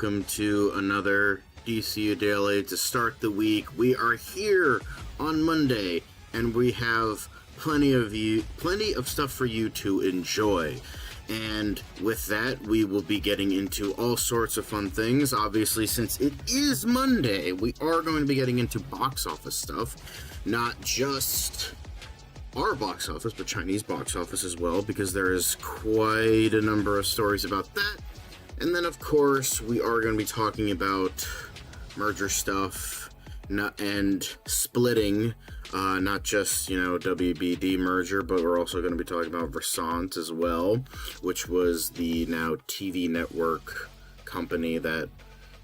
welcome to another DCU Daily to start the week. We are here on Monday, and we have plenty of stuff for you to enjoy. And with that, we will be getting into all sorts of fun things. Obviously, since it is Monday, we are going to be getting into box office stuff, not just our box office, but Chinese box office as well, because there is quite a number of stories about that. And then, of course, we are going to be talking about merger stuff and splitting, not just, WBD merger, but we're also going to be talking about Versant as well, which was the now TV network company that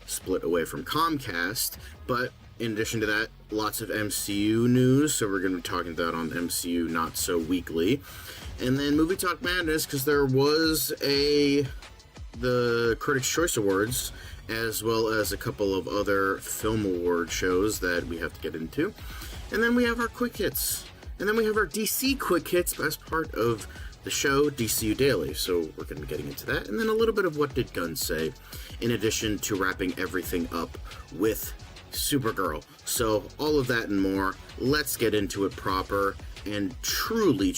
split away from Comcast. But in addition to that, lots of MCU news, so we're going to be talking about that on MCU Not So Weekly. And then Movie Talk Madness, because there was the Critics' Choice Awards, as well as a couple of other film award shows that we have to get into. And then we have our quick hits. And then we have our DC quick hits as part of the show, DCU Daily. So we're going to be getting into that. And then a little bit of what did Gunn say, in addition to wrapping everything up with Supergirl. So all of that and more, let's get into it proper and truly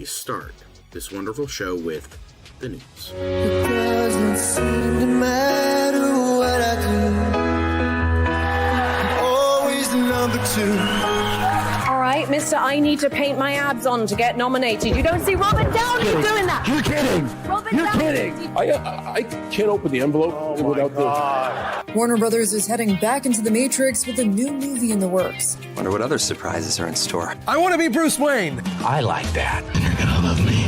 start this wonderful show with the news. It doesn't seem to matter what I do. I'm always the number two. All right, mister, I need to paint my abs on to get nominated. You don't see Robert Downey doing that. You're kidding. You're kidding. I can't open the envelope without the... Warner Brothers is heading back into the Matrix with a new movie in the works. Wonder what other surprises are in store. I want to be Bruce Wayne. I like that. And you're gonna love me.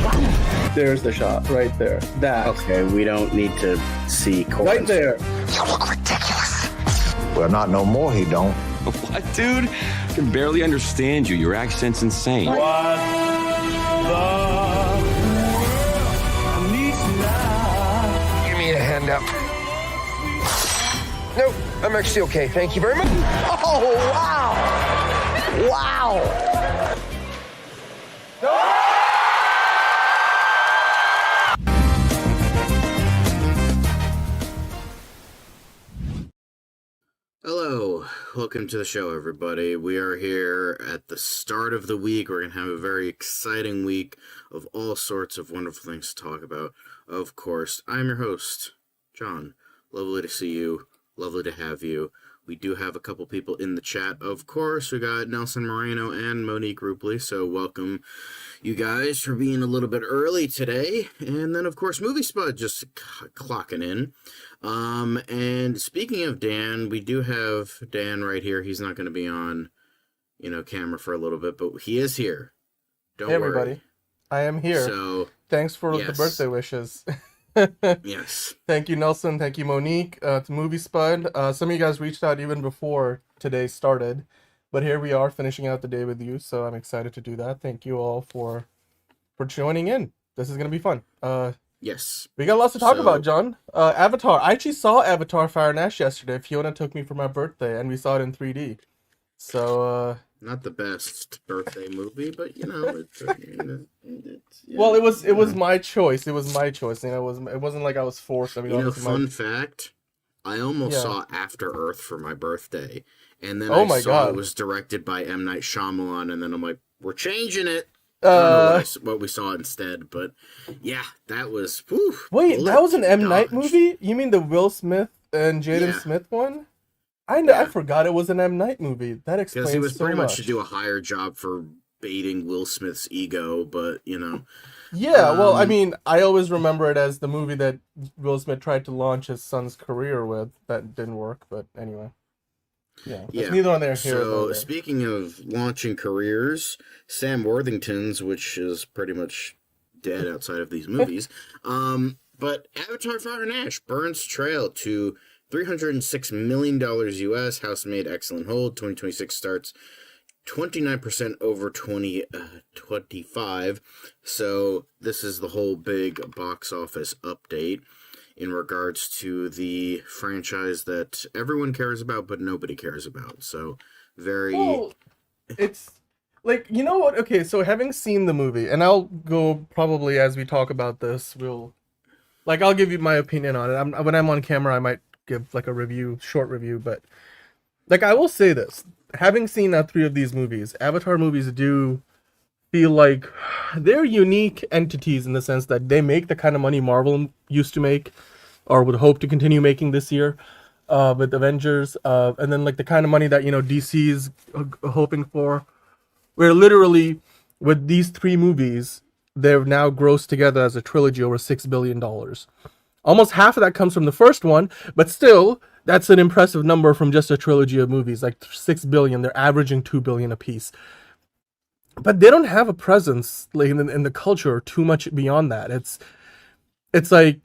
There's the shot, right there. That. Okay, we don't need to see right there. You look ridiculous. Well, not no more, he don't. What, dude? I can barely understand you. Your accent's insane. What Give me a hand up. Nope, I'm actually okay. Thank you very much. Oh, wow. Wow. Hello, welcome to the show, everybody. We are here at the start of the week. We're going to have a very exciting week of all sorts of wonderful things to talk about. Of course, I'm your host, John. Lovely to see you. Lovely to have you. We do have a couple people in the chat. Of course, we got Nelson Moreno and Monique Rupley, so welcome you guys for being a little bit early today. And then, of course, Movie Spud just clocking in. And speaking of Dan, we do have Dan right here. He's not going to be on, camera for a little bit, but he is here. Don't Hey, worry. everybody. I am here. So, thanks for yes. the birthday wishes. Yes. Thank you, Nelson. Thank you, Monique. To Movie Spud. Some of you guys reached out even before today started, but here we are finishing out the day with you, so I'm excited to do that. Thank you all for joining in. This is going to be fun. Yes. We got lots to talk about, John. Avatar. I actually saw Avatar Fire and Ash yesterday. Fiona took me for my birthday, and we saw it in 3D. So, not the best birthday movie, but it's yeah. Well, it was my choice. It was my choice. It wasn't like I was forced. I mean, fun fact, I almost saw After Earth for my birthday, and then Oh I my saw God. it was directed by M. Night Shyamalan, and then I'm like, we're changing it. I don't know what we saw instead, but yeah, that was. Whew, Wait, that was an M. Night dodged. movie? You mean the Will Smith and Jaden Yeah. Smith one? I Yeah. forgot it was an M. Night movie. That Because explains he was so pretty much to much. do a higher job for baiting Will Smith's ego, but Yeah, well, I mean, I always remember it as the movie that Will Smith tried to launch his son's career with. That didn't work, but anyway. Yeah, it's neither on there here. So, there. speaking of launching careers, Sam Worthington's, which is pretty much dead outside of these movies, but Avatar Fire and Ash burns trail to $306 million US. House made excellent hold. 2026 starts 29% over 2025. So this is the whole big box office update in regards to the franchise that everyone cares about but nobody cares about. So very... Well, it's like, you know what? Okay, so having seen the movie, and I'll go probably as we talk about this, I'll give you my opinion on it. When I'm on camera, I might give like a review, short review, but like I will say this, having seen 3 of these movies, Avatar movies do feel like they're unique entities in the sense that they make the kind of money Marvel used to make or would hope to continue making this year with Avengers, and then like the kind of money that, you know, DC is hoping for, where literally with these 3 movies, they've now grossed together as a trilogy over $6 billion. Almost half of that comes from the first one, but still, that's an impressive number from just a trilogy of movies, like $6 billion. They're averaging $2 billion a piece. But they don't have a presence like in the culture too much beyond that. It's like,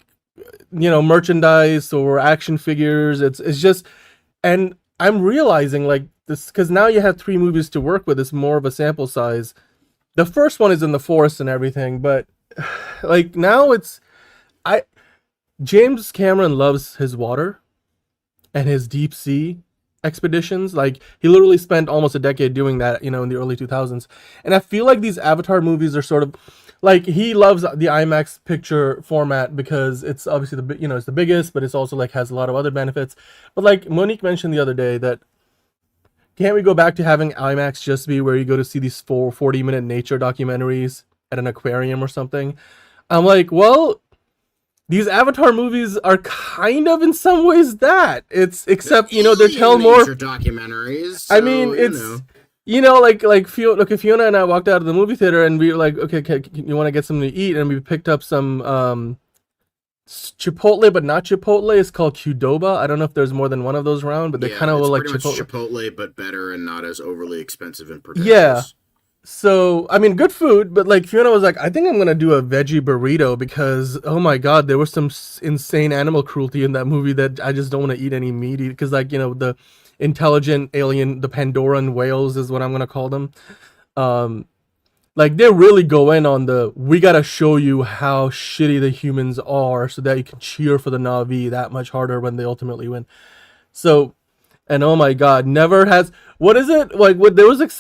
you know, merchandise or action figures. It's just, and I'm realizing like this, because now you have 3 movies to work with. It's more of a sample size. The first one is in the forest and everything, but like now James Cameron loves his water and his deep sea expeditions. Like he literally spent almost a decade doing that, you know, in the early 2000s. And I feel like these Avatar movies are sort of like, he loves the IMAX picture format because it's obviously it's the biggest, but it's also like has a lot of other benefits. But like Monique mentioned the other day, that can't we go back to having IMAX just be where you go to see these 40-minute nature documentaries at an aquarium or something? I'm like, well, these Avatar movies are kind of in some ways that. Except, you know, they're telling more documentaries. So, I mean, it's you know, like Fiona and I walked out of the movie theater and we were like, okay, you want to get something to eat? And we picked up some Chipotle, but not Chipotle. It's called Qdoba. I don't know if there's more than one of those around, but they kind of look like Chipotle, but better and not as overly expensive and pretentious. Yeah. So, I mean, good food, but like Fiona was like, I think I'm going to do a veggie burrito because, oh my God, there was some insane animal cruelty in that movie that I just don't want to eat any meat. Because like, you know, the intelligent alien, the Pandoran whales is what I'm going to call them. Like they really go in on we got to show you how shitty the humans are so that you can cheer for the Na'vi that much harder when they ultimately win. So, and oh my God, never has. What is it like? There was like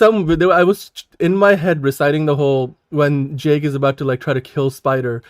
I was in my head reciting the whole when Jake is about to like try to kill Spider.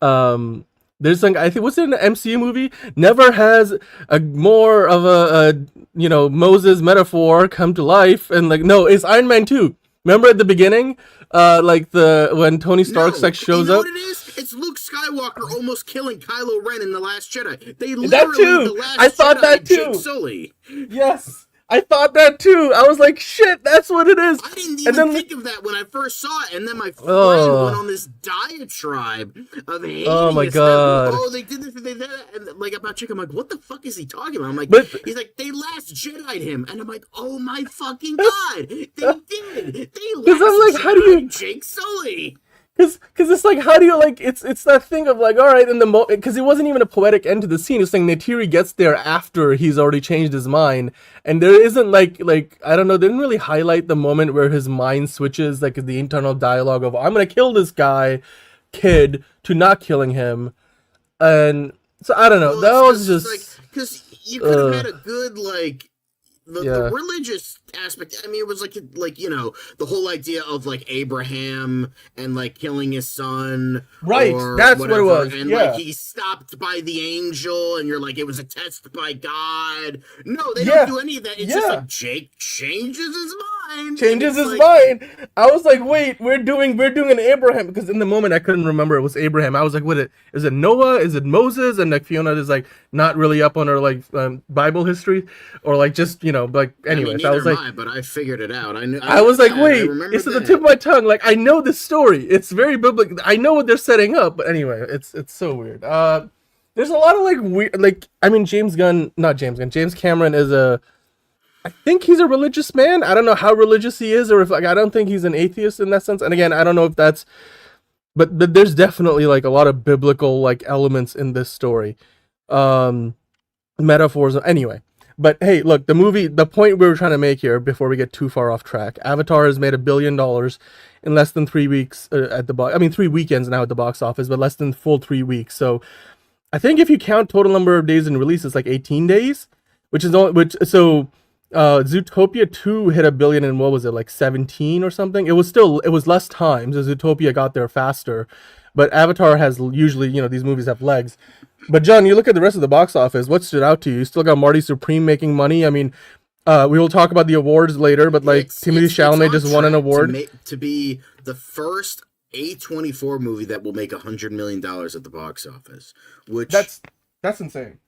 There's like, I think, what's it in an MCU movie? Never has a more of a you know, Moses metaphor come to life, and like no, it's Iron Man 2. Remember at the beginning, like when Tony Stark shows up. What it is? It's Luke Skywalker almost killing Kylo Ren in The Last Jedi. They literally that too. The Last I thought Jedi, that too. Jake Sully. Yes. I thought that too. I was like, shit, that's what it is. I didn't even think of that when I first saw it, and then my friend went on this diatribe of hating my God. they did this, they did that, and like about Chick, I'm like, what the fuck is he talking about? I'm like, he's like, they Last Jedi'd him, and I'm like, oh my fucking God, they did. They Last Jedi'd Jake Sully. Because it's like, how do you, like, it's that thing of like, all right, in the because it wasn't even a poetic end to the scene. It's saying Neytiri gets there after he's already changed his mind, and there isn't like I don't know, they didn't really highlight the moment where his mind switches, like the internal dialogue of I'm gonna kill this kid to not killing him, and so I don't know. That was just like, because you could have had a good like. The religious aspect, I mean, it was like, you know, the whole idea of like Abraham and like killing his son. Right, that's whatever. what it was. And like he stopped by the angel and you're like, it was a test by God. No, they don't do any of that. It's just like Jake changes his mind. Mind. I was like, wait, we're doing an Abraham, because in the moment I couldn't remember it was Abraham. I was like, is it Noah? Is it Moses? And like Fiona is like not really up on her like Bible history or like just, you know, like anyways. I was like, but I figured it out. I was like, wait, it's at the tip of my tongue. Like I know this story. It's very biblical. I know what they're setting up. But anyway, it's so weird. There's a lot of like weird, like I mean, James Cameron is I think he's a religious man. I don't know how religious he is, or if like I don't think he's an atheist in that sense. And again, I don't know if that's, but there's definitely like a lot of biblical like elements in this story, metaphors. Anyway, but hey, look, the point we were trying to make here before we get too far off track. Avatar has made $1 billion in less than 3 weeks at the box. I mean, 3 weekends now at the box office, but less than full 3 weeks. So I think if you count total number of days in release, it's like 18 days, Zootopia 2 hit $1 billion in, what was it, like 17 or something? It was less time, so Zootopia got there faster, but Avatar has usually, you know, these movies have legs. But John, you look at the rest of the box office. What stood out to you? You still got Marty Supreme making money. I mean, we will talk about the awards later, but like Timothée Chalamet just won an award to be the first A24 movie that will make $100 million at the box office, which that's insane.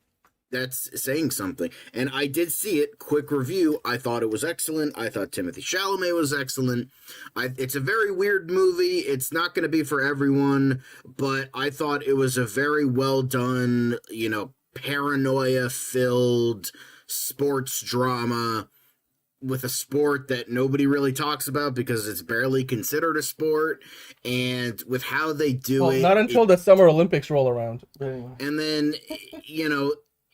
That's saying something. And I did see it. Quick review. I thought it was excellent. I thought Timothée Chalamet was excellent. It's a very weird movie. It's not going to be for everyone, but I thought it was a very well done, paranoia-filled sports drama with a sport that nobody really talks about because it's barely considered a sport, and with how they do it. Not until the Summer Olympics roll around. And then,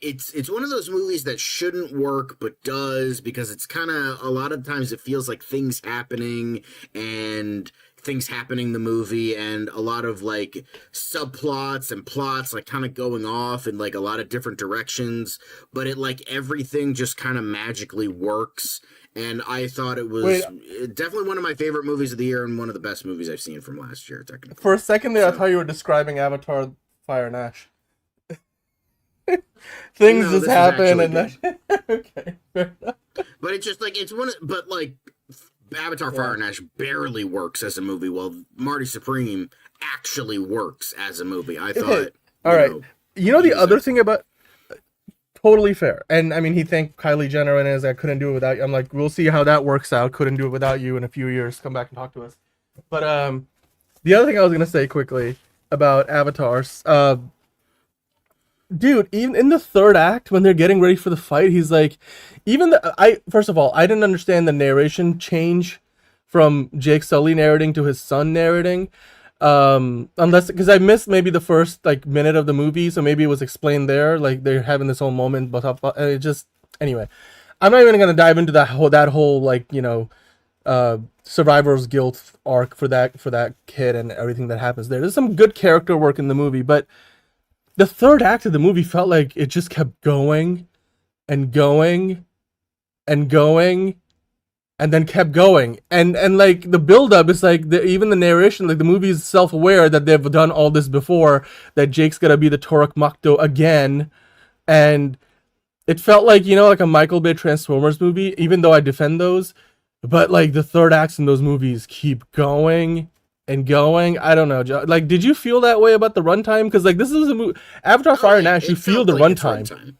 it's one of those movies that shouldn't work but does, because it's kind of, a lot of times it feels like things happening the movie, and a lot of like subplots and plots like kind of going off in like a lot of different directions, but it like everything just kind of magically works. And I thought it was definitely one of my favorite movies of the year and one of the best movies I've seen from last year, technically. For a second there, I thought you were describing Avatar Fire and Ash. Things just happen and then... Okay, fair enough. But it's just like, Avatar Fire and Ash barely works as a movie, while Marty Supreme actually works as a movie. I thought... All right. The other thing about... Totally fair. And I mean, he thanked Kylie Jenner and is I couldn't do it without you. I'm like, we'll see how that works out. Couldn't do it without you in a few years. Come back and talk to us. But the other thing I was gonna say quickly about Avatars, dude, even in the third act when they're getting ready for the fight, he's like, first of all, I didn't understand the narration change from Jake Sully narrating to his son narrating. Unless, because I missed maybe the first like minute of the movie, so maybe it was explained there, like they're having this whole moment, but it just, anyway, I'm not even gonna dive into that whole like survivor's guilt arc for that kid and everything that happens there. There's some good character work in the movie, but the third act of the movie felt like it just kept going and going and going and then kept going, and like the build-up is like even the narration, like the movie is self-aware that they've done all this before, that Jake's gonna be the Torok Makto again, and it felt like like a Michael Bay Transformers movie, even though I defend those, but like the third acts in those movies keep going and going. I don't know, like, did you feel that way about the runtime? Because like this is a movie, Avatar Fire and Ash, you feel the runtime.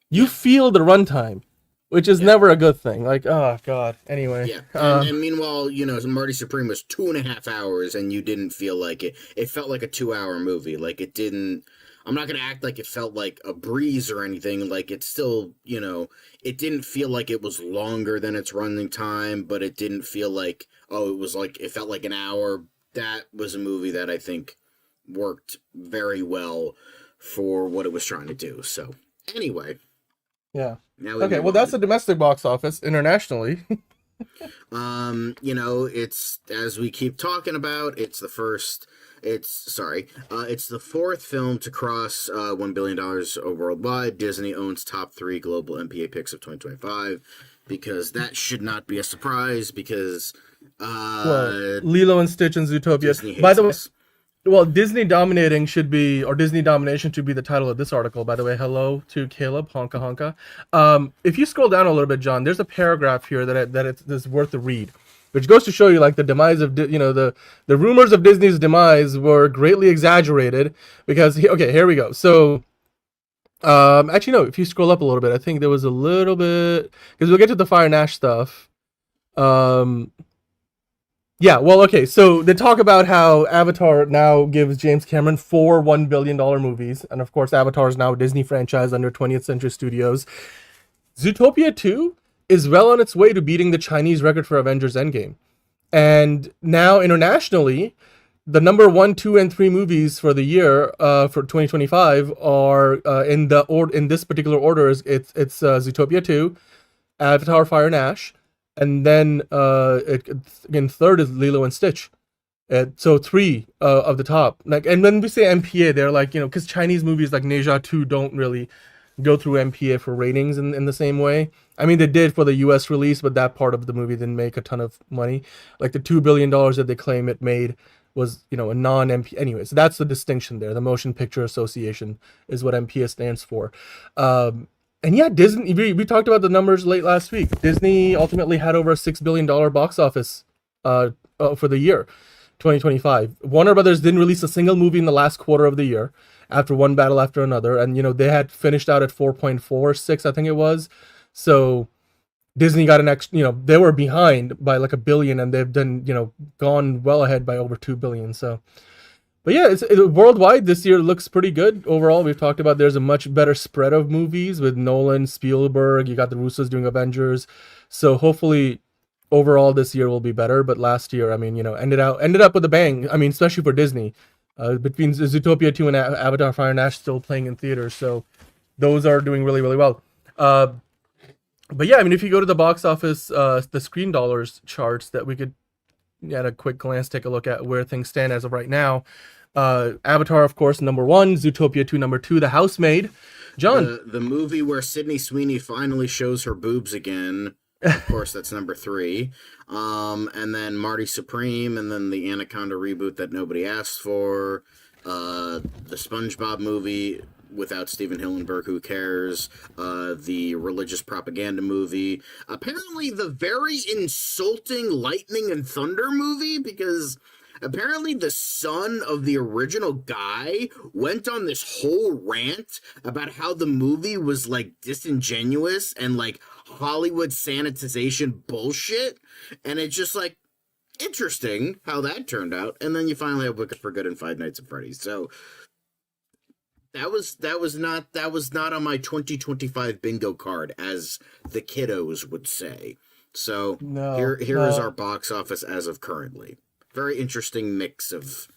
You feel the runtime. Which is never a good thing. Like, oh god. Anyway. Yeah. And meanwhile, Marty Supreme was 2.5 hours, and you didn't feel like it. It felt like a 2-hour movie. Like it didn't. I'm not gonna act like it felt like a breeze or anything. Like it's still, it didn't feel like it was longer than its running time, but it didn't feel like it felt like an hour. That was a movie that I think worked very well for what it was trying to do. So anyway. Yeah. Okay, well, that's the domestic box office. Internationally, it's, as we keep talking about, it's the fourth film to cross $1 billion worldwide. Disney owns top 3 global MPA picks of 2025, because that should not be a surprise, because Lilo and Stitch and Zootopia. By the way, Disney dominating should be, or Disney domination should be the title of this article, by the way. Hello to Caleb, honka honka. If you scroll down a little bit, John, there's a paragraph here that it's worth a read, which goes to show you like the demise of, the rumors of Disney's demise were greatly exaggerated, because, okay, here we go. So, actually, no, if you scroll up a little bit, I think there was a little bit, because we'll get to the Fire and Ash stuff. Yeah, well, okay, so they talk about how Avatar now gives James Cameron 4 $1 billion movies, and of course Avatar is now a Disney franchise under 20th Century Studios. Zootopia 2 is well on its way to beating the Chinese record for Avengers Endgame. And now internationally, the number 1, 2, and 3 movies for the year for 2025 are in this particular order. It's Zootopia 2, Avatar Fire and Ash, and then again third is Lilo and Stitch. So 3 of the top. Like, and when we say MPA, they're like, because Chinese movies like Ne Zha 2 don't really go through MPA for ratings in the same way. I mean, they did for the US release, but that part of the movie didn't make a ton of money. Like the $2 billion that they claim it made was, a non-MP. Anyways, that's the distinction there. The Motion Picture Association is what MPA stands for. And yeah, Disney, we talked about the numbers late last week. Disney ultimately had over a $6 billion box office for the year 2025. Warner Brothers didn't release a single movie in the last quarter of the year after one battle after another. And, they had finished out at 4.46, I think it was. So Disney got an extra, they were behind by like $1 billion, and they've done, gone well ahead by over $2 billion. So, but yeah, it's worldwide this year looks pretty good overall. We've talked about there's a much better spread of movies with Nolan, Spielberg. You got the Russos doing Avengers, so hopefully overall this year will be better. But last year, I mean, ended up with a bang. I mean, especially for Disney, between Zootopia 2 and Avatar: Fire and Ash still playing in theaters, so those are doing really, really well. But yeah, I mean, if you go to the box office, the screen dollars charts that we could at a quick glance take a look at where things stand as of right now. Avatar, of course, number 1. Zootopia 2, number 2. The Housemaid. John, the movie where Sydney Sweeney finally shows her boobs again. Of course, that's number 3. And then Marty Supreme, and then the Anaconda reboot that nobody asked for. The SpongeBob movie without Steven Hillenburg, who cares? The religious propaganda movie. Apparently the very insulting Lightning and Thunder movie, because apparently the son of the original guy went on this whole rant about how the movie was like disingenuous and like Hollywood sanitization bullshit. And it's just like, interesting how that turned out. And then you finally have Wicked for Good and Five Nights at Freddy's. So that was not on my 2025 bingo card, as the kiddos would say. So here is our box office as of currently. Very interesting mix of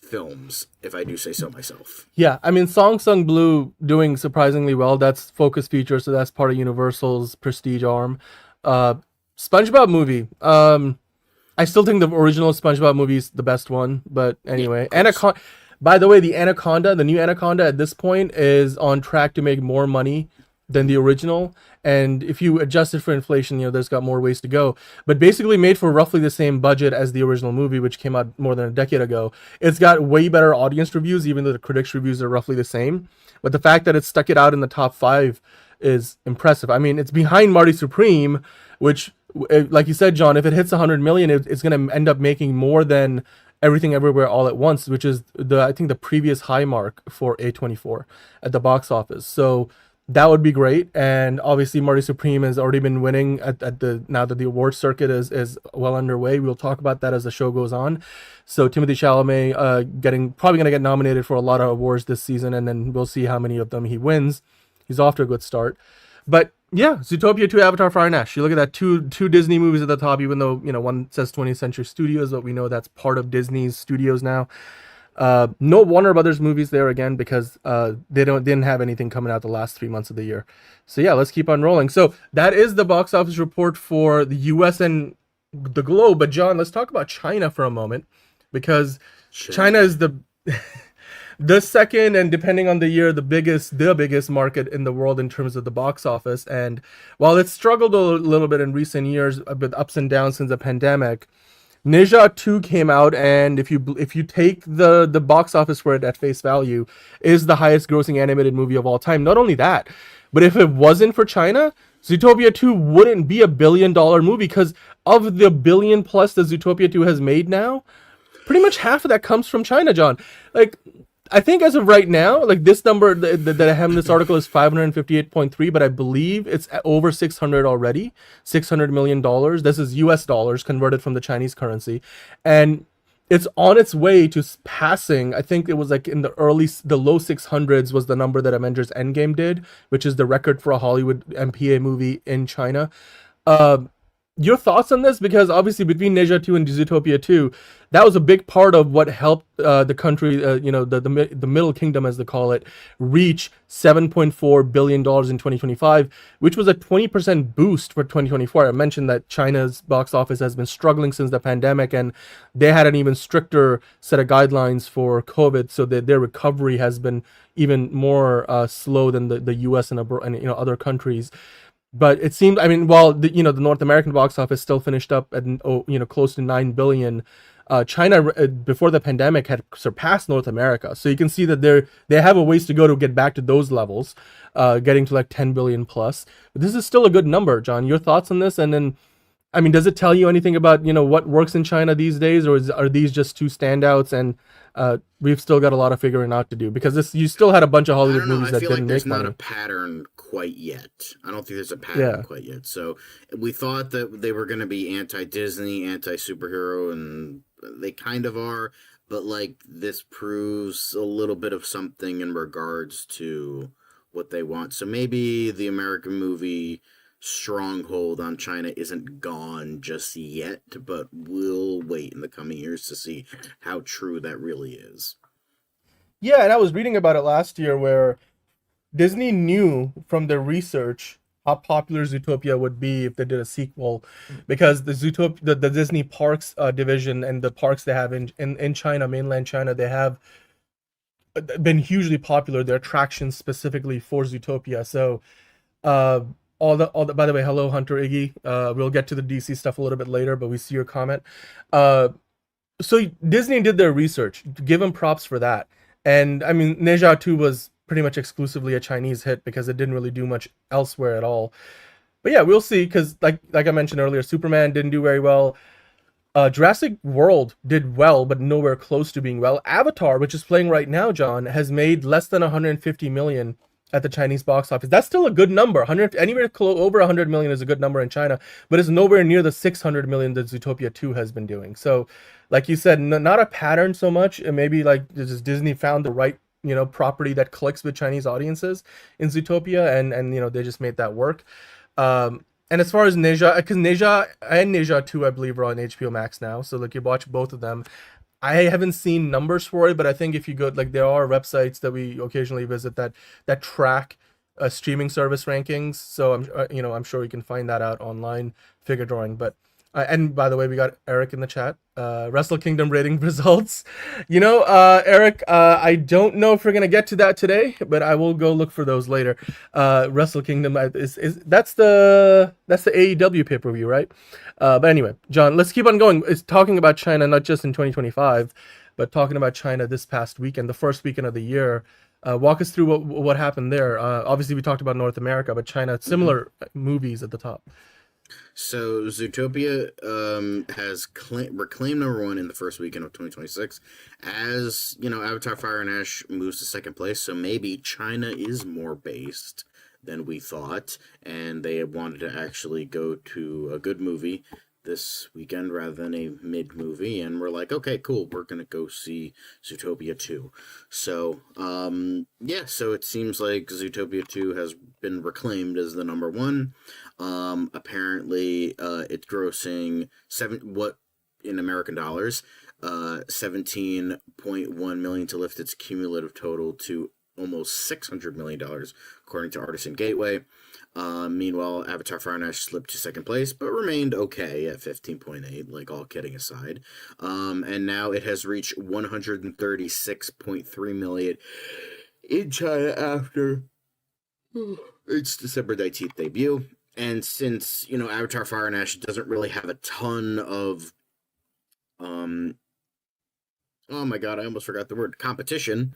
films, if I do say so myself. Yeah, I mean, Song Sung Blue doing surprisingly well. That's Focus Feature, so that's part of Universal's prestige arm. SpongeBob movie. I still think the original SpongeBob movie is the best one, but anyway. Anaconda. By the way, the new Anaconda at this point is on track to make more money than the original. And if you adjust it for inflation, there's got more ways to go. But basically made for roughly the same budget as the original movie, which came out more than a decade ago. It's got way better audience reviews, even though the critics' reviews are roughly the same. But the fact that it stuck it out in the top 5 is impressive. I mean, it's behind Marty Supreme, which, like you said, John, if it hits 100 million, it's going to end up making more than Everything Everywhere All at Once, which is I think the previous high mark for A24 at the box office. So that would be great. And obviously Marty Supreme has already been winning now that the award circuit is well underway. We'll talk about that as the show goes on. So Timothée Chalamet probably going to get nominated for a lot of awards this season, and then we'll see how many of them he wins. He's off to a good start. But yeah, Zootopia 2, Avatar: Fire and Ash. You look at that, two Disney movies at the top, even though, one says 20th Century Studios, but we know that's part of Disney's studios now. No Warner Brothers movies there again, because they didn't have anything coming out the last 3 months of the year. So yeah, let's keep on rolling. So that is the box office report for the US and the globe. But John, let's talk about China for a moment, because China is the second, and depending on the year, the biggest market in the world in terms of the box office. And while it's struggled a little bit in recent years with ups and downs since the pandemic, Ne Zha 2 came out, and if you take the box office for it at face value, is the highest grossing animated movie of all time. Not only that, but if it wasn't for China, Zootopia 2 wouldn't be $1 billion movie, because of the $1 billion plus that Zootopia 2 has made now, pretty much half of that comes from China, John. Like, I think as of right now, like this number that I have in this article is 558.3, but I believe it's over 600 already, $600 million. This is US dollars converted from the Chinese currency. And it's on its way to passing, I think it was like in the low 600s was the number that Avengers Endgame did, which is the record for a Hollywood MPA movie in China. Your thoughts on this? Because obviously between Ne Zha 2 and Zootopia 2, that was a big part of what helped the country, the Middle Kingdom, as they call it, reach $7.4 billion in 2025, which was a 20% boost for 2024. I mentioned that China's box office has been struggling since the pandemic, and they had an even stricter set of guidelines for COVID, so that their recovery has been even more slow than the US and other countries. But it seemed, I mean, while the North American box office still finished up at close to $9 billion, China before the pandemic had surpassed North America. So you can see that they have a ways to go to get back to those levels, getting to like 10 billion plus. But this is still a good number, John. Your thoughts on this? And then, I mean, does it tell you anything about, what works in China these days, or are these just two standouts and we've still got a lot of figuring out to do? Because you still had a bunch of Hollywood movies that didn't make money. Not a pattern quite yet. I don't think there's a pattern quite yet. So we thought that they were going to be anti-Disney, anti-superhero, and they kind of are. But like this proves a little bit of something in regards to what they want. So maybe the American movie stronghold on China isn't gone just yet, but we'll wait in the coming years to see how true that really is. Yeah, and I was reading about it last year where Disney knew from their research how popular Zootopia would be if they did a sequel, because the Disney Parks division and the parks they have in China, mainland China, they have been hugely popular. Their attractions specifically for Zootopia. So all the by the way, hello Hunter Iggy. We'll get to the DC stuff a little bit later, but we see your comment. So Disney did their research. Give them props for that. And I mean, Ne Zha 2 was pretty much exclusively a Chinese hit because it didn't really do much elsewhere at all. But yeah, we'll see, because like I mentioned earlier, Superman didn't do very well. Jurassic World did well, but nowhere close to being well. Avatar, which is playing right now, John, has made less than 150 million at the Chinese box office. That's still a good number. Anywhere over 100 million is a good number in China, but it's nowhere near the 600 million that Zootopia 2 has been doing. So, like you said, not a pattern so much. And maybe like just Disney found the right property that clicks with Chinese audiences in Zootopia, and they just made that work. And as far as Ne Zha, because Ne Zha and Ne Zha 2, I believe, are on HBO Max now. So like you watch both of them. I haven't seen numbers for it, but I think if you go, like, there are websites that we occasionally visit that track streaming service rankings. So I'm sure you can find that out online, figure drawing. But and by the way, we got Eric in the chat. Wrestle Kingdom rating results. Eric, I don't know if we're gonna get to that today, but I will go look for those later. Wrestle Kingdom is that's the AEW pay-per-view, right? But anyway, John, let's keep on going. It's talking about China, not just in 2025, but talking about China this past weekend, the first weekend of the year. Walk us through what happened there. Obviously, we talked about North America, but China, similar movies at the top. So Zootopia has reclaimed number one in the first weekend of 2026. As Avatar: Fire and Ash moves to second place, so maybe China is more based than we thought, and they wanted to actually go to a good movie this weekend rather than a mid movie, and we're like, okay, cool, we're gonna go see Zootopia 2. So so it seems like Zootopia 2 has been reclaimed as the number one. Apparently it's grossing what in American dollars 17.1 million to lift its cumulative total to almost $600 million, according to Artisan Gateway. Meanwhile, Avatar: Fire and Ash slipped to second place, but remained okay at 15.8, like, all kidding aside. And now it has reached 136.3 million in China after its December 19th debut. And since, Avatar: Fire and Ash doesn't really have a ton of, oh my god, I almost forgot the word, competition,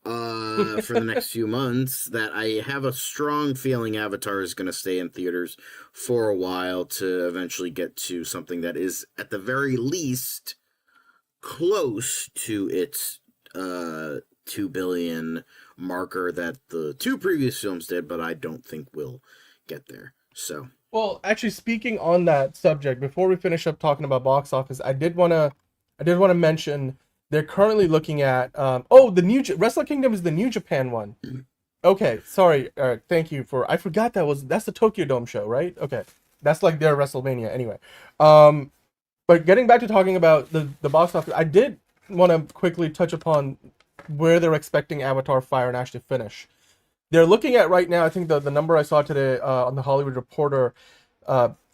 for the next few months, that I have a strong feeling Avatar is going to stay in theaters for a while to eventually get to something that is, at the very least, close to its 2 billion marker that the two previous films did, but I don't think we'll get there. So, well, actually, speaking on that subject, before we finish up talking about box office, I did want to mention they're currently looking at the new Wrestle Kingdom is the New Japan one. Okay, sorry, Eric. Thank you for. I forgot that's the Tokyo Dome show, right? Okay, that's like their WrestleMania anyway. But getting back to talking about the box office, I did want to quickly touch upon where they're expecting Avatar: Fire and Ash to finish. They're looking at right now, I think the number I saw today on the Hollywood Reporter,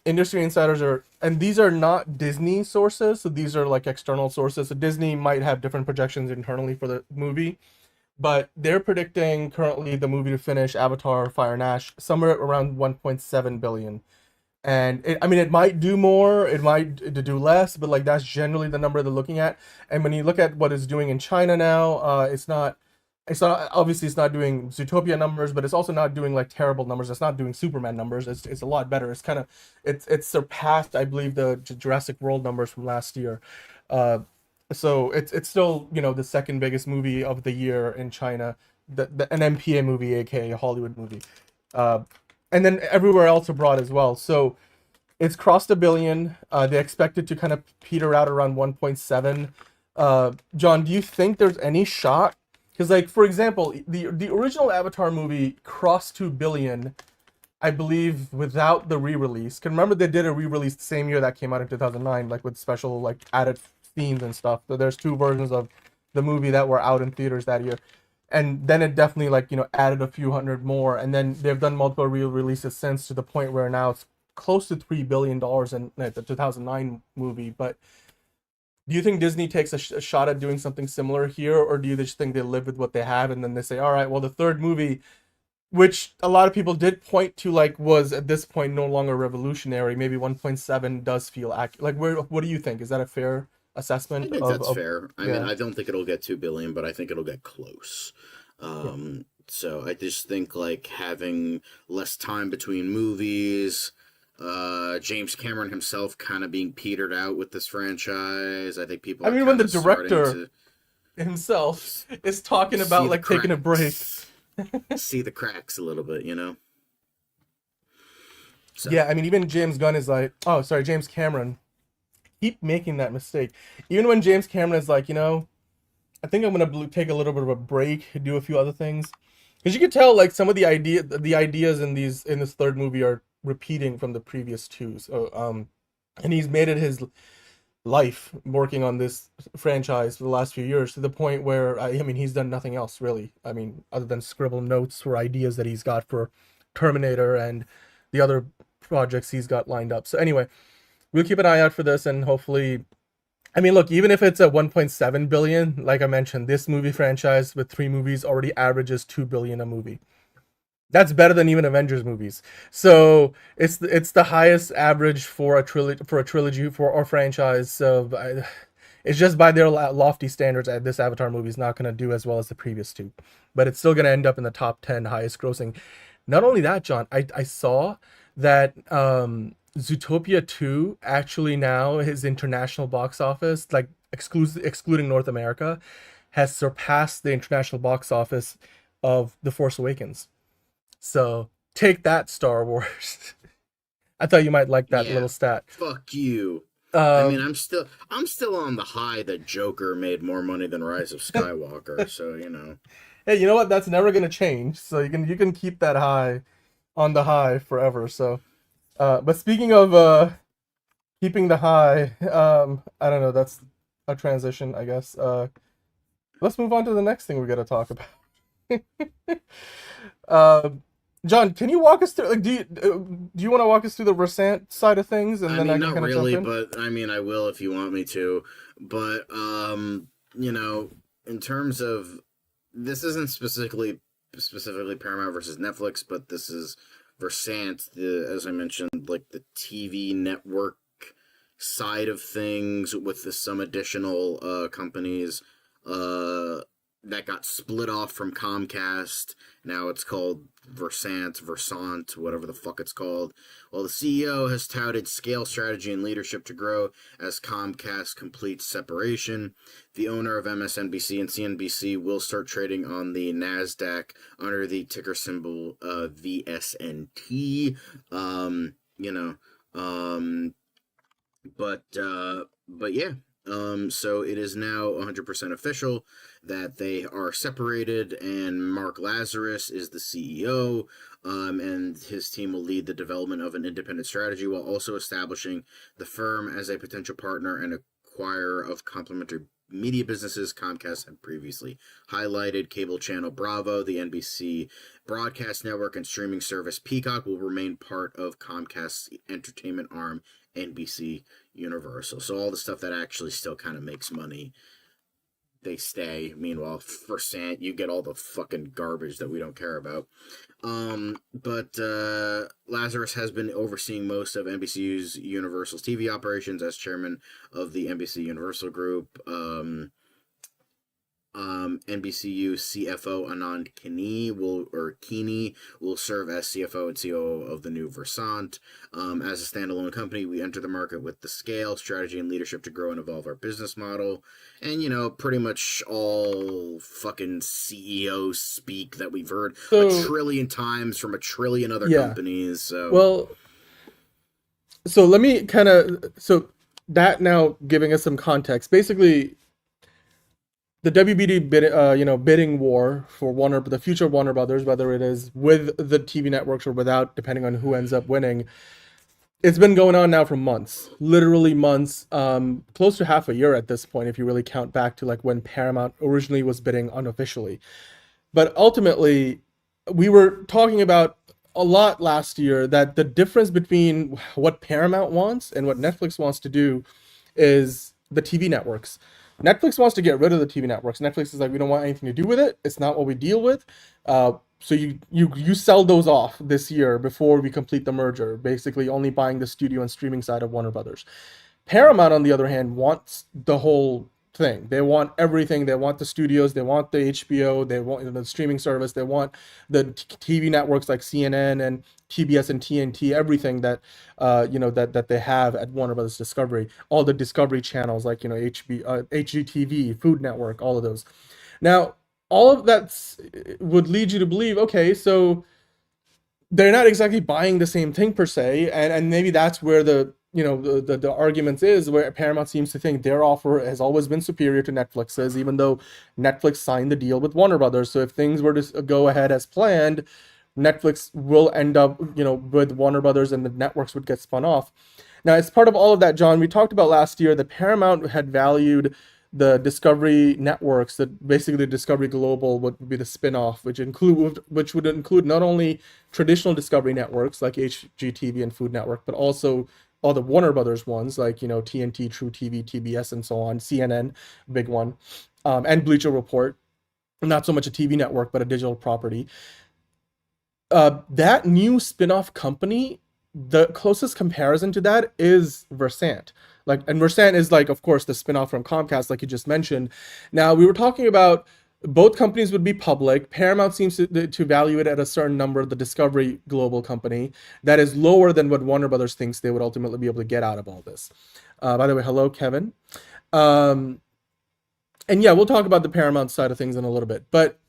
industry insiders and these are not Disney sources, so these are like external sources. So Disney might have different projections internally for the movie, but they're predicting currently the movie to finish, Avatar: Fire and Ash, somewhere around 1.7 billion. And I mean, it might do more, it might do less, but like that's generally the number they're looking at. And when you look at what it's doing in China now, it's not obviously it's not doing Zootopia numbers, but it's also not doing like terrible numbers. It's not doing Superman numbers. It's a lot better. It's surpassed, I believe, the Jurassic World numbers from last year. Uh, so it's still, you know, the second biggest movie of the year in China, an MPA movie, aka a Hollywood movie, uh, and then everywhere else abroad as well. So it's crossed $1 billion. They expect it to kind of peter out around 1.7. John, do you think there's any shot? Because, like, for example, the original Avatar movie crossed $2 billion, I believe, without the re-release. Because remember, they did a re-release the same year that came out in 2009, like with special like added themes and stuff. So there's two versions of the movie that were out in theaters that year, and then it definitely, like, you know, added a few hundred more, and then they've done multiple re-releases since, to the point where now it's close to $3 billion in the 2009 movie. But do you think Disney takes a shot at doing something similar here, or do you just think they live with what they have and then they say, all right, well, the third movie, which a lot of people did point to, like, was at this point no longer revolutionary, maybe 1.7 does feel accurate. Like, what do you think? Is that a fair assessment? I think that's fair. I mean, yeah. I don't think it'll get 2 billion, but I think it'll get close. So I just think, like, having less time between movies, James Cameron himself kind of being petered out with this franchise. I think people. I mean, when the starting director himself is talking about like taking a break, see the cracks a little bit, you know. So. Yeah, I mean, even James Gunn is like, oh, sorry, James Cameron. Keep making that mistake. Even when James Cameron is like, you know, I think I'm gonna take a little bit of a break, do a few other things, because you could tell like some of the ideas in this third movie are repeating from the previous two. So and he's made it his life working on this franchise for the last few years, to the point where I mean, he's done nothing else really. I mean, other than scribble notes for ideas that he's got for Terminator and the other projects he's got lined up. So anyway, we'll keep an eye out for this, and hopefully, I mean, look, even if it's a 1.7 billion, like I mentioned, this movie franchise with 3 movies already averages 2 billion a movie. That's better than even Avengers movies. So it's the highest average for a trilogy for our franchise. So it's just by their lofty standards, this Avatar movie is not going to do as well as the previous two, but it's still going to end up in the top 10 highest grossing. Not only that, John, I saw that Zootopia 2 actually now, his international box office, like excluding North America, has surpassed the international box office of The Force Awakens. So take that, Star Wars. I thought you might like that little stat. Fuck you. I mean, I'm still on the high that Joker made more money than Rise of Skywalker. So, you know. Hey, you know what? That's never gonna change. So you can keep that high on the high forever. So, but speaking of keeping the high, I don't know. That's a transition, I guess. Let's move on to the next thing we got to talk about. John, can you walk us through? Like, do you want to walk us through the Versant side of things, and then I can not kind really, of jump in? but I mean, I will if you want me to. But you know, in terms of, this isn't specifically Paramount versus Netflix, but this is Versant, as I mentioned, like the TV network side of things, with some additional companies that got split off from Comcast. Now it's called Versant, whatever the fuck it's called. Well, the CEO has touted scale, strategy, and leadership to grow as Comcast completes separation. The owner of MSNBC and CNBC will start trading on the NASDAQ under the ticker symbol VSNT. But yeah. So it is now 100% official that they are separated, and Mark Lazarus is the CEO, and his team will lead the development of an independent strategy while also establishing the firm as a potential partner and acquirer of complementary media businesses. Comcast had previously highlighted cable channel Bravo, the NBC broadcast network, and streaming service Peacock will remain part of Comcast's entertainment arm, NBC Universal. So all the stuff that actually still kind of makes money, they stay. Meanwhile, for Sant, you get all the fucking garbage that we don't care about. But Lazarus has been overseeing most of NBC's Universal's TV operations as chairman of the NBC Universal Group. NBCU CFO Anand Kini will serve as CFO and COO of the new Versant. As a standalone company, we enter the market with the scale, strategy, and leadership to grow and evolve our business model. And, you know, pretty much all fucking CEO speak that we've heard a trillion times from a trillion other companies. So well, so let me kind of, so that now giving us some context. Basically, the WBD bidding war for the future Warner Brothers, whether it is with the TV networks or without, depending on who ends up winning, it's been going on now for months, literally months, close to half a year at this point, if you really count back to like when Paramount originally was bidding unofficially. But ultimately, we were talking about a lot last year that the difference between what Paramount wants and what Netflix wants to do is the TV networks. Netflix wants to get rid of the TV networks. Netflix is like, we don't want anything to do with it. It's not what we deal with. So you sell those off this year before we complete the merger, basically only buying the studio and streaming side of Warner Brothers. Paramount, on the other hand, wants the whole thing. They want everything. They want the studios. They want the HBO. They want the streaming service. They want the TV networks like CNN and TBS and TNT, everything that that they have at Warner Brothers Discovery, all the Discovery channels like HGTV, Food Network, all of those. Now, all of that would lead you to believe, okay, so they're not exactly buying the same thing per se, and maybe that's where the arguments is, where Paramount seems to think their offer has always been superior to Netflix's, even though Netflix signed the deal with Warner Brothers. So if things were to go ahead as planned, Netflix will end up, with Warner Brothers, and the networks would get spun off. Now, as part of all of that, John, we talked about last year that Paramount had valued the Discovery networks, that basically the Discovery Global would be the spin-off, which would include not only traditional Discovery networks like HGTV and Food Network, but also all the Warner Brothers ones like TNT, True TV, TBS, and so on, CNN, big one, and Bleacher Report, not so much a TV network but a digital property. That new spin-off company, the closest comparison to that is Versant. And Versant is of course, the spin-off from Comcast, like you just mentioned. Now, we were talking about both companies would be public. Paramount seems to value it at a certain number, the Discovery Global company, that is lower than what Warner Brothers thinks they would ultimately be able to get out of all this. By the way, hello, Kevin. And yeah, we'll talk about the Paramount side of things in a little bit. But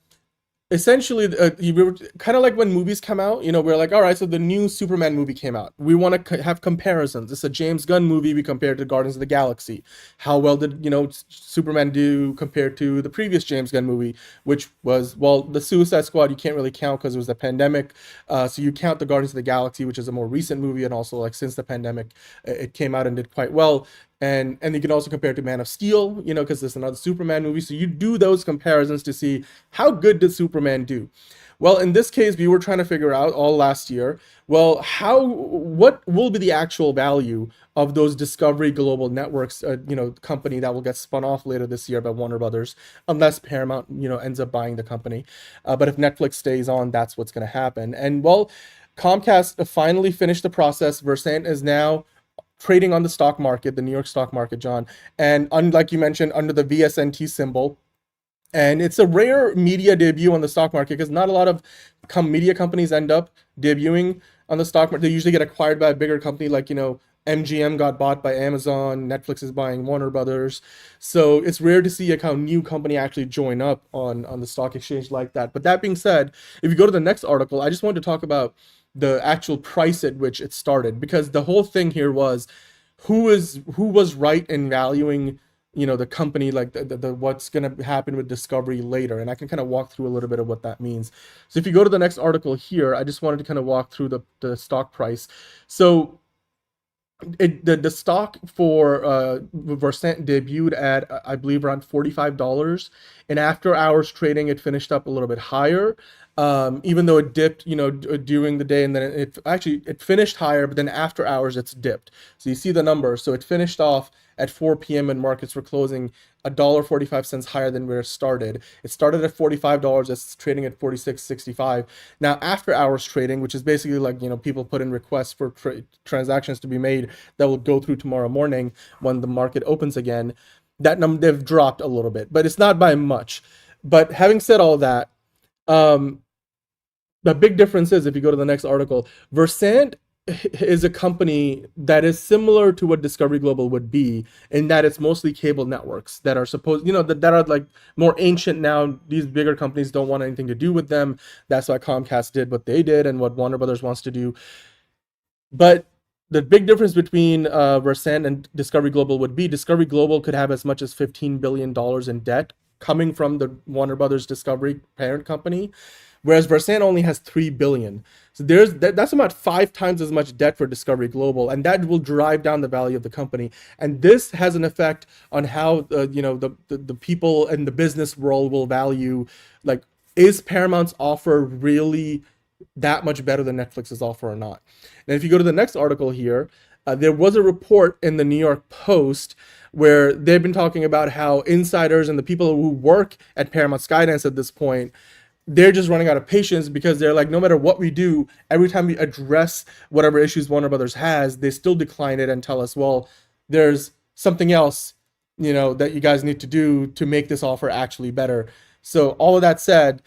essentially, we were kind of like when movies come out, we're like, all right, so the new Superman movie came out. We want to have comparisons. It's a James Gunn movie. We compared to Guardians of the Galaxy. How well did, Superman do compared to the previous James Gunn movie, which was, well, the Suicide Squad, you can't really count because it was the pandemic. So you count the Guardians of the Galaxy, which is a more recent movie, and also since the pandemic, it came out and did quite well. And you can also compare it to Man of Steel, because there's another Superman movie. So you do those comparisons to see how good did Superman do. Well, in this case, we were trying to figure out all last year, well, what will be the actual value of those Discovery Global Networks, company that will get spun off later this year by Warner Brothers, unless Paramount, ends up buying the company. But if Netflix stays on, that's what's going to happen. And well, Comcast finally finished the process. Versant is now trading on the stock market, the New York stock market, John, and like you mentioned, under the VSNT symbol. And it's a rare media debut on the stock market because not a lot of media companies end up debuting on the stock market. They usually get acquired by a bigger company, like, MGM got bought by Amazon, Netflix is buying Warner Brothers. So it's rare to see a new company actually join up on the stock exchange like that. But that being said, if you go to the next article, I just wanted to talk about the actual price at which it started, because the whole thing here was who was right in valuing the company, like the what's going to happen with Discovery later. And I can kind of walk through a little bit of what that means. So if you go to the next article here, I just wanted to kind of walk through the stock price. So the stock for Versant debuted at, I believe, around $45. And after hours trading, it finished up a little bit higher. Even though it dipped, during the day, and then it finished higher, but then after hours it's dipped. So you see the numbers. So it finished off at 4 p.m. and markets were closing $1.45 higher than where it started. It started at $45. It's trading at $46.65. Now, after hours trading, which is basically like, people put in requests for transactions to be made that will go through tomorrow morning when the market opens again, that number, they've dropped a little bit, but it's not by much. But having said all that, the big difference is, if you go to the next article, Versant is a company that is similar to what Discovery Global would be, in that it's mostly cable networks that are supposed, that are like more ancient now. These bigger companies don't want anything to do with them. That's why Comcast did what they did and what Warner Brothers wants to do. But the big difference between Versant and Discovery Global would be, Discovery Global could have as much as $15 billion in debt coming from the Warner Brothers Discovery parent company, whereas Versant only has $3 billion. So that's about 5 times as much debt for Discovery Global, and that will drive down the value of the company. And this has an effect on how the people in the business world will value, like, is Paramount's offer really that much better than Netflix's offer or not? And if you go to the next article here, there was a report in the New York Post where they've been talking about how insiders and the people who work at Paramount Skydance at this point, they're just running out of patience, because they're like, no matter what we do, every time we address whatever issues Warner Brothers has, they still decline it and tell us, well, there's something else, that you guys need to do to make this offer actually better. So all of that said,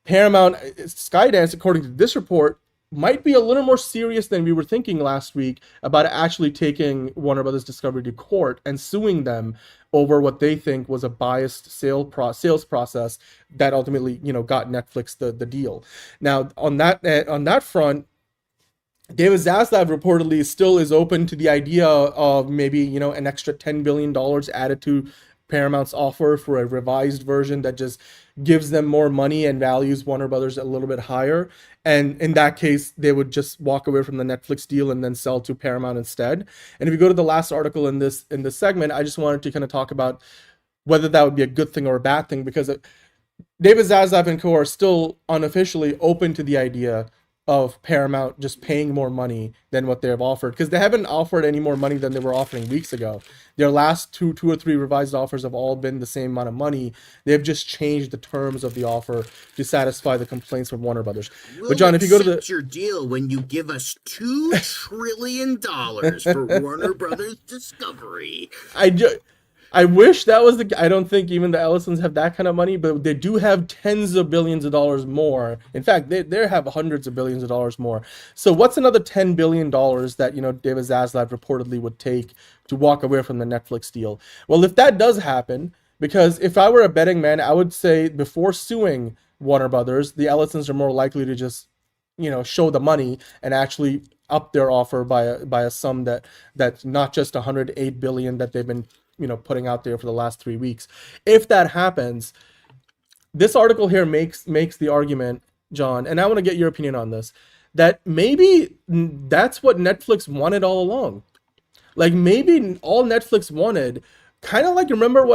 Paramount Skydance, according to this report, might be a little more serious than we were thinking last week about actually taking Warner Brothers Discovery to court and suing them over what they think was a biased sales process that ultimately, got Netflix the deal. Now, on that front, David Zaslav reportedly still is open to the idea of maybe, an extra $10 billion added to Paramount's offer for a revised version that just gives them more money and values Warner Brothers a little bit higher. And in that case, they would just walk away from the Netflix deal and then sell to Paramount instead. And if you go to the last article in this segment, I just wanted to kind of talk about whether that would be a good thing or a bad thing, because David Zaslav and co are still unofficially open to the idea of Paramount just paying more money than what they have offered, because they haven't offered any more money than they were offering weeks ago. Their last two or three revised offers have all been the same amount of money. They've just changed the terms of the offer to satisfy the complaints from Warner Brothers. But John, if you go to your deal when you give us $2 trillion for Warner Brothers Discovery. I wish that was I don't think even the Ellisons have that kind of money, but they do have tens of billions of dollars more. In fact, they have hundreds of billions of dollars more. So what's another $10 billion that, David Zaslav reportedly would take to walk away from the Netflix deal? Well, if that does happen, because if I were a betting man, I would say before suing Warner Brothers, the Ellisons are more likely to just, show the money and actually up their offer by a sum that's not just $108 billion that they've been putting out there for the last 3 weeks. If that happens, this article here makes the argument, John, and I want to get your opinion on this, that maybe that's what Netflix wanted all along. Like, maybe all Netflix wanted, kind of like, remember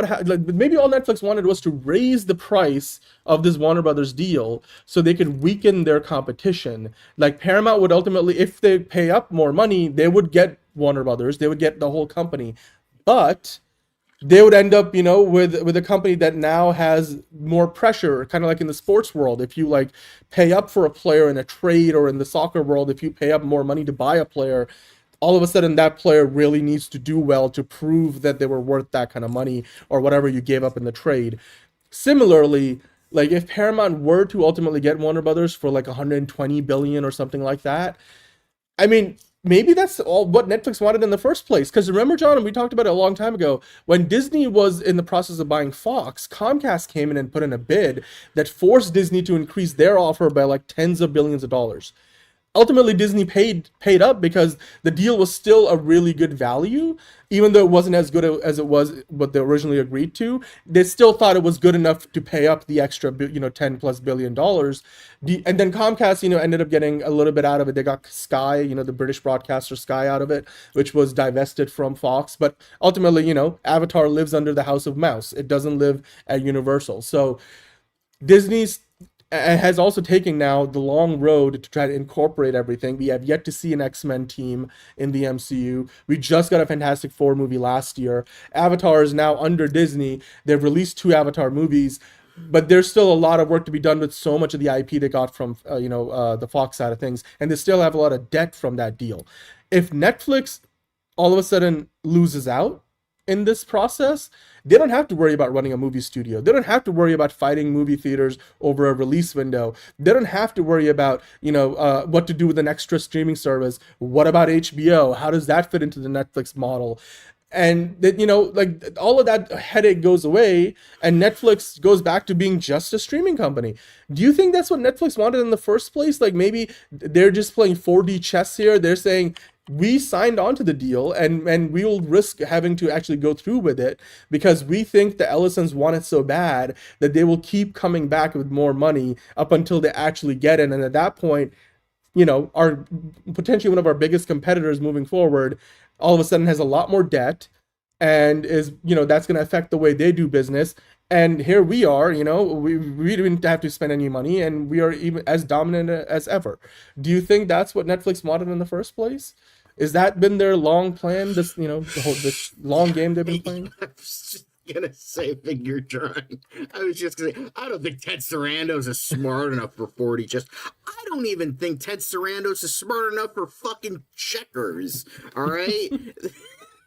maybe all Netflix wanted was to raise the price of this Warner Brothers deal so they could weaken their competition. Like, Paramount would ultimately, if they pay up more money, they would get Warner Brothers, they would get the whole company. But they would end up, with a company that now has more pressure, kind of like in the sports world. If you pay up for a player in a trade, or in the soccer world, if you pay up more money to buy a player, all of a sudden that player really needs to do well to prove that they were worth that kind of money or whatever you gave up in the trade. Similarly, if Paramount were to ultimately get Warner Brothers for $120 billion or something like that, I mean, maybe that's all what Netflix wanted in the first place. Because remember, John, and we talked about it a long time ago, when Disney was in the process of buying Fox, Comcast came in and put in a bid that forced Disney to increase their offer by tens of billions of dollars. Ultimately, Disney paid up because the deal was still a really good value, even though it wasn't as good as it was what they originally agreed to. They still thought it was good enough to pay up the extra, $10+ billion. And then Comcast, ended up getting a little bit out of it. They got Sky, the British broadcaster Sky, out of it, which was divested from Fox. But ultimately, Avatar lives under the House of Mouse. It doesn't live at Universal. So Disney's and has also taken now the long road to try to incorporate everything. We have yet to see an X-Men team in the MCU. We just got a Fantastic Four movie last year. Avatar is now under Disney. They've released 2 Avatar movies, but there's still a lot of work to be done with so much of the IP they got from the Fox side of things, and they still have a lot of debt from that deal. If Netflix all of a sudden loses out in this process, they don't have to worry about running a movie studio. They don't have to worry about fighting movie theaters over a release window. They don't have to worry about, what to do with an extra streaming service. What about HBO? How does that fit into the Netflix model? And that, like all of that headache goes away, and Netflix goes back to being just a streaming company. Do you think that's what Netflix wanted in the first place? Like maybe they're just playing 4D chess here. They're saying, we signed on to the deal and we will risk having to actually go through with it because we think the Ellisons want it so bad that they will keep coming back with more money up until they actually get it. And at that point, our potentially one of our biggest competitors moving forward all of a sudden has a lot more debt and is, that's going to affect the way they do business. And here we are, we didn't have to spend any money and we are even as dominant as ever. Do you think that's what Netflix wanted in the first place? Is that been their long plan, this long game they've been playing? I was just gonna say figure drawing. I was just gonna say, I don't think Ted Sarandos is smart enough for 40 chess. I don't even think Ted Sarandos is smart enough for fucking checkers. All right?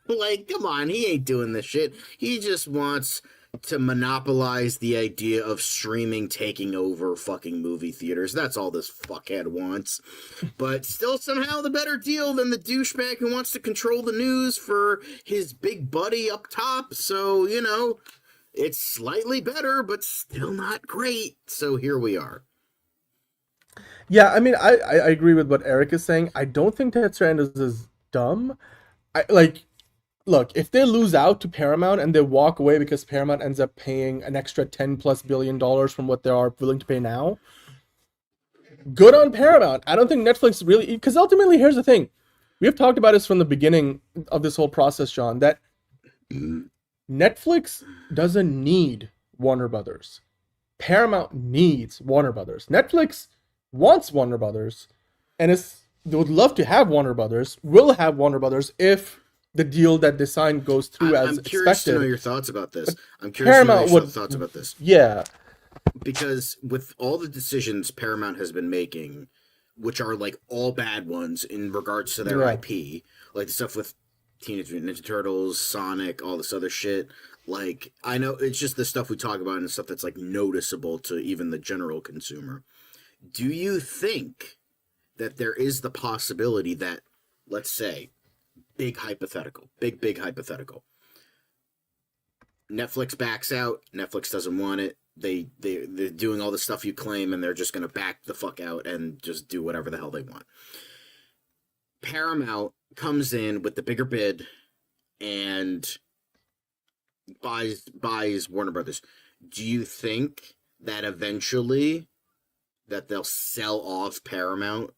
Like, come on, he ain't doing this shit. He just wants to monopolize the idea of streaming taking over fucking movie theaters. That's all this fuckhead wants. But still somehow the better deal than the douchebag who wants to control the news for his big buddy up top. So, it's slightly better, but still not great. So here we are. Yeah, I mean, I agree with what Eric is saying. I don't think Ted Sarandos is dumb. Look, if they lose out to Paramount and they walk away because Paramount ends up paying an extra $10+ billion from what they are willing to pay now, good on Paramount. I don't think Netflix really, because ultimately, here's the thing. We have talked about this from the beginning of this whole process, John, that Netflix doesn't need Warner Brothers. Paramount needs Warner Brothers. Netflix wants Warner Brothers, and they would love to have Warner Brothers, will have Warner Brothers if the deal that they signed goes through as expected. I'm curious to know your thoughts about this. Yeah. Because with all the decisions Paramount has been making, which are like all bad ones in regards to their IP, like the stuff with Teenage Mutant Ninja Turtles, Sonic, all this other shit, like, I know it's just the stuff we talk about and stuff that's like noticeable to even the general consumer. Do you think that there is the possibility that, let's say, big hypothetical. Netflix backs out. Netflix doesn't want it. They're doing all the stuff you claim, and they're just going to back the fuck out and just do whatever the hell they want. Paramount comes in with the bigger bid and buys Warner Brothers. Do you think that eventually that they'll sell off Paramount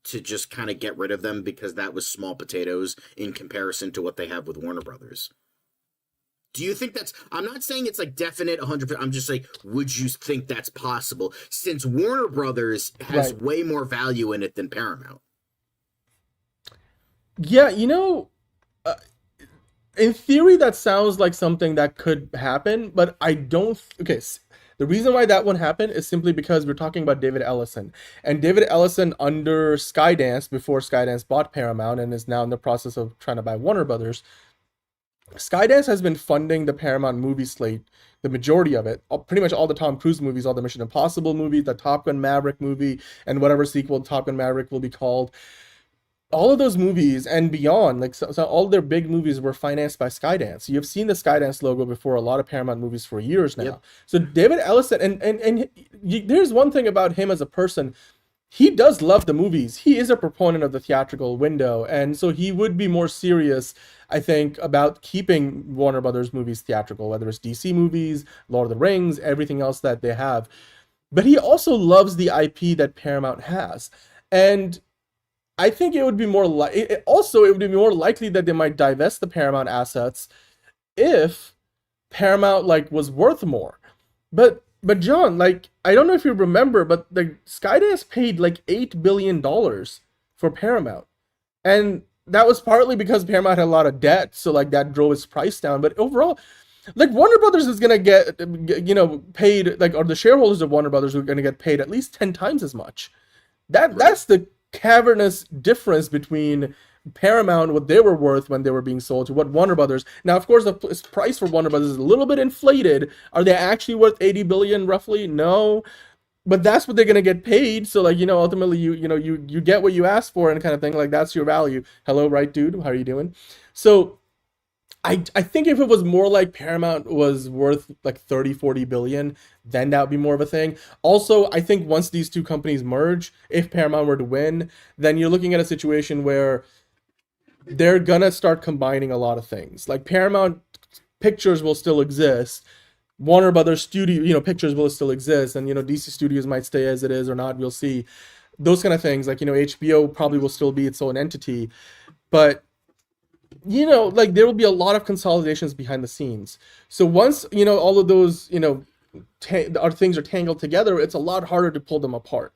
to just kind of get rid of them because that was small potatoes in comparison to what they have with Warner Brothers? Do you think that's... I'm not saying it's like definite 100%. I'm just saying, would you think that's possible since Warner Brothers has way more value in it than Paramount? Yeah, in theory, that sounds like something that could happen, but I don't... Okay, the reason why that won't happen is simply because we're talking about David Ellison. And David Ellison under Skydance, before Skydance bought Paramount and is now in the process of trying to buy Warner Brothers, Skydance has been funding the Paramount movie slate, the majority of it, pretty much all the Tom Cruise movies, all the Mission Impossible movies, the Top Gun Maverick movie, and whatever sequel Top Gun Maverick will be called. All of those movies and beyond, like so all their big movies were financed by Skydance. You've seen the Skydance logo before a lot of Paramount movies for years now. Yep. So David Ellison, and there's one thing about him as a person. He does love the movies. He is a proponent of the theatrical window, and so he would be more serious, I think, about keeping Warner Brothers movies theatrical, whether it's DC movies, Lord of the Rings, everything else that they have. But he also loves the IP that Paramount has, and I think it would be more it would be more likely that they might divest the Paramount assets if Paramount was worth more. But But John, like, I don't know if you remember, but the Skydance paid like $8 billion for Paramount, and that was partly because Paramount had a lot of debt, so like that drove its price down. But overall, like Warner Brothers is gonna get, paid, like, or the shareholders of Warner Brothers are gonna get paid at least 10 times as much. That's the cavernous difference between Paramount, what they were worth when they were being sold, to what Warner Brothers. Now, of course, the price for Warner Brothers is a little bit inflated. Are they actually worth 80 billion roughly? No, but that's what they're gonna get paid. So, like, ultimately, you get what you ask for, and kind of thing. Like, that's your value. Hello, right, dude? How are you doing? So, I think if it was more like Paramount was worth like 30-40 billion, then that would be more of a thing. Also, I think once these two companies merge, if Paramount were to win, then you're looking at a situation where they're gonna start combining a lot of things. Like, Paramount Pictures will still exist, Warner Brothers Studio, Pictures will still exist, and DC Studios might stay as it is or not. We'll see. Those kind of things. Like, HBO probably will still be its own entity, but like, there will be a lot of consolidations behind the scenes. So once all of those our things are tangled together, it's a lot harder to pull them apart.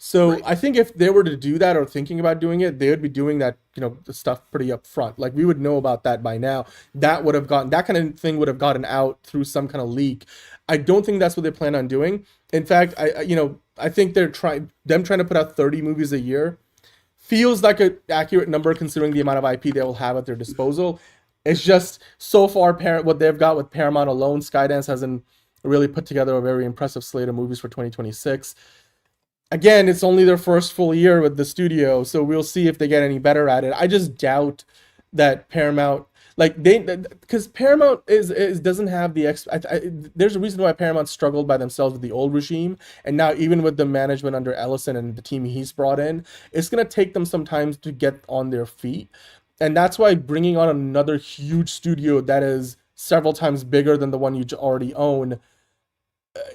So right. I think if they were to do that, or thinking about doing it, they would be doing that, the stuff pretty upfront. Like, we would know about that by now. That kind of thing would have gotten out through some kind of leak. I don't think that's what they plan on doing. In fact, I think they're trying to put out 30 movies a year feels like an accurate number considering the amount of IP they will have at their disposal. It's just, so far, what they've got with Paramount alone, Skydance hasn't really put together a very impressive slate of movies for 2026. Again, it's only their first full year with the studio, so we'll see if they get any better at it. I just doubt that Paramount, because Paramount doesn't have the there's a reason why Paramount struggled by themselves with the old regime, and now even with the management under Ellison and the team he's brought in, it's gonna take them some time to get on their feet, and that's why bringing on another huge studio that is several times bigger than the one you already own,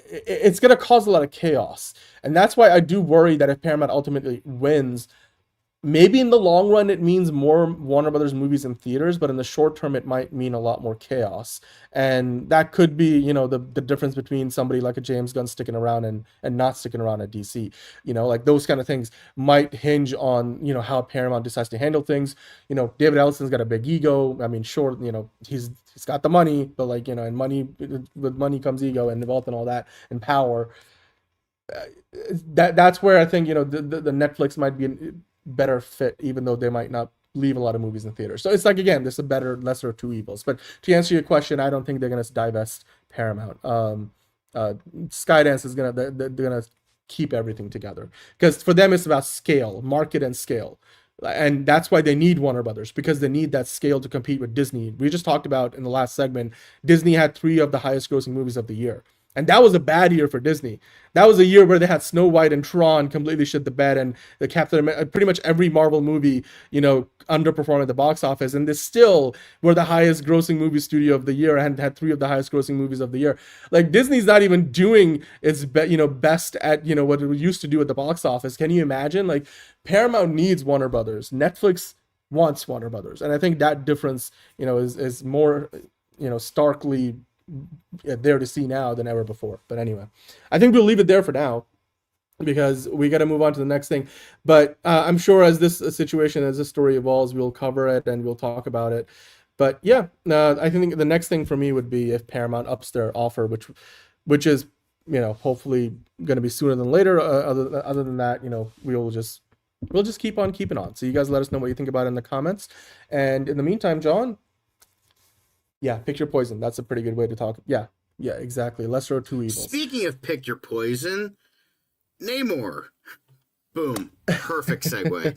it's going to cause a lot of chaos. And that's why I do worry that if Paramount ultimately wins, maybe in the long run it means more Warner Brothers movies in theaters, but in the short term it might mean a lot more chaos. And that could be, the difference between somebody like a James Gunn sticking around and not sticking around at DC. Like, those kind of things might hinge on, how Paramount decides to handle things. David Ellison's got a big ego. I mean, sure, he's got the money, but and with money comes ego and wealth and all that, and power. That's where I think, the Netflix might be a better fit, even though they might not leave a lot of movies in theaters. So it's like, again, there's a lesser of two evils. But to answer your question, I don't think they're going to divest Paramount. Skydance is they're going to keep everything together, because for them it's about scale, market and scale. And that's why they need Warner Brothers, because they need that scale to compete with Disney. We just talked about in the last segment, Disney had 3 of the highest grossing movies of the year. And that was a bad year for Disney. That was a year where they had Snow White and Tron completely shit the bed, and the pretty much every Marvel movie, underperformed at the box office. And they still were the highest grossing movie studio of the year and had 3 of the highest grossing movies of the year. Like, Disney's not even doing its best at, what it used to do at the box office. Can you imagine? Like, Paramount needs Warner Brothers. Netflix wants Warner Brothers. And I think that difference, is more, starkly there to see now than ever before. But anyway, I think we'll leave it there for now, because we got to move on to the next thing. But I'm sure as this story evolves, we'll cover it and we'll talk about it. But yeah, I think the next thing for me would be if Paramount ups their offer, which is, hopefully going to be sooner than later. Other than that, we'll just keep on keeping on. So you guys let us know what you think about it in the comments. And in the meantime, John, yeah, pick your poison. That's a pretty good way to talk. Yeah, exactly. Lesser of two evils. Speaking of pick your poison, Namor. Boom. Perfect segue.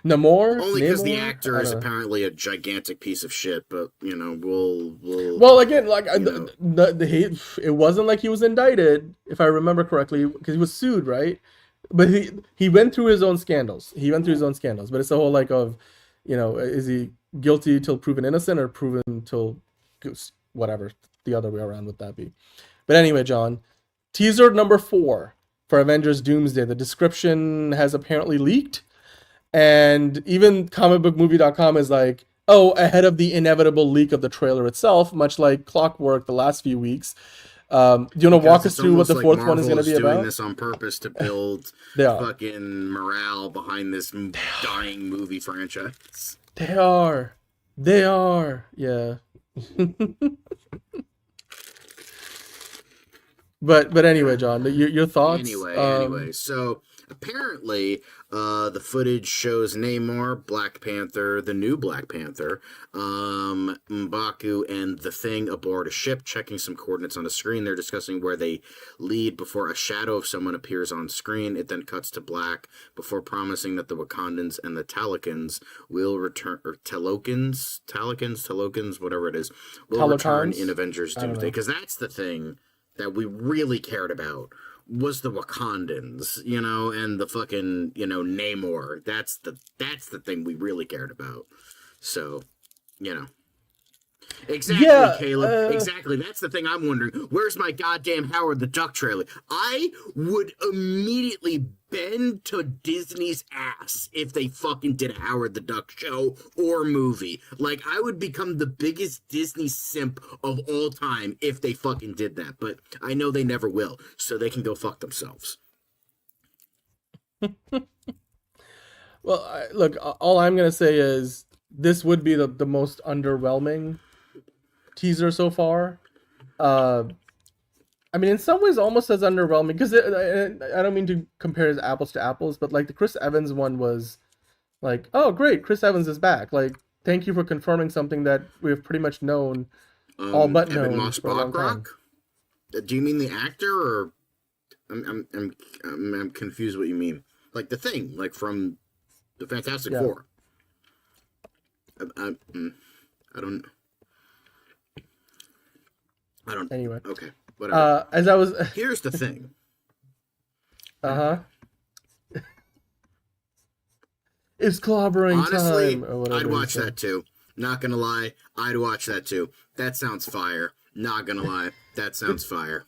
Namor? Only because the actor is apparently a gigantic piece of shit, but, we'll well, again, like, it wasn't like he was indicted, if I remember correctly, because he was sued, right? But he went through his own scandals. But it's the whole, like, of, is he guilty till proven innocent, or proven till whatever the other way around would that be? But anyway, John, teaser number 4 for Avengers Doomsday. The description has apparently leaked, and even comicbookmovie.com is like, ahead of the inevitable leak of the trailer itself, much like clockwork the last few weeks. Do you want to walk us through what the fourth one is going to be about? Doing this on purpose to build fucking morale behind this dying movie franchise. They are. Yeah. But anyway, John, your thoughts? Anyway, so apparently, the footage shows Namor, Black Panther, the new Black Panther, M'Baku, and the Thing aboard a ship, checking some coordinates on the screen. They're discussing where they lead before a shadow of someone appears on screen. It then cuts to black before promising that the Wakandans and the Talokans will return, or Talokans, whatever it is, will return in Avengers Doomsday. Because that's the thing that we really cared about, was the Wakandans, and the fucking, Namor. That's the thing we really cared about. So, Exactly, yeah, Caleb. Exactly. That's the thing I'm wondering. Where's my goddamn Howard the Duck trailer? I would immediately bend to Disney's ass if they fucking did a Howard the Duck show or movie. Like, I would become the biggest Disney simp of all time if they fucking did that. But I know they never will, so they can go fuck themselves. Well, look, all I'm going to say is this would be the most underwhelming teaser so far. I mean, in some ways almost as underwhelming, because I don't mean to compare as apples to apples, but like the Chris Evans one was like, oh great, Chris Evans is back, like thank you for confirming something that we've pretty much known, all but known for a long time. Do you mean the actor, or I'm confused what you mean? Like the Thing, like from the Fantastic Four. I don't. Anyway. Okay. Whatever. As I was. Here's the thing. It's clobbering Honestly, time. Honestly, I'd watch that too. Not gonna lie, I'd watch that too. That sounds fire. Not gonna lie, that sounds fire.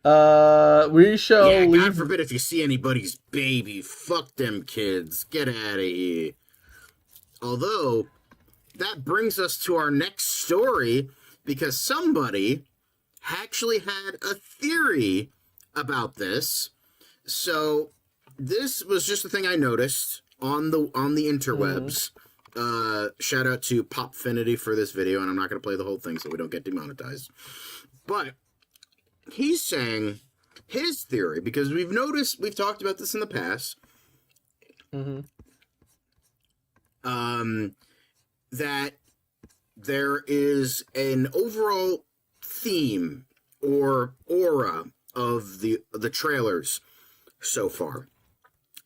We shall. Yeah, leave... God forbid if you see anybody's baby. Fuck them kids. Get out of here. Although, that brings us to our next story, because somebody actually had a theory about this. So, this was just a thing I noticed on the interwebs. Shout out to Popfinity for this video, and I'm not going to play the whole thing so we don't get demonetized. But he's saying his theory, because we've talked about this in the past, that there is an overall theme or aura of the trailers so far.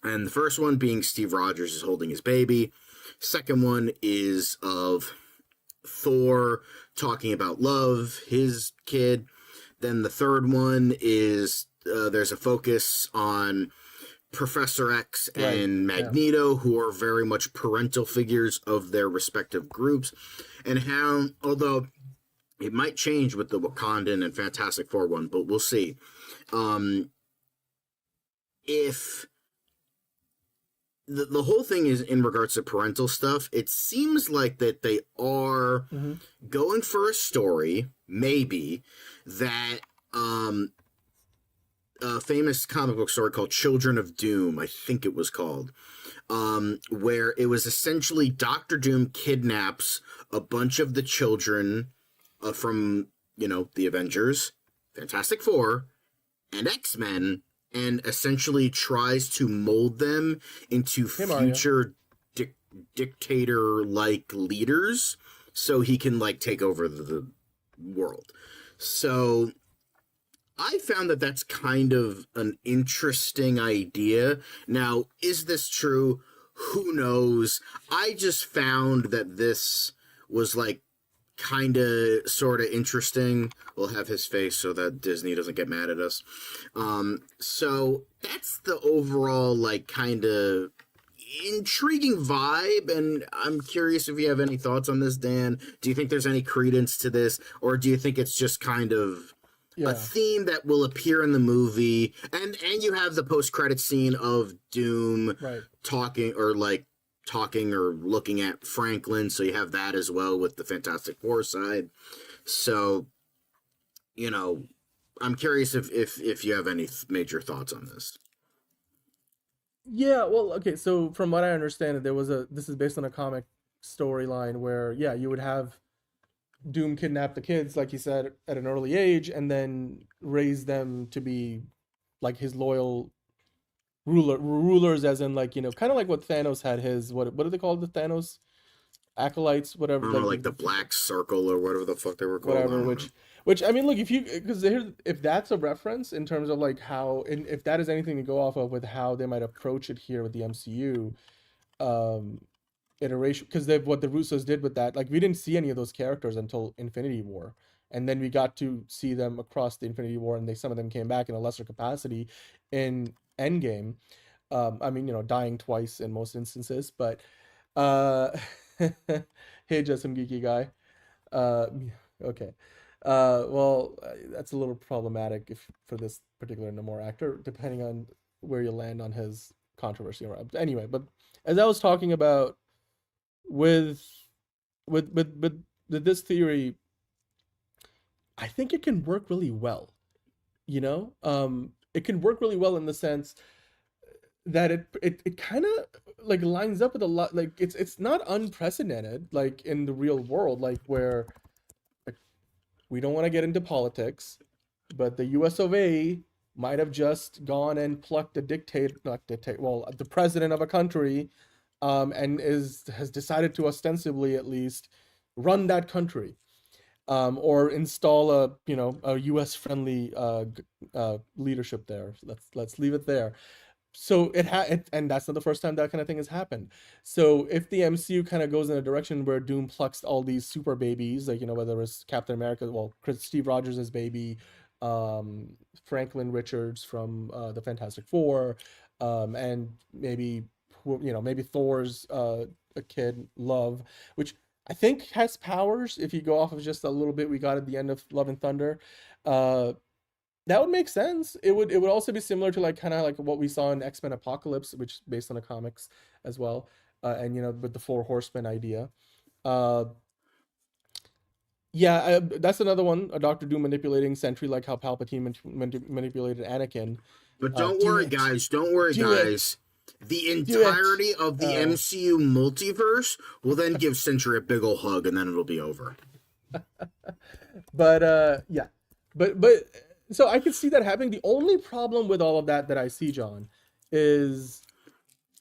And the first one being Steve Rogers is holding his baby. Second one is of Thor talking about love, his kid. Then the third one is there's a focus on Professor X and Magneto, who are very much parental figures of their respective groups, and how, although it might change with the Wakandan and Fantastic Four one, but we'll see. If the whole thing is in regards to parental stuff, it seems like that they are going for a story, maybe, that a famous comic book story called Children of Doom, I think it was called, where it was essentially Dr. Doom kidnaps a bunch of the children from, the Avengers, Fantastic Four, and X-Men, and essentially tries to mold them into future dictator-like leaders so he can, take over the world. So I found that that's kind of an interesting idea. Now, is this true? Who knows? I just found that this was kind of sort of interesting. We'll have his face so that Disney doesn't get mad at us. So that's the overall kind of intriguing vibe, and I'm curious if you have any thoughts on this, Dan. Do you think there's any credence to this, or do you think it's just kind of a theme that will appear in the movie, and you have the post-credit scene of Doom talking, or talking or looking at Franklin, so you have that as well with the Fantastic Four side. So, you know, I'm curious if you have any major thoughts on this. Yeah, well, okay, so from what I understand, this is based on a comic storyline where, yeah, you would have Doom kidnap the kids, like you said, at an early age, and then raise them to be like his loyal rulers, as in, like, kind of like what Thanos had his, what do they call the Thanos acolytes, whatever, Like the Black Circle or whatever the fuck they were called. whatever, which I mean, look, if that's a reference in terms of like how, and if that is anything to go off of with how they might approach it here with the MCU iteration, because what the Russos did with that, like, we didn't see any of those characters until Infinity War, and then we got to see them across the Infinity War, and some of them came back in a lesser capacity in Endgame. I mean, dying twice in most instances, but hey, just some geeky guy. Okay. Well, that's a little problematic for this particular Namor actor, depending on where you land on his controversy. Anyway, but as I was talking about with this theory, I think it can work really well. It can work really well in the sense that it kind of like lines up with a lot, like it's not unprecedented, like in the real world, like where, like, we don't want to get into politics, but the US of A might have just gone and plucked the president of a country, and has decided to ostensibly, at least, run that country, or install a US friendly leadership there. Let's leave it there. So and that's not the first time that kind of thing has happened. So if the MCU kind of goes in a direction where Doom plucks all these super babies, like, whether it's Captain America, Steve Rogers' baby, Franklin Richards from the Fantastic Four, and maybe Thor's a kid, Love, which I think has powers if you go off of just a little bit we got at the end of Love and Thunder. That would make sense. It would also be similar to like kind of like what we saw in X-Men Apocalypse, which is based on the comics as well, and with the Four Horsemen idea. That's another one. A Doctor Doom manipulating Sentry, like how Palpatine manipulated Anakin. But don't worry, guys. The entirety of the MCU multiverse will then give Sentry a big ol' hug, and then it'll be over. But so I could see that happening. The only problem with all of that I see, John, is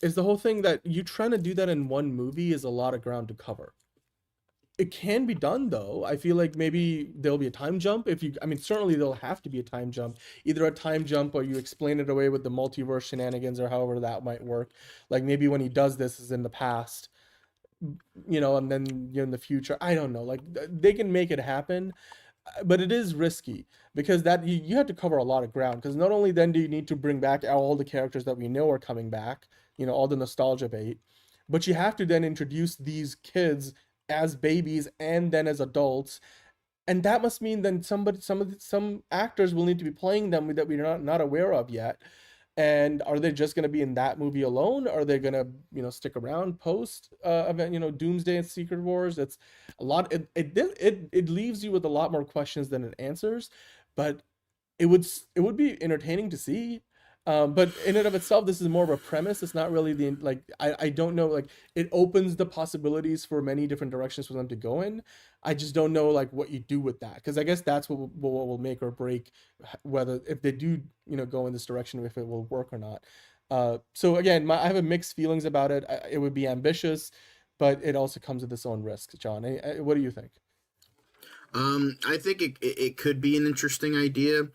the whole thing that you trying to do that in one movie is a lot of ground to cover. It can be done, though. I feel like maybe there'll be a time jump. Certainly there'll have to be a time jump. Either a time jump or you explain it away with the multiverse shenanigans or however that might work. Like maybe when he does this is in the past, and then in the future. I don't know. Like they can make it happen, but it is risky because that you have to cover a lot of ground, because not only then do you need to bring back all the characters that we know are coming back, all the nostalgia bait, but you have to then introduce these kids as babies and then as adults, and that must mean then some actors will need to be playing them that we're not aware of yet. And are they just going to be in that movie alone? Are they going to stick around post event, Doomsday and Secret Wars? It's a lot. It leaves you with a lot more questions than it answers, but it would be entertaining to see. But in and of itself, this is more of a premise. It's not really I don't know, like it opens the possibilities for many different directions for them to go in. I just don't know like what you do with that, because I guess that's what will make or break whether, if they do go in this direction, if it will work or not. So again, I have a mixed feelings about it. It would be ambitious, but it also comes with its own risks. John, what do you think? I think it could be an interesting idea.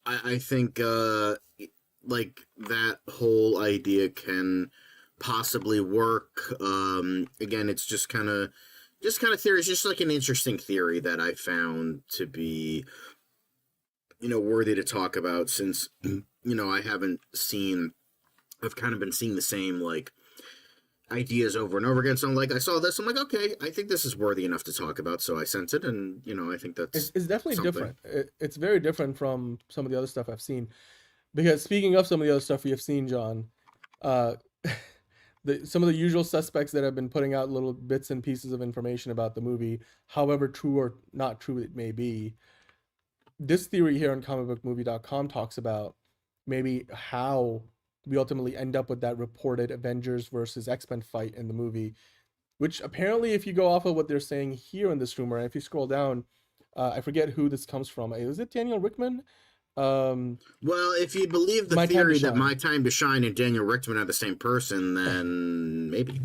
I think like that whole idea can possibly work. Again, it's just kind of theory. It's just like an interesting theory that I found to be worthy to talk about, since I've kind of been seeing the same like ideas over and over again. So I'm like, I saw this, I'm like, okay, I think this is worthy enough to talk about. So I sent it, and I think that's it's definitely something different. It's very different from some of the other stuff I've seen. Because speaking of some of the other stuff we have seen, John, uh, some of the usual suspects that have been putting out little bits and pieces of information about the movie, however true or not true it may be. This theory here on comicbookmovie.com talks about maybe how we ultimately end up with that reported Avengers versus X-Men fight in the movie, which apparently, if you go off of what they're saying here in this rumor, and if you scroll down, I forget who this comes from. Is it Daniel Rickman? Well, if you believe the theory that My Time to Shine and Daniel Rickman are the same person, then maybe.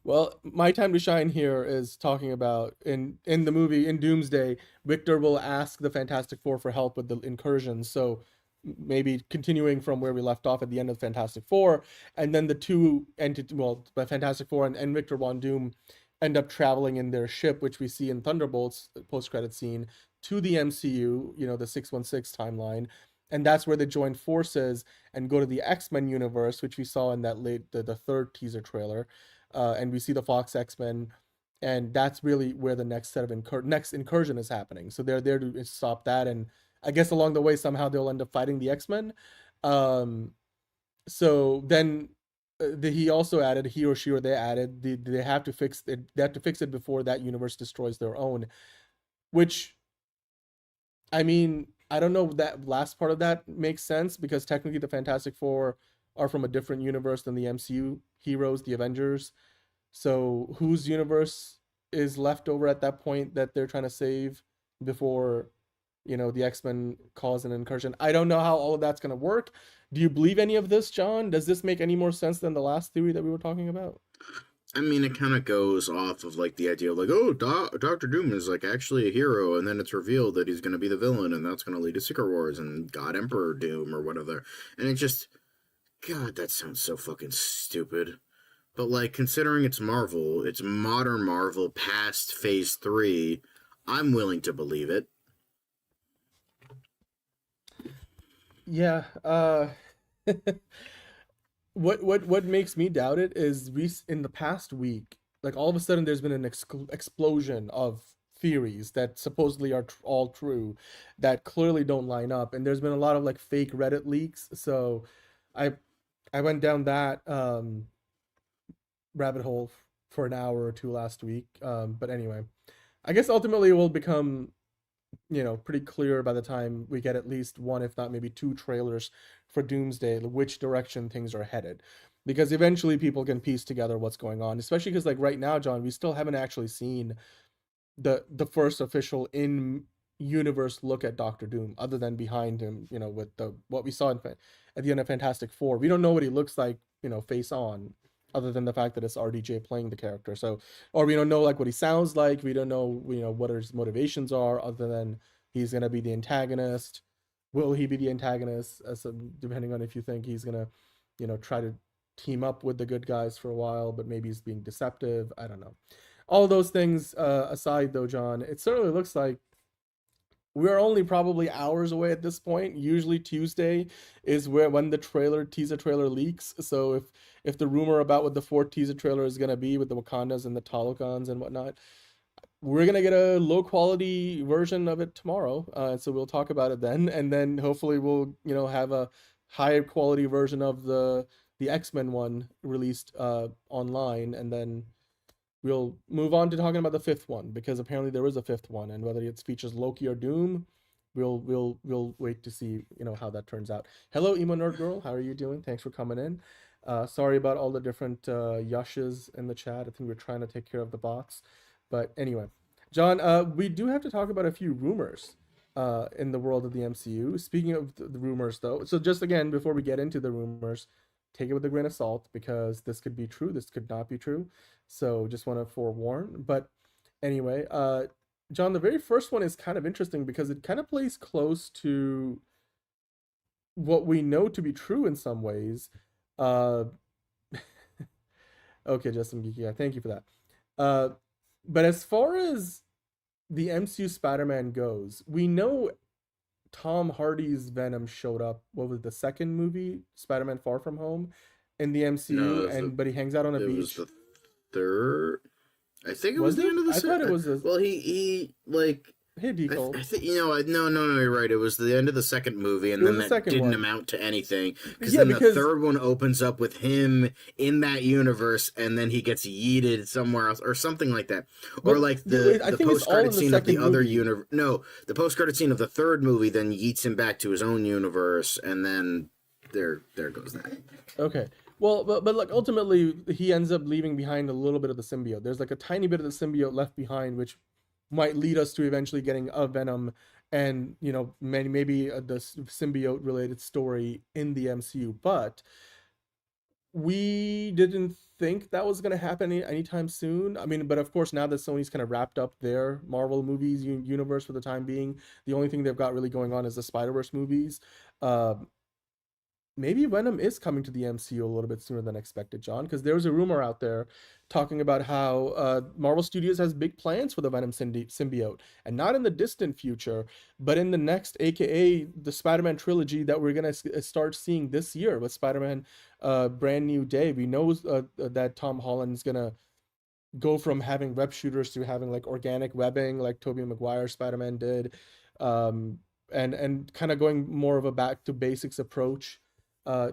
Well, My Time to Shine here is talking about in the movie, in Doomsday, Victor will ask the Fantastic Four for help with the incursion. So maybe continuing from where we left off at the end of Fantastic Four, and then the two entities, well, Fantastic Four and Victor Von Doom end up traveling in their ship, which we see in Thunderbolts post-credit scene, to the MCU, you know, the 616 timeline. And that's where they join forces and go to the X-Men universe, which we saw in that the third teaser trailer. And we see the Fox X-Men, and that's really where the next set of next incursion is happening. So they're there to stop that, and I guess along the way somehow they'll end up fighting the X-Men. So then he also added, he or she or they added, they have to fix it. They have to fix it before that universe destroys their own. Which, I mean, I don't know, that last part of that makes sense, because technically the Fantastic Four are from a different universe than the MCU heroes, the Avengers. So whose universe is left over at that point that they're trying to save before, you know, the X-Men cause an incursion? I don't know how all of that's going to work. Do you believe any of this, John? Does this make any more sense than the last theory that we were talking about? I mean, it kind of goes off of, like, the idea of, like, oh, Dr. Doom is, like, actually a hero, and then it's revealed that he's going to be the villain, and that's going to lead to Secret Wars and God Emperor Doom or whatever. And it just, God, that sounds so fucking stupid. But, like, considering it's Marvel, it's modern Marvel past Phase 3, I'm willing to believe it. Yeah, what makes me doubt it is in the past week, like, all of a sudden there's been an explosion of theories that supposedly are all true, that clearly don't line up, and there's been a lot of, like, fake Reddit leaks. So I went down that rabbit hole for an hour or two last week. But anyway, I guess ultimately it will become, you know, pretty clear by the time we get at least one, if not maybe two trailers for Doomsday, which direction things are headed. Because eventually people can piece together what's going on, especially because, like, right now, John, we still haven't actually seen the first official in-universe look at Doctor Doom, other than behind him, you know, with what we saw at the end of Fantastic Four. We don't know what he looks like, you know, face on, other than the fact that it's RDJ playing the character. So, or we don't know, like, what he sounds like. We don't know, you know, what his motivations are, other than he's going to be the antagonist. Will he be the antagonist? Depending on if you think he's going to, you know, try to team up with the good guys for a while, but maybe he's being deceptive. I don't know. All those things aside, though, John, it certainly looks like we're only probably hours away at this point. Usually Tuesday is when the teaser trailer leaks. So if the rumor about what the fourth teaser trailer is going to be with the Wakandas and the Talokans and whatnot, we're going to get a low quality version of it tomorrow. So we'll talk about it then. And then hopefully we'll, you know, have a higher quality version of the X-Men one released online. And then we'll move on to talking about the fifth one, because apparently there is a fifth one, and whether it features Loki or Doom, we'll wait to see, you know, how that turns out. Hello, Emo Nerd Girl, how are you doing? Thanks for coming in. Sorry about all the different yushes in the chat. I think we're trying to take care of the bots. But anyway, John, we do have to talk about a few rumors in the world of the MCU. Speaking of the rumors, though, so just again, before we get into the rumors, take it with a grain of salt, because this could be true, this could not be true. So just want to forewarn. But anyway, John, the very first one is kind of interesting because it kind of plays close to what we know to be true in some ways. Okay, Justin Geeky, thank you for that. But as far as the MCU Spider-Man goes, we know Tom Hardy's Venom showed up, what was the second movie, Spider-Man Far From Home, in the MCU, but he hangs out on a beach. It was the third. I think it was the end of the second. I thought it was Well, he like, Hey, Deco. I think no, you're right. It was the end of the second movie, and then that didn't amount to anything. Because then the third one opens up with him in that universe, and then he gets yeeted somewhere else, or something like that, or like the post-credit scene of the other universe. No, the post-credit scene of the third movie then yeets him back to his own universe, and then there goes that. Okay. Well, but like ultimately, he ends up leaving behind a little bit of the symbiote. There's like a tiny bit of the symbiote left behind, which might lead us to eventually getting a Venom and, you know, maybe the symbiote related story in the MCU. But we didn't think that was going to happen anytime soon. I mean, but of course, now that Sony's kind of wrapped up their Marvel movies universe for the time being, the only thing they've got really going on is the Spider-Verse movies. Maybe Venom is coming to the MCU a little bit sooner than expected, John, because there was a rumor out there talking about how Marvel Studios has big plans for the Venom symbiote, and not in the distant future, but in the next, aka the Spider-Man trilogy that we're going to start seeing this year with Spider-Man Brand New Day. We know that Tom Holland's going to go from having web shooters to having like organic webbing like Tobey Maguire Spider-Man did, and kind of going more of a back to basics approach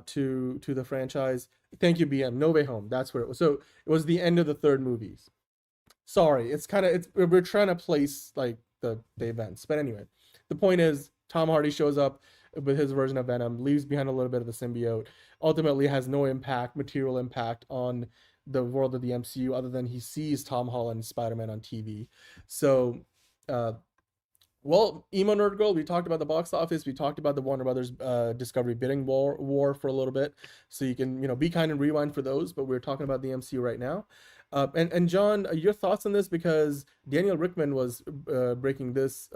to the franchise. Thank you, BM. No Way Home. That's where it was. So it was the end of the third movies. Sorry, we're trying to place like the events. But anyway, the point is Tom Hardy shows up with his version of Venom, leaves behind a little bit of the symbiote, ultimately has no material impact on the world of the MCU other than he sees Tom Holland Spider-Man on TV. So well, Emo Nerd Girl, we talked about the box office. We talked about the Warner Brothers Discovery bidding war for a little bit. So you can, you know, be kind and rewind for those. But we're talking about the MCU right now. And John, your thoughts on this? Because Daniel Rickman was breaking this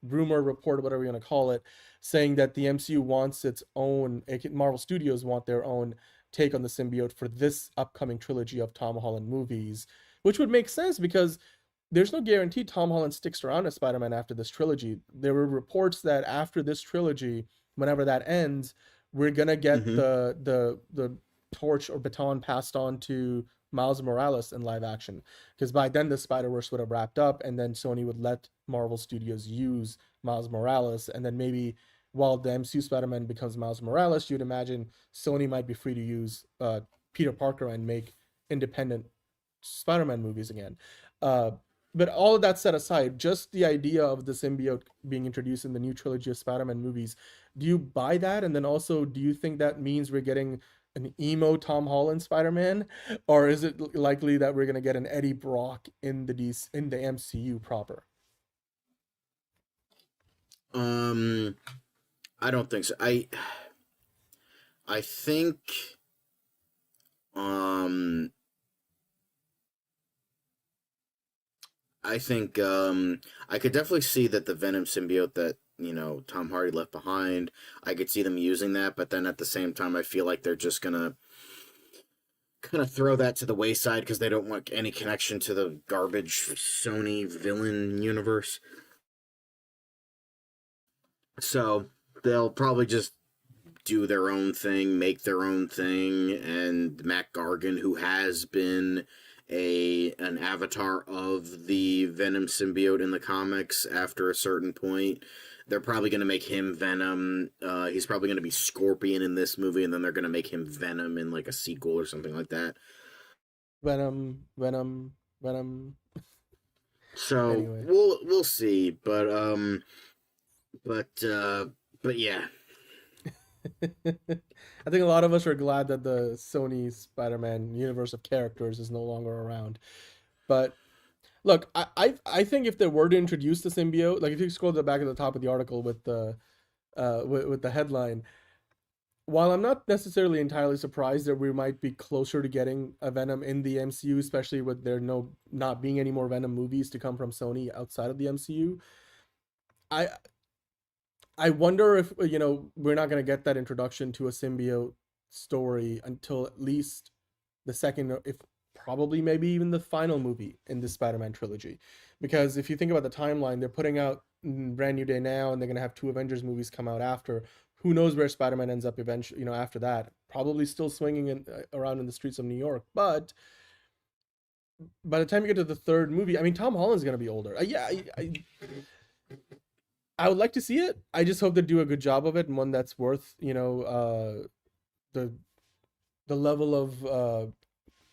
rumor, report, whatever you want to call it, saying that the MCU wants its own, Marvel Studios want their own take on the symbiote for this upcoming trilogy of Tom Holland movies, which would make sense because there's no guarantee Tom Holland sticks around as Spider-Man after this trilogy. There were reports that after this trilogy, whenever that ends, we're gonna get the torch or baton passed on to Miles Morales in live action, because by then the Spider-Verse would have wrapped up, and then Sony would let Marvel Studios use Miles Morales, and then maybe while the MCU Spider-Man becomes Miles Morales, you'd imagine Sony might be free to use Peter Parker and make independent Spider-Man movies again. But all of that set aside, just the idea of the symbiote being introduced in the new trilogy of Spider-Man movies, do you buy that? And then also, do you think that means we're getting an emo Tom Holland Spider-Man? Or is it likely that we're going to get an Eddie Brock in the MCU proper? I don't think so. I think I could definitely see that the Venom symbiote that, you know, Tom Hardy left behind, I could see them using that, but then at the same time, I feel like they're just gonna kind of throw that to the wayside because they don't want any connection to the garbage Sony villain universe. So they'll probably just do their own thing, make their own thing, and Matt Gargan, who has been an avatar of the Venom symbiote in the comics after a certain point, they're probably going to make him Venom. He's probably going to be Scorpion in this movie, and then they're going to make him Venom in like a sequel or something like that. Venom. So anyway. we'll see, but yeah. I think a lot of us are glad that the Sony Spider-Man universe of characters is no longer around. But look, I think if they were to introduce the symbiote, like if you scroll to the back of the top of the article with the headline, while I'm not necessarily entirely surprised that we might be closer to getting a Venom in the MCU, especially with there not being any more Venom movies to come from Sony outside of the MCU, I wonder if, you know, we're not going to get that introduction to a symbiote story until at least the second, if probably maybe even the final movie in the Spider-Man trilogy. Because if you think about the timeline, they're putting out Brand New Day now, and they're going to have 2 Avengers movies come out after. Who knows where Spider-Man ends up eventually, you know, after that. Probably still swinging around in the streets of New York. But by the time you get to the third movie, I mean, Tom Holland's going to be older. I would like to see it. I just hope they do a good job of it, and one that's worth, the level of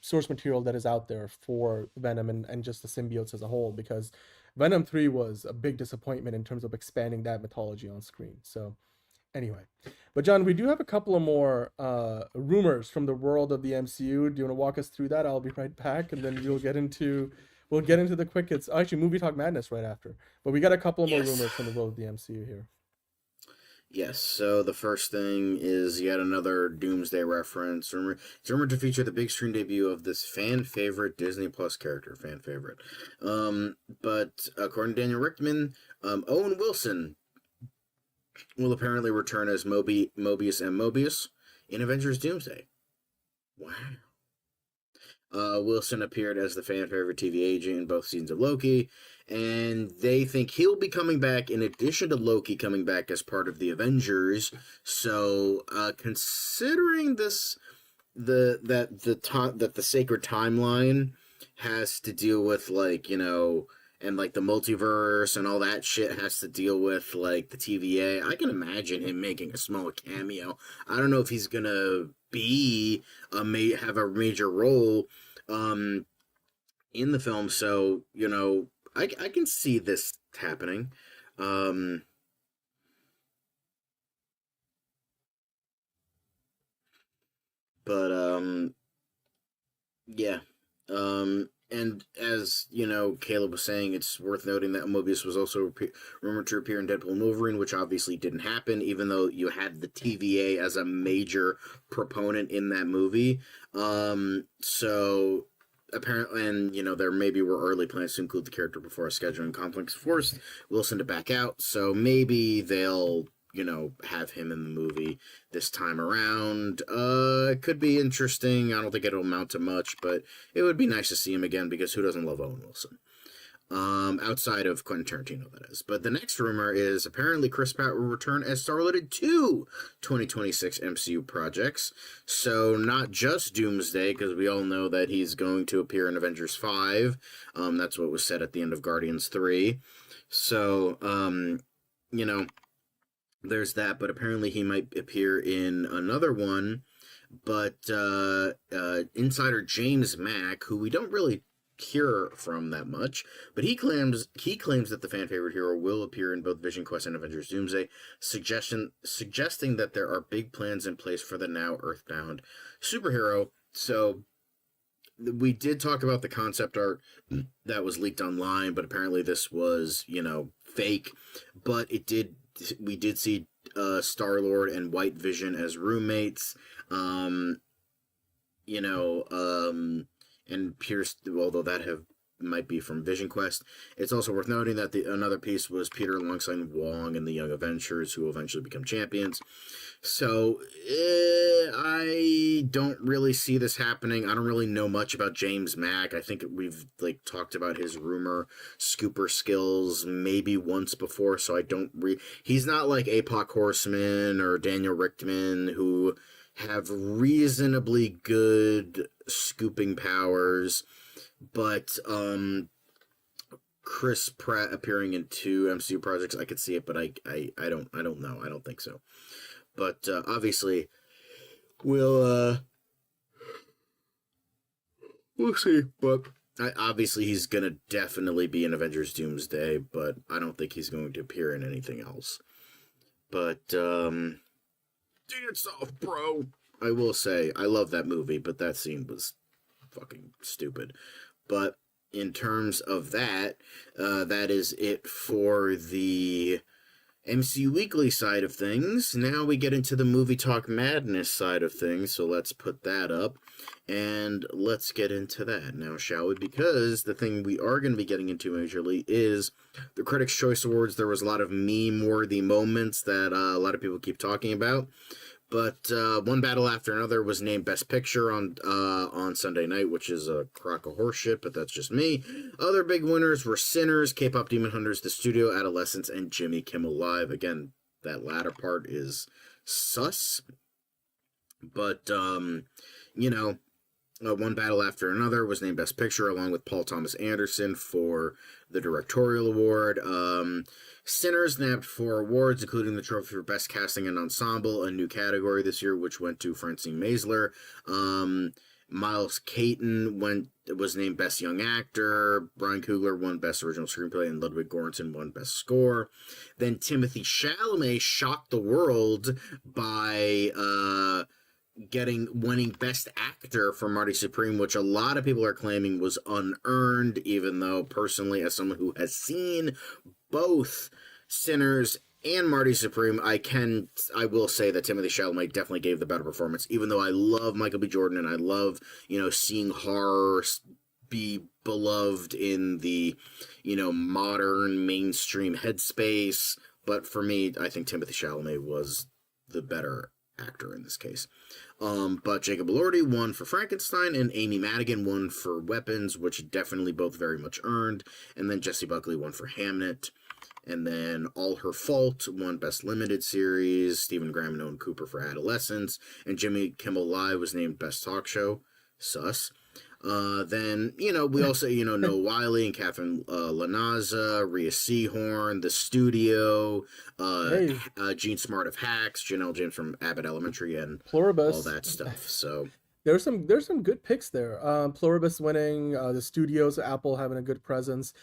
source material that is out there for Venom and just the symbiotes as a whole, because Venom 3 was a big disappointment in terms of expanding that mythology on screen. So anyway, but John, we do have a couple of more rumors from the world of the MCU. Do you want to walk us through that? I'll be right back, and then we'll get into the quick hits. Actually, movie talk madness right after. But we got a couple of more rumors from the world of the MCU here. Yes, so the first thing is yet another Doomsday reference. It's rumored to feature the big screen debut of this fan favorite Disney Plus character, But according to Daniel Richtman, Owen Wilson will apparently return as Mobius and Mobius in Avengers Doomsday. Wow. Wilson appeared as the fan favorite TV agent in both seasons of Loki, and they think he'll be coming back in addition to Loki coming back as part of the Avengers. So, considering this, that the sacred timeline has to deal with, like, and like the multiverse and all that shit has to deal with like the TVA, I can imagine him making a small cameo. I don't know if he's gonna have a major role in the film, so I can see this happening. Yeah. And as Caleb was saying, it's worth noting that Mobius was also rumored to appear in Deadpool and Wolverine, which obviously didn't happen, even though you had the TVA as a major proponent in that movie. So apparently, and there maybe were early plans to include the character before a scheduling conflicts forced Wilson to back out. So maybe they'll have him in the movie this time around. It could be interesting. I don't think it'll amount to much, but it would be nice to see him again, because who doesn't love Owen Wilson? Outside of Quentin Tarantino, that is. But the next rumor is apparently Chris Pratt will return as Star-Lord in 2 2026 MCU projects. So not just Doomsday, because we all know that he's going to appear in Avengers 5. That's what was said at the end of Guardians 3. So, there's that, but apparently he might appear in another one. But insider James Mack, who we don't really hear from that much, but he claims that the fan favorite hero will appear in both Vision Quest and Avengers Doomsday, suggesting that there are big plans in place for the now Earthbound superhero. So we did talk about the concept art that was leaked online, but apparently this was fake. But we did see Star-Lord and White Vision as roommates, and Pierce, although that might be from Vision Quest. It's also worth noting that another piece was Peter alongside Wong and the Young Avengers, who will eventually become champions. So, I don't really see this happening. I don't really know much about James Mack. I think we've talked about his rumor scooper skills maybe once before, so I don't he's not like APOC Horseman or Daniel Richtman, who have reasonably good scooping powers. But Chris Pratt appearing in 2 MCU projects, I could see it, but I don't know. I don't think so. But obviously, we'll see. But obviously, he's gonna definitely be in Avengers Doomsday, but I don't think he's going to appear in anything else. But dance off, bro. I will say I love that movie, but that scene was fucking stupid. But in terms of that, that is it for the MCU Weekly side of things. Now we get into the Movie Talk Madness side of things, so let's put that up, and let's get into that now, shall we? Because the thing we are going to be getting into majorly is the Critics' Choice Awards. There was a lot of meme-worthy moments that a lot of people keep talking about. But one battle after another was named Best Picture on Sunday night, which is a crock of horseshit, but that's just me. Other big winners were Sinners, K-Pop Demon Hunters, The Studio, Adolescence, and Jimmy Kimmel Live. Again, that latter part is sus. But, One Battle After Another was named Best Picture, along with Paul Thomas Anderson for the Directorial Award. Sinners nabbed 4 awards, including the trophy for Best Casting and Ensemble, a new category this year, which went to Francine Maisler. Miles Caton was named Best Young Actor. Brian Coogler won Best Original Screenplay, and Ludwig Göransson won Best Score. Then Timothée Chalamet shocked the world by winning Best Actor for Marty Supreme, which a lot of people are claiming was unearned, even though personally, as someone who has seen both Sinners and Marty Supreme, I will say that Timothée Chalamet definitely gave the better performance, even though I love Michael B. Jordan and I love, seeing horror be beloved in the, modern mainstream headspace. But for me, I think Timothée Chalamet was the better actor in this case. But Jacob Elordi won for Frankenstein, and Amy Madigan won for Weapons, which definitely both very much earned. And then Jessie Buckley won for Hamnet. And then All Her Fault won Best Limited Series. Stephen Graham and Owen Cooper for Adolescence. And Jimmy Kimmel Live was named Best Talk Show. Sus. Then, we also, Noah Wiley and Catherine Lanaza, Rhea Seehorn, The Studio, Gene Smart of Hacks, Janelle James from Abbott Elementary, and Pluribus, all that stuff. So there's some good picks there. Pluribus winning, The Studios, Apple having a good presence.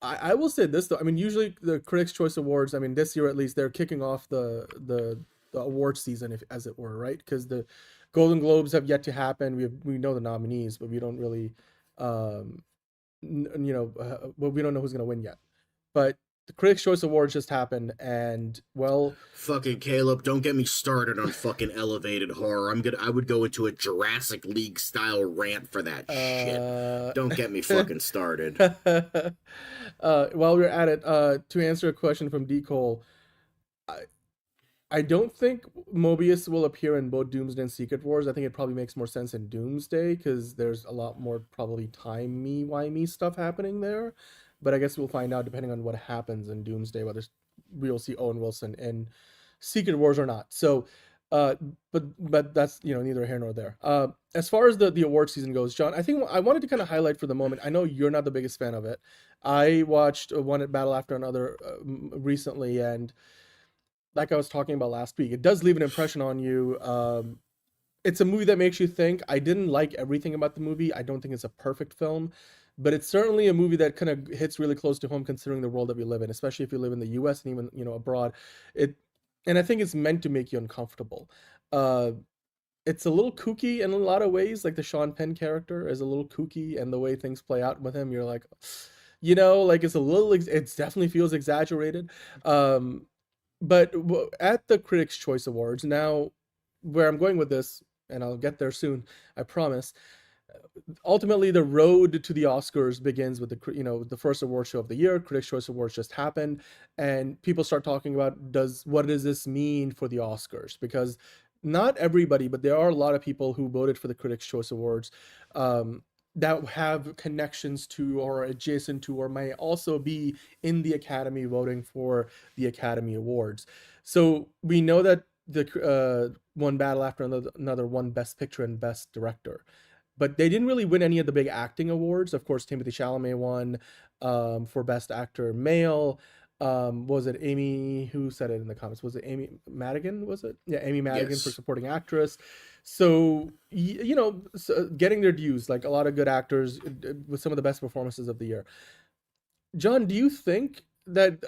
I will say this though. I mean, usually the Critics' Choice Awards, I mean, this year at least, they're kicking off the award season, as it were, right? Because the Golden Globes have yet to happen. We know the nominees, but we don't really, we don't know who's going to win yet. But the Critics' Choice Awards just happened, and well, fucking Caleb, don't get me started on fucking elevated horror. I would go into a Jurassic League style rant for that shit. Don't get me fucking started. While we're at it, to answer a question from D. Cole, I don't think Mobius will appear in both Doomsday and Secret Wars. I think it probably makes more sense in Doomsday because there's a lot more probably timey-wimey stuff happening there. But I guess we'll find out depending on what happens in Doomsday, whether we'll see Owen Wilson in Secret Wars or not. So, but that's, neither here nor there. As far as the award season goes, John, I think I wanted to kind of highlight for the moment. I know you're not the biggest fan of it. I watched One Battle After Another recently, and like I was talking about last week, it does leave an impression on you. It's a movie that makes you think. I didn't like everything about the movie. I don't think it's a perfect film, but it's certainly a movie that kind of hits really close to home considering the world that we live in, especially if you live in the US and even, abroad. And I think it's meant to make you uncomfortable. It's a little kooky in a lot of ways, like the Sean Penn character is a little kooky, and the way things play out with him, you're like, it definitely feels exaggerated. But at the Critics' Choice Awards, now where I'm going with this, and I'll get there soon, I promise. Ultimately, the road to the Oscars begins with the first award show of the year. Critics' Choice Awards just happened, and people start talking about what does this mean for the Oscars? Because not everybody, but there are a lot of people who voted for the Critics' Choice Awards that have connections to or adjacent to or may also be in the Academy voting for the Academy Awards. So we know that the One Battle After Another won Best Picture and Best Director. But they didn't really win any of the big acting awards. Of course, Timothée Chalamet won for Best Actor Male. Was it Amy? Who said it in the comments? Was it Amy Madigan? Was it? Yeah, Amy Madigan for Supporting Actress. So, getting their dues, like a lot of good actors with some of the best performances of the year. John, do you think that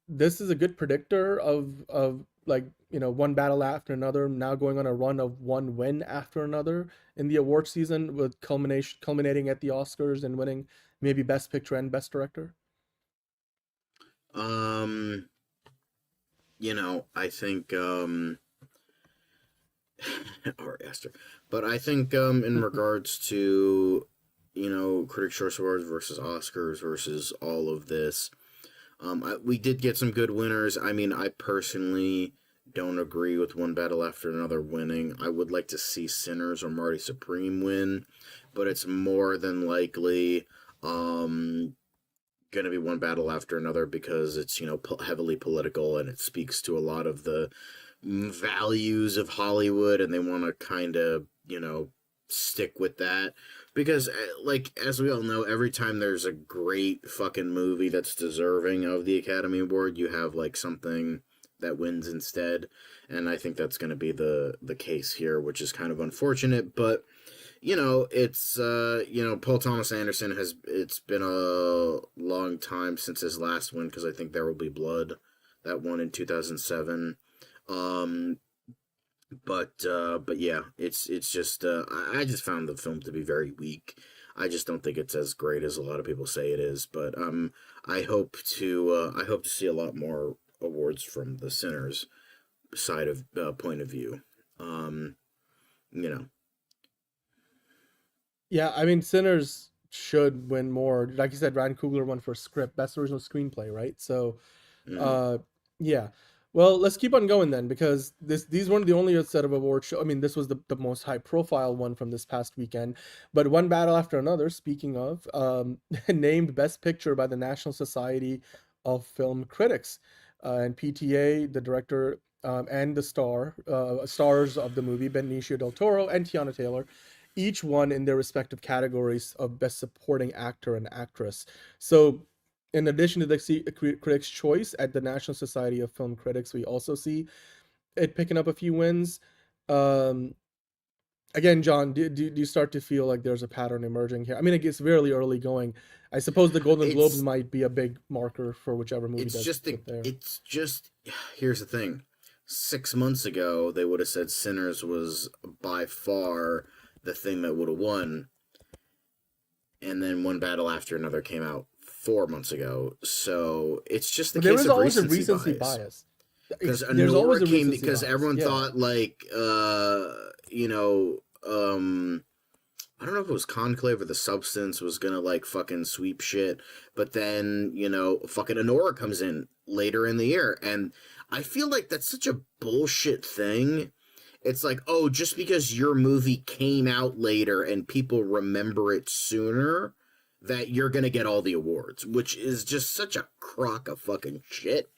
this is a good predictor of one battle after another, now going on a run of one win after another in the award season, with culminating at the Oscars and winning maybe Best Picture and Best Director? I think or Esther, but I think in regards to Critics' Choice Awards versus Oscars versus all of this, we did get some good winners. I mean, I personally don't agree with One Battle After Another winning. I would like to see Sinners or Marty Supreme win, but it's more than likely going to be One Battle After Another because it's heavily political and it speaks to a lot of the values of Hollywood, and they want to kind of stick with that, because like, as we all know, every time there's a great fucking movie that's deserving of the Academy Award, you have like something that wins instead, and I think that's going to be the case here, which is kind of unfortunate, but you know, it's Paul Thomas Anderson it's been a long time since his last one, because I think There Will Be Blood, that one in 2007. But yeah, it's just I just found the film to be very weak. I just don't think it's as great as a lot of people say it is. But I hope to see a lot more awards from the Sinners side of point of view. You know. Yeah, I mean, Sinners should win more. Like you said, Ryan Coogler won for script, best original screenplay, right? So, yeah. Well, let's keep on going then, because these weren't the only set of award show. I mean, this was the most high profile one from this past weekend. But One Battle After Another, speaking of, named Best Picture by the National Society of Film Critics, and PTA, the director and the stars of the movie, Benicio del Toro and Tiana Taylor, each won in their respective categories of Best Supporting Actor and Actress. So, in addition to the Critics' Choice at the National Society of Film Critics, we also see it picking up a few wins. Again, John, do you start to feel like there's a pattern emerging here? I mean, it's very early going. I suppose the Golden Globes might be a big marker for whichever movie does get there. It's just, here's the thing. 6 months ago, they would have said Sinners was by far the thing that would have won. And then One Battle After Another came out 4 months ago, so it's just the case of recency bias. Because Anora came because everyone thought like I don't know if it was Conclave or The Substance was gonna like fucking sweep shit, but then fucking Anora comes in later in the year, and I feel like that's such a bullshit thing. It's like, oh, just because your movie came out later and people remember it sooner, that you're gonna get all the awards, which is just such a crock of fucking shit.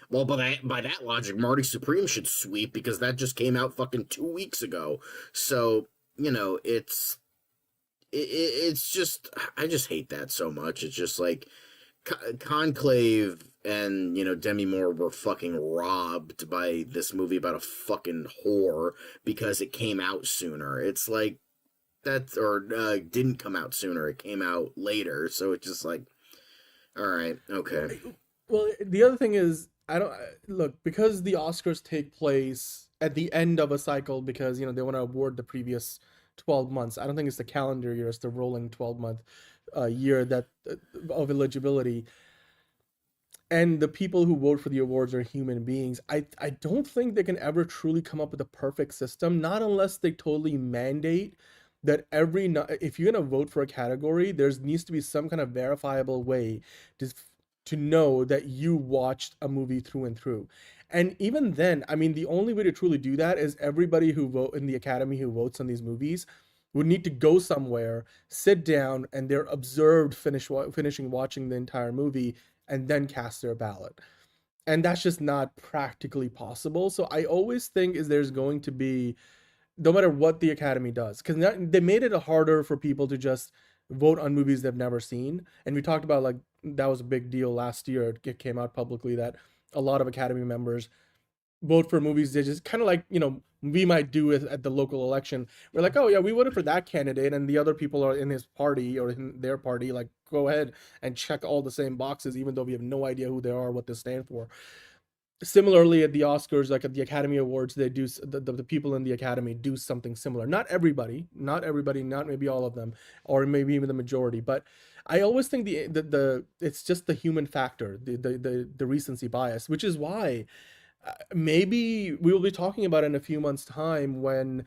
Well, by that logic, Marty Supreme should sweep, because that just came out fucking 2 weeks ago. So, it's just, I just hate that so much. It's just like, Conclave and, Demi Moore were fucking robbed by this movie about a fucking whore because it came out sooner. It's like, didn't come out sooner, it came out later, so it's just like, all right, okay. Well, the other thing is, because the Oscars take place at the end of a cycle, because they want to award the previous 12 months. I don't think it's the calendar year, it's the rolling 12-month year that of eligibility. And the people who vote for the awards are human beings. I don't think they can ever truly come up with a perfect system, not unless they totally mandate that if you're going to vote for a category, there needs to be some kind of verifiable way to know that you watched a movie through and through. And even then, I mean, the only way to truly do that is everybody who vote in the Academy who votes on these movies would need to go somewhere, sit down, and they're observed finishing watching the entire movie, and then cast their ballot. And that's just not practically possible. So I always think there's going to be, no matter what the Academy does, because they made it harder for people to just vote on movies they've never seen. And we talked about, like, that was a big deal last year. It came out publicly that a lot of Academy members vote for movies they just kind of like, we might do it at the local election. We're like, oh yeah, we voted for that candidate, and the other people are in his party or in their party, like, go ahead and check all the same boxes, even though we have no idea who they are, what they stand for. Similarly, at the Oscars, like at the Academy Awards, they do the people in the Academy do something similar. Not everybody, not maybe all of them, or maybe even the majority. But I always think the it's just the human factor, the recency bias, which is why maybe we will be talking about it in a few months' time when,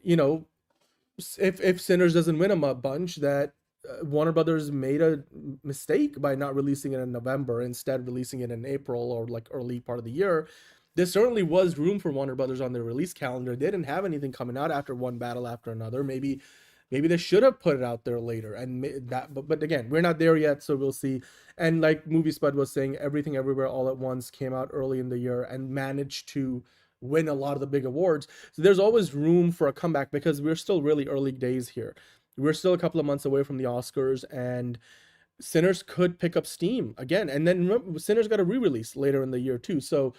if Sinners doesn't win a bunch, that Warner Brothers made a mistake by not releasing it in November, instead releasing it in April or like early part of the year. There certainly was room for Warner Brothers on their release calendar. They didn't have anything coming out after One Battle After Another. Maybe they should have put it out there later. And but again, we're not there yet, so we'll see. And like Movie Spud was saying, Everything Everywhere All at Once came out early in the year and managed to win a lot of the big awards. So there's always room for a comeback because we're still really early days here. We're still a couple of months away from the Oscars, and Sinners could pick up steam again. And then remember, Sinners got a re-release later in the year too. So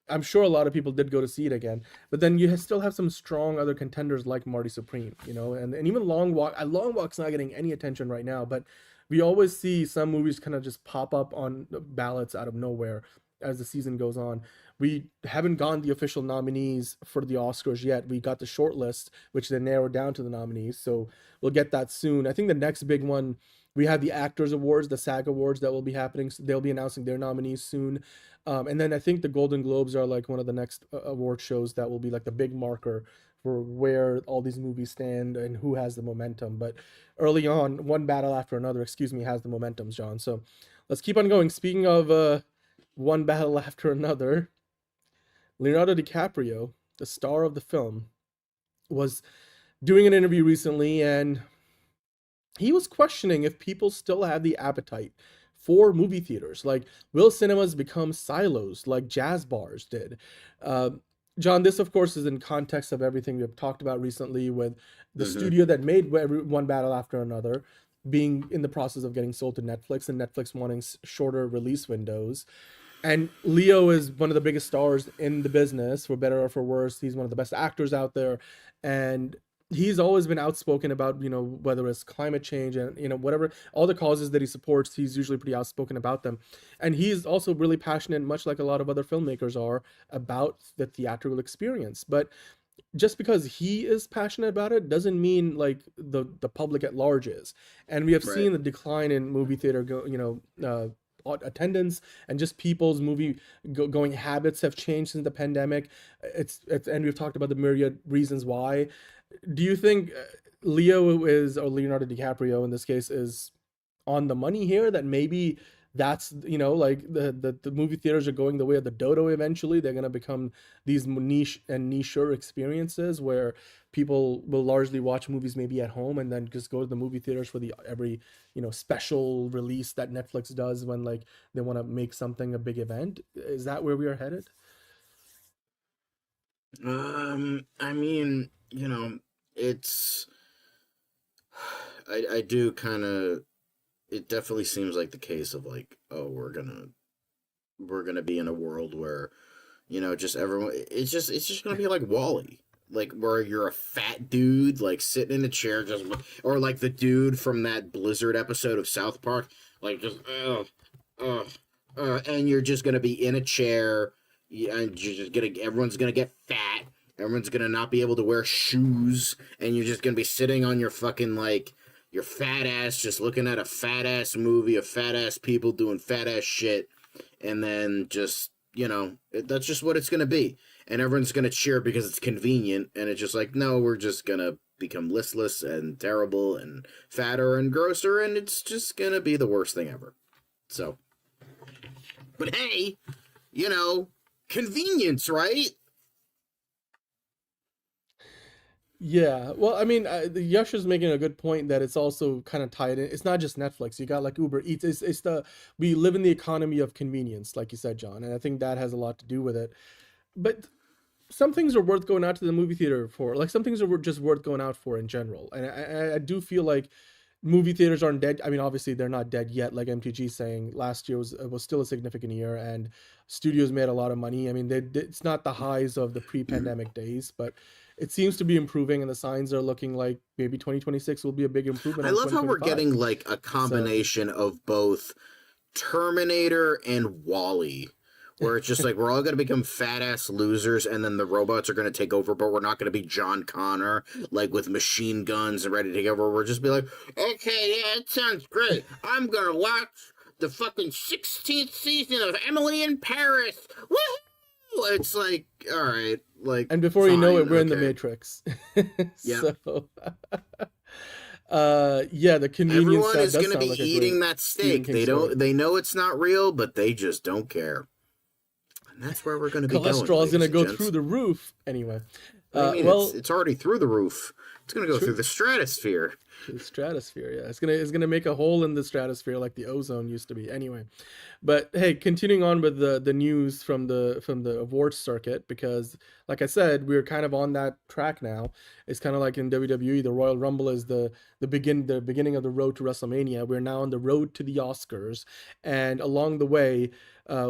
I'm sure a lot of people did go to see it again. But then you still have some strong other contenders like Marty Supreme, you know, and even Long Walk. Long Walk's not getting any attention right now, but we always see some movies kind of just pop up on ballots out of nowhere as the season goes on. We haven't gotten the official nominees for the Oscars yet. We got the short list, which they narrowed down to the nominees. So we'll get that soon. I think the next big one, we have the Actors Awards, the SAG Awards that will be happening. So they'll be announcing their nominees soon. And then I think the Golden Globes are like one of the next award shows that will be like the big marker for where all these movies stand and who has the momentum. But early on, one battle after another, has the momentum, John. So let's keep on going. Speaking of one battle after another, Leonardo DiCaprio, the star of the film, was doing an interview recently, and he was questioning if people still have the appetite for movie theaters. Like, will cinemas become silos like jazz bars did? John, this of course is in context of everything we've talked about recently with the studio that made one battle after another being in the process of getting sold to Netflix, and Netflix wanting shorter release windows. And Leo is one of the biggest stars in the business, for better or for worse. He's one of the best actors out there. And he's always been outspoken about, you know, whether it's climate change and, you know, whatever, all the causes that he supports, he's usually pretty outspoken about them. And he's also really passionate, much like a lot of other filmmakers are, about the theatrical experience. But just because he is passionate about it doesn't mean like the public at large is. And we have seen the decline in movie theater attendance, and just people's movie going habits have changed since the pandemic. It's and we've talked about the myriad reasons why. Do you think Leo is, or Leonardo DiCaprio in this case, is on the money here, that maybe that's, you know, like the movie theaters are going the way of the dodo eventually? They're going to become these niche and nicher experiences where people will largely watch movies maybe at home and then just go to the movie theaters for every, you know, special release that Netflix does when like they want to make something a big event. Is that where we are headed? I mean, you know, it's I do kind of, it definitely seems like the case of like, oh, we're gonna be in a world where, you know, just everyone, it's just gonna be like Wall-E, like where you're a fat dude like sitting in a chair, just, or like the dude from that Blizzard episode of South Park, like just and you're just gonna be in a chair, and you're just gonna, everyone's gonna get fat, everyone's gonna not be able to wear shoes, and you're just gonna be sitting on your fucking, like, your fat ass, just looking at a fat ass movie of fat ass people doing fat ass shit, and then just, you know, that's just what it's gonna be, and everyone's gonna cheer because it's convenient, and it's just like, no, we're just gonna become listless and terrible and fatter and grosser, and it's just gonna be the worst thing ever. So, but hey, you know, convenience, right? Yeah, well, I mean, Yash is making a good point that it's also kind of tied in. It's not just Netflix. You got like Uber Eats. It's we live in the economy of convenience, like you said, John, and I think that has a lot to do with it. But some things are worth going out to the movie theater for. Like, some things are just worth going out for in general. And I do feel like movie theaters aren't dead. I mean, obviously they're not dead yet. Like MTG saying, last year was still a significant year, and studios made a lot of money. I mean, it's not the highs of the pre-pandemic days, but it seems to be improving, and the signs are looking like maybe 2026 will be a big improvement. I love how we're getting like a combination of both Terminator and Wall-E, where it's just like we're all going to become fat ass losers, and then the robots are going to take over, but we're not going to be John Connor, like with machine guns and ready to take over. We'll just be like, okay, yeah, it sounds great. I'm going to watch the fucking 16th season of Emily in Paris. Woohoo! It's like, all right, like, and before fine, you know it, we're in the Matrix. Yeah. So, yeah, the convenience. Everyone is going to be like eating that steak. They know it's not real, but they just don't care. And that's where we're going to be going. Cholesterol is going to go through the roof anyway. I mean, well, it's already through the roof. It's going to go through the stratosphere. The stratosphere, yeah. It's gonna make a hole in the stratosphere like the ozone used to be. Anyway, but hey, continuing on with the news from the awards circuit, because like I said, we're kind of on that track now. It's kind of like in WWE, the Royal Rumble is the beginning of the road to WrestleMania. We're now on the road to the Oscars, and along the way,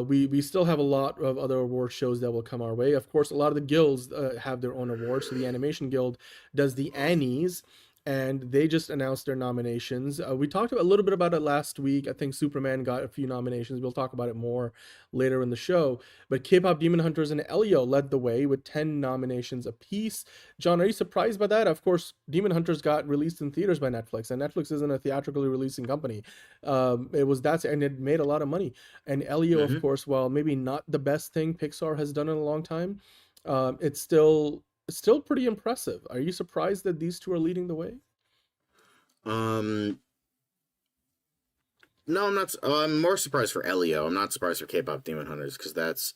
we still have a lot of other award shows that will come our way. Of course, a lot of the guilds have their own awards. So the Animation Guild does the Annies, and they just announced their nominations. We talked a little bit about it last week. I think Superman got a few nominations. We'll talk about it more later in the show. But K-Pop Demon Hunters and Elio led the way with 10 nominations apiece. John, are you surprised by that? Of course, Demon Hunters got released in theaters by Netflix, and Netflix isn't a theatrically releasing company. And it made a lot of money. And Elio, of course, while maybe not the best thing Pixar has done in a long time, it's still pretty impressive. Are you surprised that these two are leading the way? No, I'm not. I'm more surprised for Elio. I'm not surprised for K-Pop Demon Hunters, because that's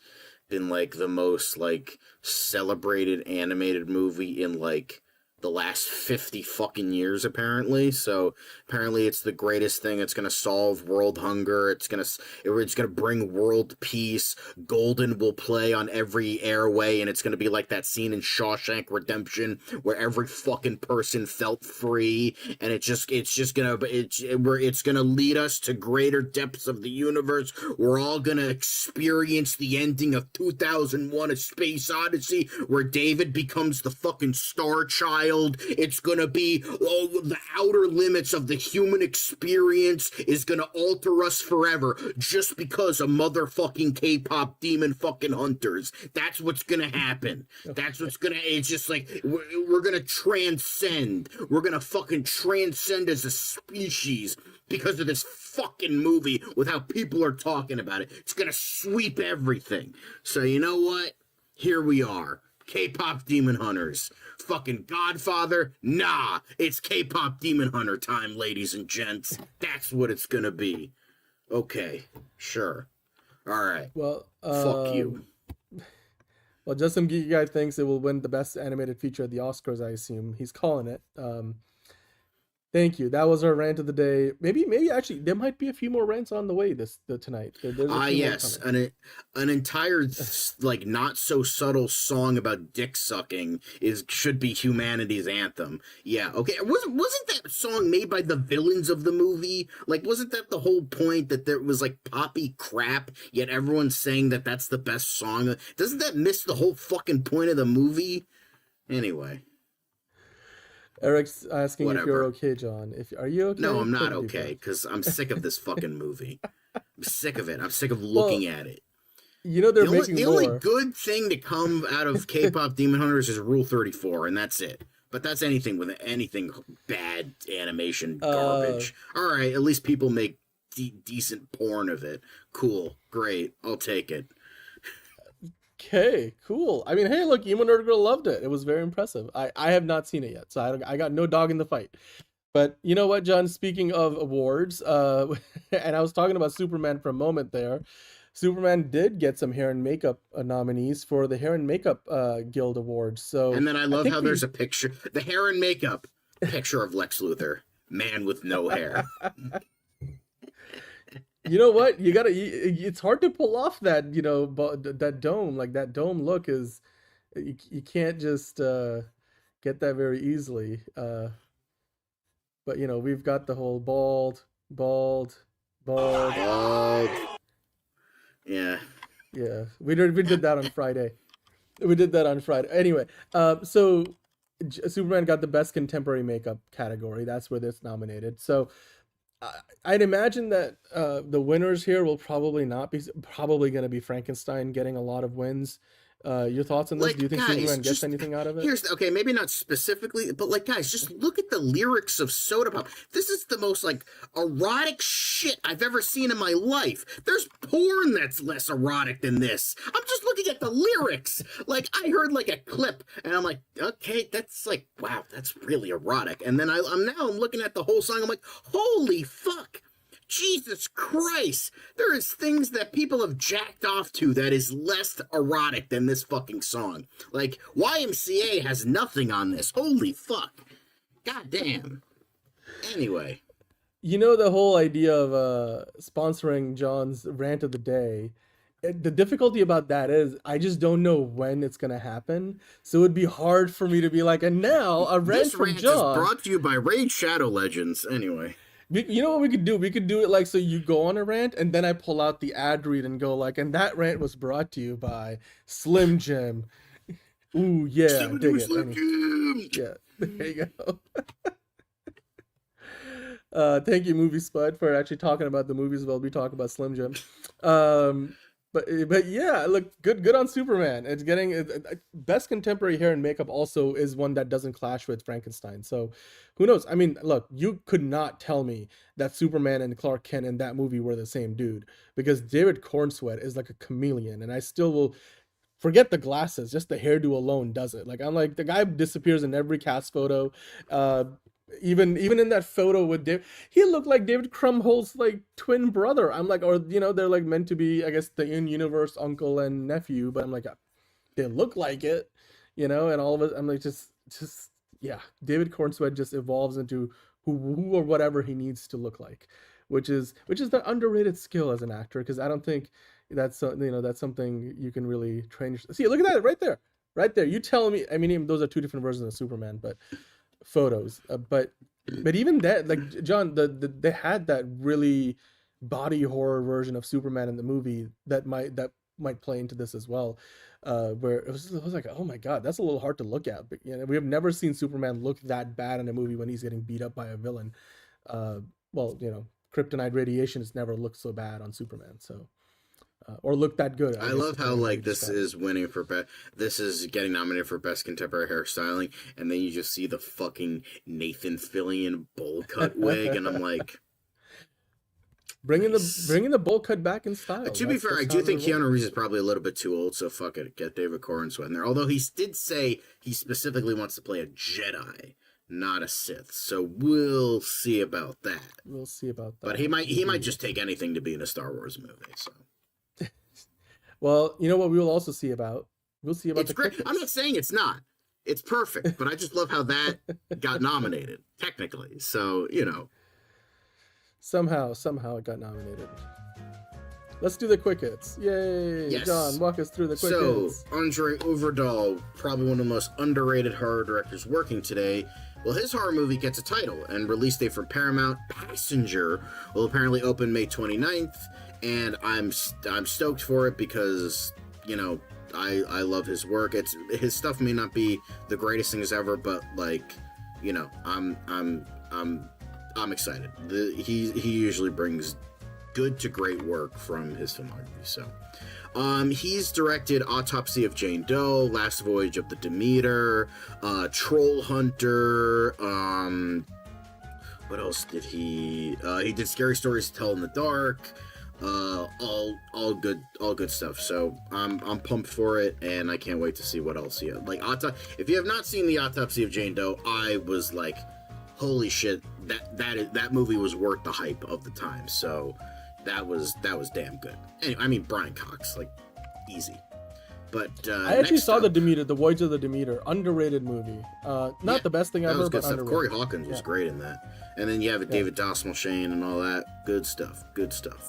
been like the most like celebrated animated movie in like the last 50 fucking years, apparently. So apparently it's the greatest thing. It's gonna solve world hunger. It's gonna bring world peace. Golden will play on every airway, and it's gonna be like that scene in Shawshank Redemption where every fucking person felt free, and it's gonna lead us to greater depths of the universe. We're all gonna experience the ending of 2001: A Space Odyssey, where David becomes the fucking star child. It's gonna be the outer limits of the human experience is gonna alter us forever just because of motherfucking K-pop demon fucking hunters. That's what's gonna happen. It's just like we're gonna transcend. We're gonna fucking transcend as a species because of this fucking movie with how people are talking about it. It's gonna sweep everything. So you know what? Here we are. K-pop Demon Hunters. Fucking Godfather? Nah, it's K-pop Demon Hunter time, ladies and gents. That's what it's gonna be. Okay, sure. Alright. Well, fuck you. Well, Just Some Geeky Guy thinks it will win the best animated feature at the Oscars, I assume. He's calling it. Thank you. That was our rant of the day. Maybe actually there might be a few more rants on the way tonight. Yes, an entire like not so subtle song about dick sucking should be humanity's anthem. Yeah, okay. Wasn't that song made by the villains of the movie? Like, wasn't that the whole point, that there was like poppy crap, yet everyone's saying that that's the best song? Doesn't that miss the whole fucking point of the movie? Anyway. Eric's asking Whatever. if you're okay, John. Are you okay? No, I'm not okay, because I'm sick of this fucking movie. I'm sick of it. I'm sick of looking at it. You know, the only good thing to come out of K-pop Demon Hunters is Rule 34, and that's it. But that's anything with anything bad animation garbage. All right, at least people make decent porn of it. Cool, great, I'll take it. Okay, cool. I mean, hey, look, Emo Nerd Girl loved it. It was very impressive. I have not seen it yet, so I got no dog in the fight. But you know what, John? Speaking of awards, and I was talking about Superman for a moment there. Superman did get some hair and makeup nominees for the Hair and Makeup Guild Awards. So, and then I love how there's a picture, the hair and makeup picture of Lex Luthor, man with no hair. You know what? It's hard to pull off that, that dome. Like, that dome look is, you can't just get that very easily. But, we've got the whole bald. Yeah. Yeah. We did that on Friday. Anyway, so Superman got the best contemporary makeup category. That's where it's nominated. So I'd imagine that the winners here will probably going to be Frankenstein getting a lot of wins. Your thoughts on this? Do you think Superman gets anything out of it? Okay, maybe not specifically, but guys, just look at the lyrics of Soda Pop. This is the most erotic shit I've ever seen in my life. There's porn that's less erotic than this. I'm just looking at the lyrics. I heard a clip, and I'm like, okay, that's wow, that's really erotic. And then I'm looking at the whole song. I'm like, holy fuck. Jesus Christ, there is things that people have jacked off to that is less erotic than this fucking song. YMCA has nothing on this. Holy fuck. God damn. Anyway. You know, the whole idea of sponsoring John's rant of the day, the difficulty about that is I just don't know when it's going to happen. So it would be hard for me to be like, and now a rant This from rant John. is brought to you by Raid Shadow Legends. Anyway. You know what we could do? We could do it like, so you go on a rant and then I pull out the ad read and go like, and that rant was brought to you by Slim Jim. Ooh, yeah. Dig it. Slim Jim. Yeah, there you go. Thank you, Movie Spud, for actually talking about the movies while we talk about Slim Jim. But yeah, look, good on Superman. It's getting best contemporary hair and makeup also is one that doesn't clash with Frankenstein. So who knows? I mean, look, you could not tell me that Superman and Clark Kent in that movie were the same dude, because David Cornsweet is like a chameleon, and I still will. Forget the glasses, just the hairdo alone does it. Like, I'm like, the guy disappears in every cast photo. Even in that photo with Dave, he looked like David Krumholtz's like twin brother. I'm like, or they're like meant to be, I guess, the in-universe uncle and nephew, but I'm like, they look like it, and all of it. I'm like, just yeah, David Cornsweet just evolves into who or whatever he needs to look like, which is the underrated skill as an actor, because I don't think that's that's something you can really train. See, look at that right there. You tell me. I mean, those are two different versions of Superman, but photos. But even that, like, John, they had that really body horror version of Superman in the movie that might play into this as well, where it was like, oh my god, that's a little hard to look at. But we have never seen Superman look that bad in a movie when he's getting beat up by a villain. Well, kryptonite radiation has never looked so bad on Superman. So. Or look that good. I love how like this is winning for this is getting nominated for best contemporary hairstyling, and then you just see the fucking Nathan Fillion bowl cut wig, and I'm like, bringing the bowl cut back in style. To be fair, I do think Keanu Reeves is probably a little bit too old, so fuck it, get David Cornsweet in there. Although he did say he specifically wants to play a Jedi, not a Sith, so we'll see about that. But he might just take anything to be in a Star Wars movie. So. Well, you know what we will also see about? We'll see about it's the great. crickets. I'm not saying it's not. It's perfect, but I just love how that got nominated, technically. So, Somehow it got nominated. Let's do the quick hits. Yay! Yes. John, walk us through the quick hits. So, Andre Overdahl, probably one of the most underrated horror directors working today. Well, his horror movie gets a title, and release date for Paramount, Passenger, will apparently open May 29th. And I'm stoked for it because, I love his work. His stuff may not be the greatest things ever, but like, I'm excited. He usually brings good to great work from his filmography. So, he's directed Autopsy of Jane Doe, Last Voyage of the Demeter, Troll Hunter. What else did he? He did Scary Stories to Tell in the Dark. All good stuff. So I'm pumped for it, and I can't wait to see what else he had. Like if you have not seen the Autopsy of Jane Doe, I was like, holy shit, that movie was worth the hype of the time. So that was damn good. Anyway, I mean, Brian Cox, like, easy. But I actually saw the Demeter, The Voyage of the Demeter, underrated movie. Not the best thing ever, but underrated. Corey Hawkins was great in that. And then you have David Dastmalchian and all that. Good stuff.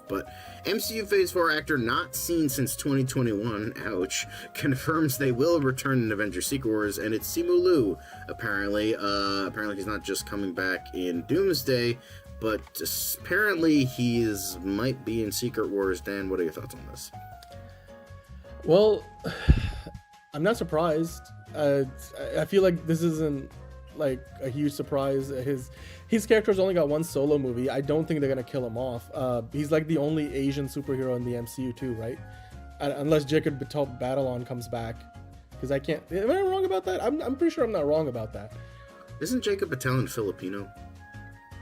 But MCU Phase 4 actor not seen since 2021, ouch, confirms they will return in Avengers Secret Wars, and it's Simu Liu, apparently. Apparently he's not just coming back in Doomsday, but apparently he might be in Secret Wars. Dan, what are your thoughts on this? Well, I'm not surprised. I feel like this isn't like a huge surprise. His character's only got one solo movie. I don't think they're gonna kill him off. He's like the only Asian superhero in the MCU too, right? Unless Jacob Batalon comes back, because I can't. Am I wrong about that? I'm pretty sure I'm not wrong about that. Isn't Jacob Batalon Filipino?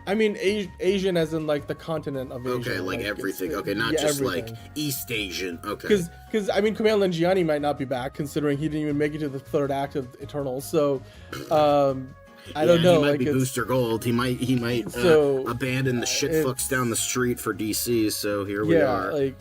I mean, Asian as in like the continent of Asia. Okay, like everything. Okay, not just everything. Like East Asian. Okay. Because I mean, Kumail Nanjiani might not be back, considering he didn't even make it to the third act of Eternals. So, I don't know. He might be Booster Gold. He might abandon the shitfucks down the street for DC. So here we are. Like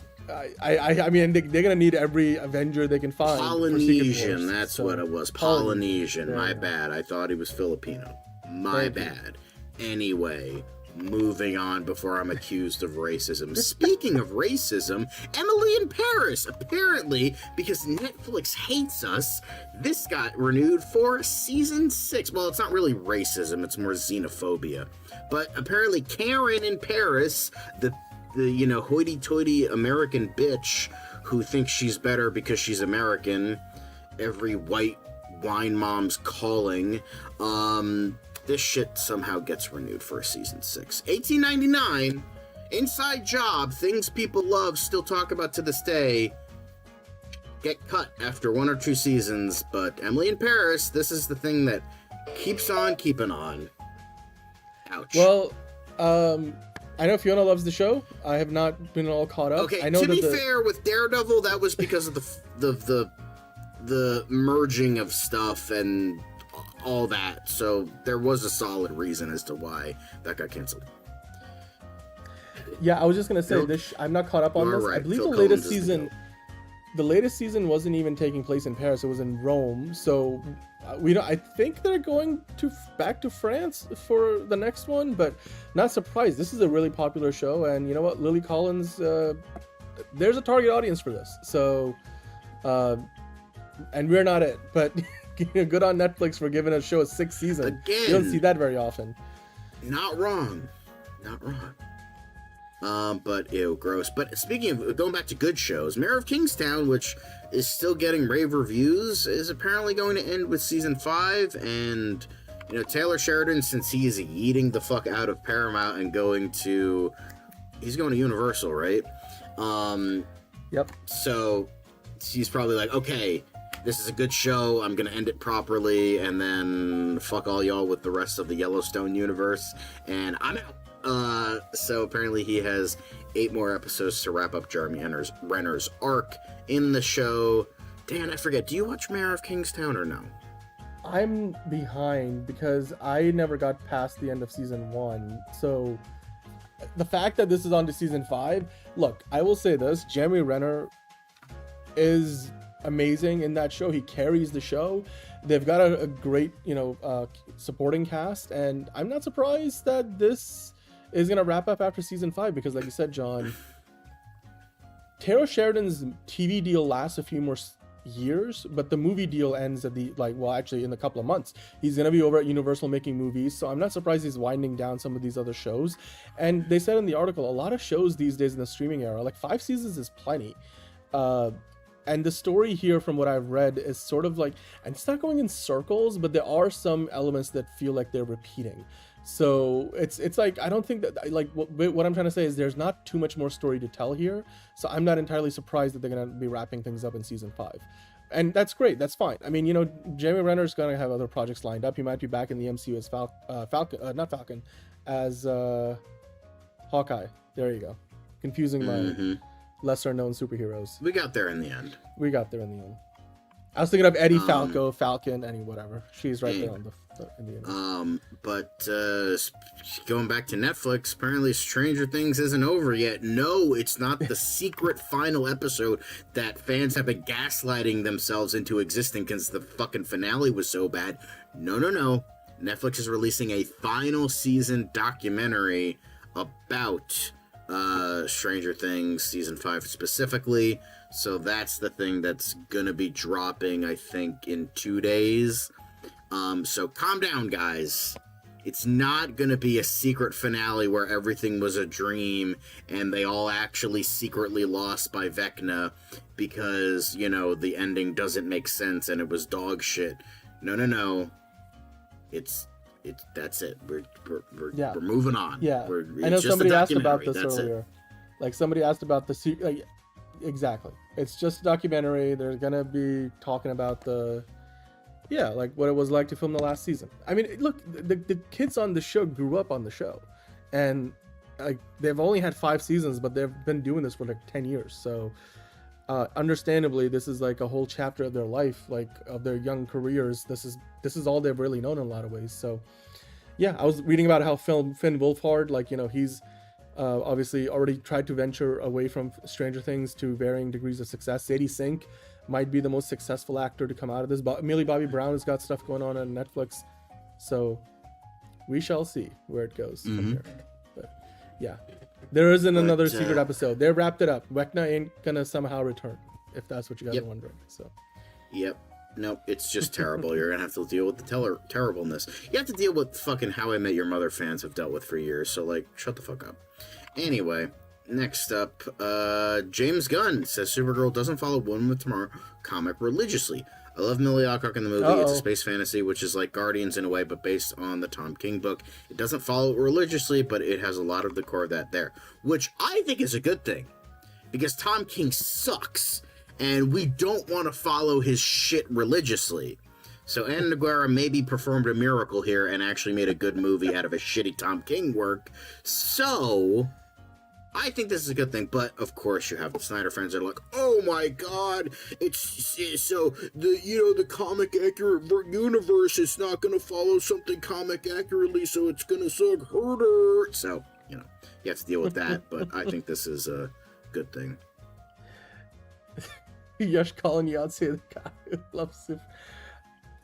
I mean, they're gonna need every Avenger they can find. Polynesian. That's what it was. Polynesian. My bad. I thought he was Filipino. My bad. Anyway, moving on before I'm accused of racism. Speaking of racism, Emily in Paris. Apparently, because Netflix hates us, this got renewed for season 6. Well, it's not really racism, it's more xenophobia. But apparently Karen in Paris, the hoity-toity American bitch who thinks she's better because she's American, every white wine mom's calling, this shit somehow gets renewed for a season 6. 1899, inside job, things people love, still talk about to this day, get cut after 1 or 2 seasons, but Emily in Paris, this is the thing that keeps on keeping on. Ouch. Well, I know Fiona loves the show. I have not been all caught up. Okay, I know to be fair, with Daredevil, that was because of the merging of stuff and all that, so there was a solid reason as to why that got canceled. Yeah, I was just gonna say I'm not caught up on this. Right. I believe the latest season wasn't even taking place in Paris. It was in Rome. So I think they're going back to France for the next one, but not surprised. This is a really popular show, and you know what, Lily Collins, there's a target audience for this. So, and we're not it, but. Good on Netflix for giving a show a 6th season. Again, you don't see that very often. Not wrong. But ew, gross. But speaking of going back to good shows, Mayor of Kingstown, which is still getting rave reviews, is apparently going to end with season 5. And Taylor Sheridan, since he is eating the fuck out of Paramount and he's going to Universal, right? Yep. So she's probably like, okay, this is a good show, I'm gonna end it properly, and then fuck all y'all with the rest of the Yellowstone universe, and I'm out. So apparently he has 8 more episodes to wrap up Jeremy Renner's arc in the show. Dan, I forget, do you watch Mayor of Kingstown or no? I'm behind because I never got past the end of season 1, so the fact that this is on to season 5, look, I will say this, Jeremy Renner is amazing in that show. He carries the show. They've got a great supporting cast, and I'm not surprised that this is gonna wrap up after season 5, because like you said, John, Taylor Sheridan's TV deal lasts a few more years, but the movie deal ends at in a couple of months. He's gonna be over at Universal making movies, so I'm not surprised he's winding down some of these other shows. And they said in the article, a lot of shows these days in the streaming era, like 5 seasons is plenty. And the story here, from what I've read, is sort of like, and it's not going in circles, but there are some elements that feel like they're repeating. So it's like, I don't think that, like, what I'm trying to say is there's not too much more story to tell here. So I'm not entirely surprised that they're going to be wrapping things up in season 5. And that's great. That's fine. I mean, Jeremy Renner's going to have other projects lined up. He might be back in the MCU as as Hawkeye. There you go. Confusing my lesser known superheroes. We got there in the end. I was thinking of Eddie Falcon, Eddie whatever. She's right there on in the end. But going back to Netflix, apparently Stranger Things isn't over yet. No, it's not the secret final episode that fans have been gaslighting themselves into existing because the fucking finale was so bad. No. Netflix is releasing a final season documentary about Stranger Things season 5 specifically, so that's the thing that's gonna be dropping, I think, in 2 days. So calm down, guys. It's not gonna be a secret finale where everything was a dream and they all actually secretly lost by Vecna because the ending doesn't make sense and it was dog shit. No. That's it. We're moving on. Yeah, I know somebody asked about this earlier. Like, somebody asked about the exactly. It's just a documentary. They're gonna be talking about what it was like to film the last season. I mean, look, the kids on the show grew up on the show, and they've only had 5 seasons, but they've been doing this for like 10 years. So, understandably, this is like a whole chapter of their life, like of their young careers. This is all they've really known in a lot of ways. So yeah, I was reading about how Finn Wolfhard, he's obviously already tried to venture away from Stranger Things to varying degrees of success. Sadie Sink might be the most successful actor to come out of this. Millie Bobby Brown has got stuff going on Netflix, so We shall see where it goes from here. But yeah, there isn't another secret episode. They wrapped it up. Vecna ain't gonna somehow return, if that's what you guys are wondering. So. Yep. Nope, it's just terrible. You're gonna have to deal with the terribleness. You have to deal with fucking How I Met Your Mother fans have dealt with for years, so, like, shut the fuck up. Anyway, next up, James Gunn says Supergirl doesn't follow Woman of Tomorrow comic religiously. I love Millie Alcock in the movie. It's a space fantasy, which is like Guardians in a way, but based on the Tom King book. It doesn't follow it religiously, but it has a lot of the core of that there, which I think is a good thing, because Tom King sucks. And we don't want to follow his shit religiously. So Anna Nogueira maybe performed a miracle here and actually made a good movie out of a shitty Tom King work. So I think this is a good thing. But of course you have the Snyder fans that are like, oh my god, it's so the comic accurate universe is not going to follow something comic accurately, so it's going to suck harder. So you have to deal with that. But I think this is a good thing. Yash calling you out, say the guy who loves it.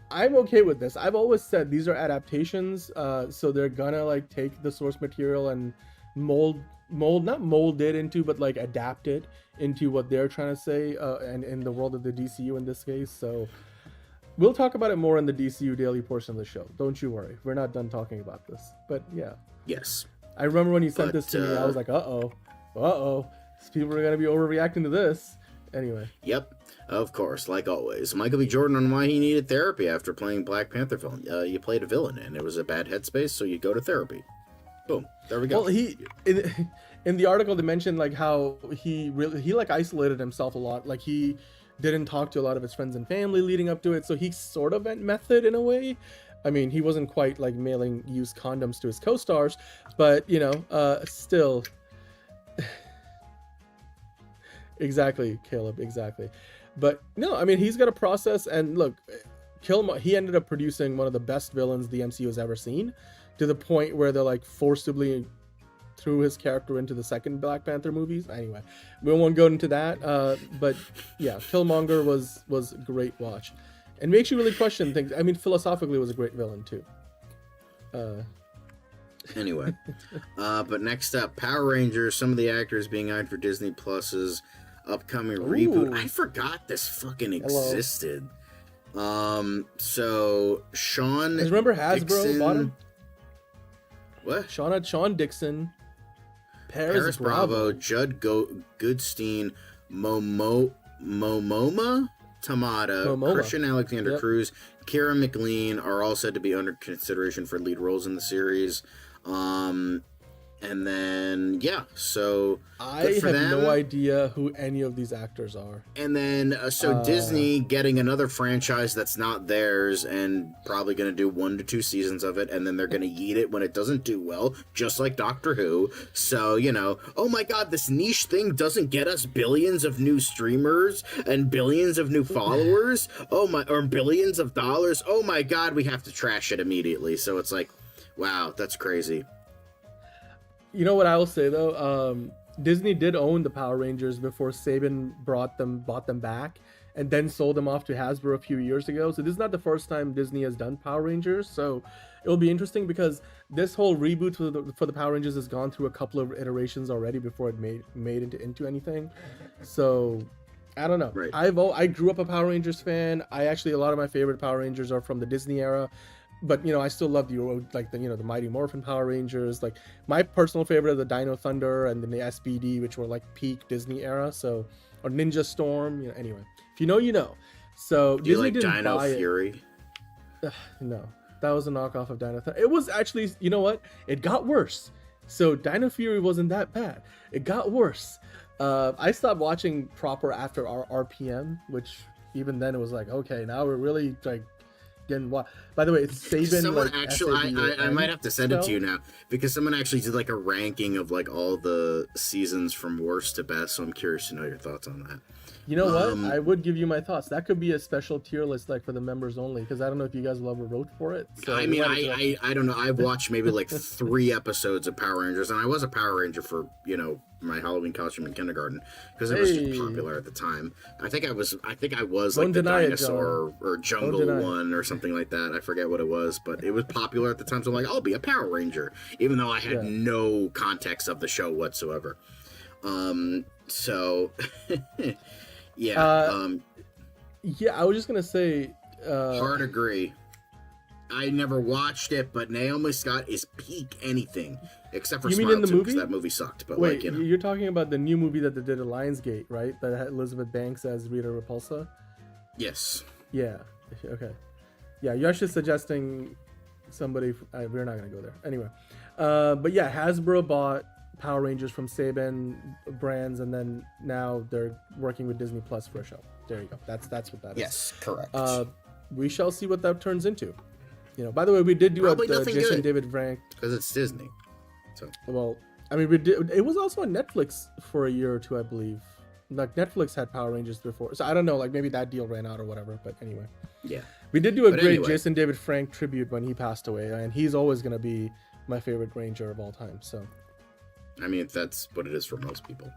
I'm okay with this. I've always said these are adaptations, so they're gonna like take the source material and not mold it into, but like adapt it into what they're trying to say, and in the world of the DCU in this case. So we'll talk about it more in the DCU daily portion of the show. Don't you worry, we're not done talking about this. But yeah, yes, I remember when you sent this to me, I was like, uh oh, people are gonna be overreacting to this. Anyway. Yep, of course, like always. Michael B. Jordan on why he needed therapy after playing Black Panther villain. You played a villain and it was a bad headspace, so you go to therapy. Boom. There we go. Well, in the article they mentioned like how he like isolated himself a lot. Like he didn't talk to a lot of his friends and family leading up to it, so he sort of went method in a way. I mean, he wasn't quite like mailing used condoms to his co-stars, but still. Exactly, Caleb, exactly. But no, I mean, he's got a process, and look, he ended up producing one of the best villains the MCU has ever seen, to the point where they're like forcibly threw his character into the second Black Panther movies. Anyway, we won't go into that, but yeah, Killmonger was a great watch, and makes you really question things. I mean, philosophically, it was a great villain too. Anyway, but next up, Power Rangers, some of the actors being eyed for Disney Plus's upcoming reboot. I forgot this fucking existed. So Sean, remember Hasbro Dixon, bought him? What? Sean Dixon, Paris Bravo, Judd Goodstein, Momoma Tamada, Christian Alexander Cruz, Kira McLean are all said to be under consideration for lead roles in the series. And then so I have no idea who any of these actors are. And then Disney getting another franchise that's not theirs and probably going to do 1 to 2 seasons of it, and then they're going to eat it when it doesn't do well, just like Doctor Who. So oh my god, this niche thing doesn't get us billions of new streamers and billions of new followers. Or billions of dollars. Oh my god, we have to trash it immediately. So it's like, wow, that's crazy. You know what I will say though? Disney did own the Power Rangers before Saban bought them back, and then sold them off to Hasbro a few years ago. So this is not the first time Disney has done Power Rangers. So it'll be interesting because this whole reboot for the Power Rangers has gone through a couple of iterations already before it made into anything. So I don't know. Right. I grew up a Power Rangers fan. A lot of my favorite Power Rangers are from the Disney era. But I still love the Mighty Morphin Power Rangers. Like my personal favorite are the Dino Thunder and then the SBD, which were like peak Disney era. So, or Ninja Storm. Anyway, if you know, you know. So do you like Dino Fury? No, that was a knockoff of Dino Thunder. It was actually, you know what? It got worse. So Dino Fury wasn't that bad. It got worse. I stopped watching proper after our RPM, which even then it was like, okay, now we're really like. By the way, it's Saban. Someone I might have to send it to you now, because someone actually did like a ranking of like all the seasons from worst to best. So I'm curious to know your thoughts on that. You know what? I would give you my thoughts. That could be a special tier list, like for the members only, because I don't know if you guys will ever vote for it. So I mean, I don't know. I've watched maybe like 3 episodes of Power Rangers, and I was a Power Ranger for my Halloween costume in kindergarten because it was just popular at the time. I think I was like the dinosaur or jungle one or something like that. I forget what it was, but it was popular at the time. So I'm like, I'll be a Power Ranger, even though I had no context of the show whatsoever. So yeah. I was just gonna say. Hard agree. I never watched it, but Naomi Scott is peak anything except for Smile 2 because that movie sucked. But wait, you're talking about the new movie that they did at Lionsgate, right? That had Elizabeth Banks as Rita Repulsa. Yes. Yeah. Okay. Yeah, you're actually suggesting somebody. We're not gonna go there anyway. But yeah, Hasbro bought Power Rangers from Saban brands, and then now they're working with Disney Plus for a show. There you go. That's what that is. Yes, correct. We shall see what that turns into. By the way, we did do Probably a Jason David Frank because it's Disney. So well, I mean, we did. It was also on Netflix for a year or two, I believe. Like Netflix had Power Rangers before, so I don't know. Like maybe that deal ran out or whatever. But anyway, yeah, we did do a great Jason David Frank tribute when he passed away, and he's always gonna be my favorite Ranger of all time. So. I mean, that's what it is for most people.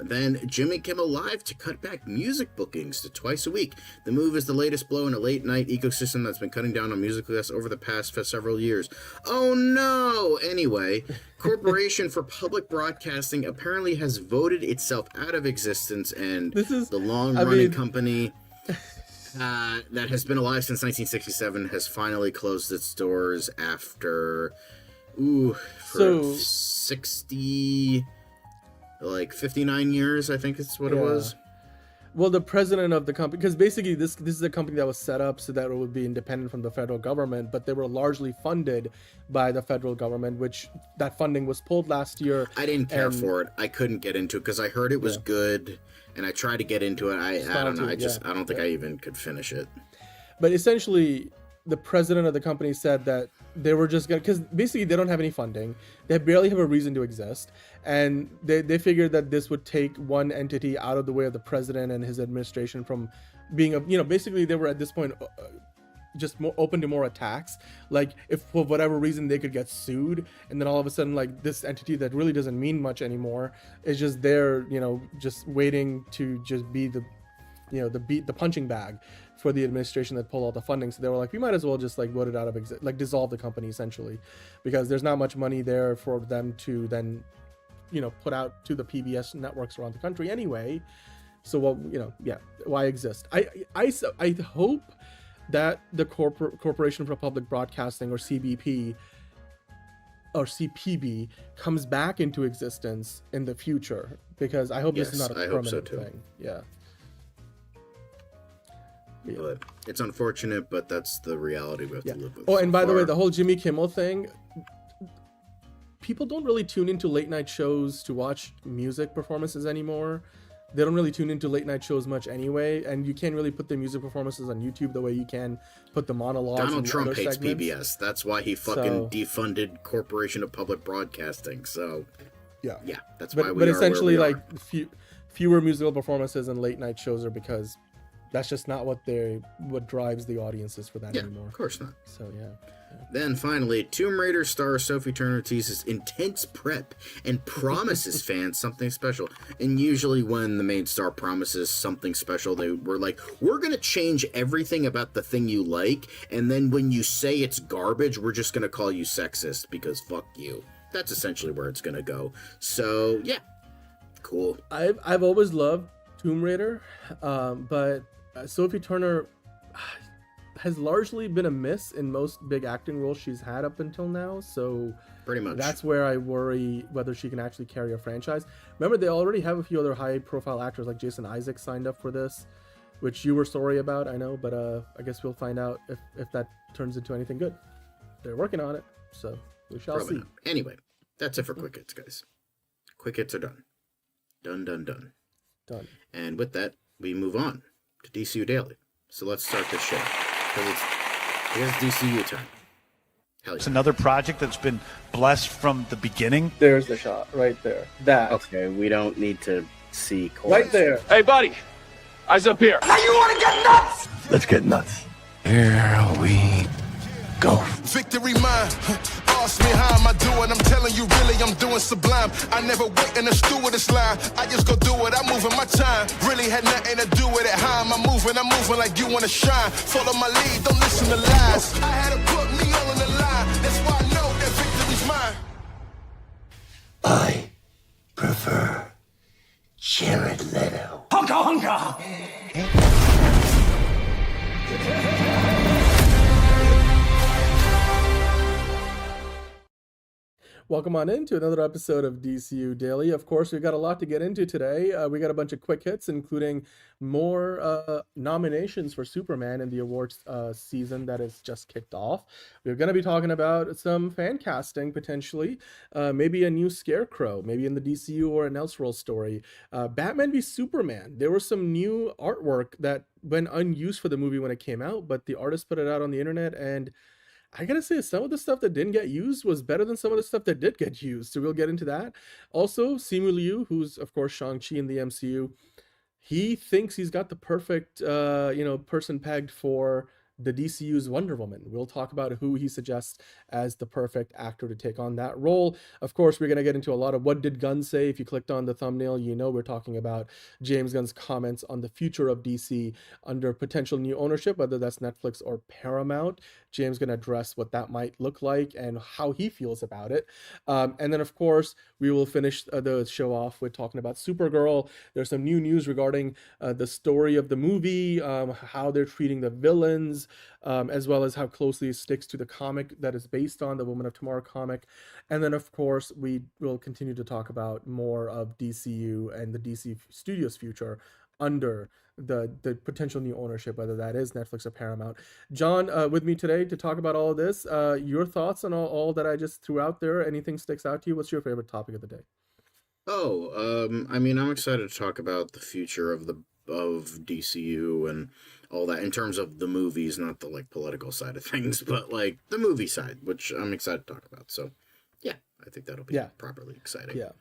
Then Jimmy Kimmel Live to cut back music bookings to twice a week. The move is the latest blow in a late-night ecosystem that's been cutting down on music guests over the past several years. Oh, no! Anyway, Corporation for Public Broadcasting apparently has voted itself out of existence, and the long-running company that has been alive since 1967 has finally closed its doors after... 59 years, I think it's what it was. Well, the president of the company, because basically this is a company that was set up so that it would be independent from the federal government, but they were largely funded by the federal government, which that funding was pulled last year. I didn't care for it. I couldn't get into it because I heard it was good, and I tried to get into it. I don't know. I don't think I even could finish it. But essentially, the president of the company said that they were just gonna, because basically they don't have any funding, they barely have a reason to exist, and they figured that this would take one entity out of the way of the president and his administration from being basically they were at this point just more open to more attacks. Like if for whatever reason they could get sued, and then all of a sudden like this entity that really doesn't mean much anymore is just there, just waiting to just be the punching bag for the administration that pulled all the funding. So they were like, we might as well just like vote it out of dissolve the company essentially, because there's not much money there for them to then put out to the PBS networks around the country anyway. So why exist? I hope that the Corporation for Public Broadcasting, or CBP or CPB, comes back into existence in the future, because I hope this is not a permanent thing. Yeah. But it's unfortunate, but that's the reality we have to live with. Oh, and by the way, the whole Jimmy Kimmel thing, people don't really tune into late night shows to watch music performances anymore. They don't really tune into late night shows much anyway, and you can't really put the music performances on YouTube the way you can put the monologues. Donald Trump hates PBS. That's why he fucking defunded Corporation of Public Broadcasting. So yeah, that's why we are. But essentially, like fewer musical performances and late night shows are because that's just not what drives the audiences for that anymore. Of course not. So yeah. Then finally, Tomb Raider star Sophie Turner teases intense prep and promises fans something special. And usually when the main star promises something special, they were like, we're going to change everything about the thing you like, and then when you say it's garbage, we're just going to call you sexist because fuck you. That's essentially where it's going to go. So yeah, cool. I've always loved Tomb Raider, but Sophie Turner has largely been a miss in most big acting roles she's had up until now, so pretty much that's where I worry whether she can actually carry a franchise. Remember, they already have a few other high-profile actors like Jason Isaacs signed up for this, which you were sorry about, I know, but I guess we'll find out if that turns into anything good. They're working on it, so we shall see. Not. Anyway, that's it for Quick Hits, guys. Quick Hits are done. Done. And with that, we move on to DCU Daily. So let's start this show. Because it's DCU time. Hell yeah. It's another project that's been blessed from the beginning. There's the shot, right there. That. Okay, we don't need to see chorus. Right there. Hey, buddy. Eyes up here. Now you want to get nuts? Let's get nuts. Here we go. Victory mine, all ask me how am I doing, I'm telling you really I'm doing sublime. I never wait in the stewardess line, I just go do it, I'm moving my time. Really had nothing to do with it, how am I moving? I'm moving like you wanna shine. Follow my lead, don't listen to lies. I had to put me all in the line, that's why I know that victory's mine. I prefer Jared Leto. Hunka hunka! Welcome on into another episode of DCU Daily. Of course, we've got a lot to get into today. We got a bunch of quick hits, including more nominations for Superman in the awards season that has just kicked off. We're going to be talking about some fan casting, potentially. Maybe a new Scarecrow, maybe in the DCU or an Elseworld story. Batman v Superman. There was some new artwork that went unused for the movie when it came out, but the artist put it out on the internet, and I gotta say, some of the stuff that didn't get used was better than some of the stuff that did get used. So we'll get into that. Also, Simu Liu, who's of course Shang-Chi in the MCU, he thinks he's got the perfect, person pegged for the DCU's Wonder Woman. We'll talk about who he suggests as the perfect actor to take on that role. Of course, we're going to get into a lot of what did Gunn say. If you clicked on the thumbnail, you know we're talking about James Gunn's comments on the future of DC under potential new ownership, whether that's Netflix or Paramount. James going to address what that might look like and how he feels about it. And then, of course, we will finish the show off with talking about Supergirl. There's some new news regarding the story of the movie, how they're treating the villains, as well as how closely it sticks to the comic that is based on the Woman of Tomorrow comic. And then, of course, we will continue to talk about more of DCU and the DC Studios future under the potential new ownership, whether that is Netflix or Paramount. John, with me today to talk about all of this. Your thoughts on all that I just threw out there? Anything sticks out to you? What's your favorite topic of the day? I'm excited to talk about the future of DCU and all that in terms of the movies, not the political side of things, but the movie side, which I'm excited to talk about. So yeah, I think that'll be properly exciting. Yeah.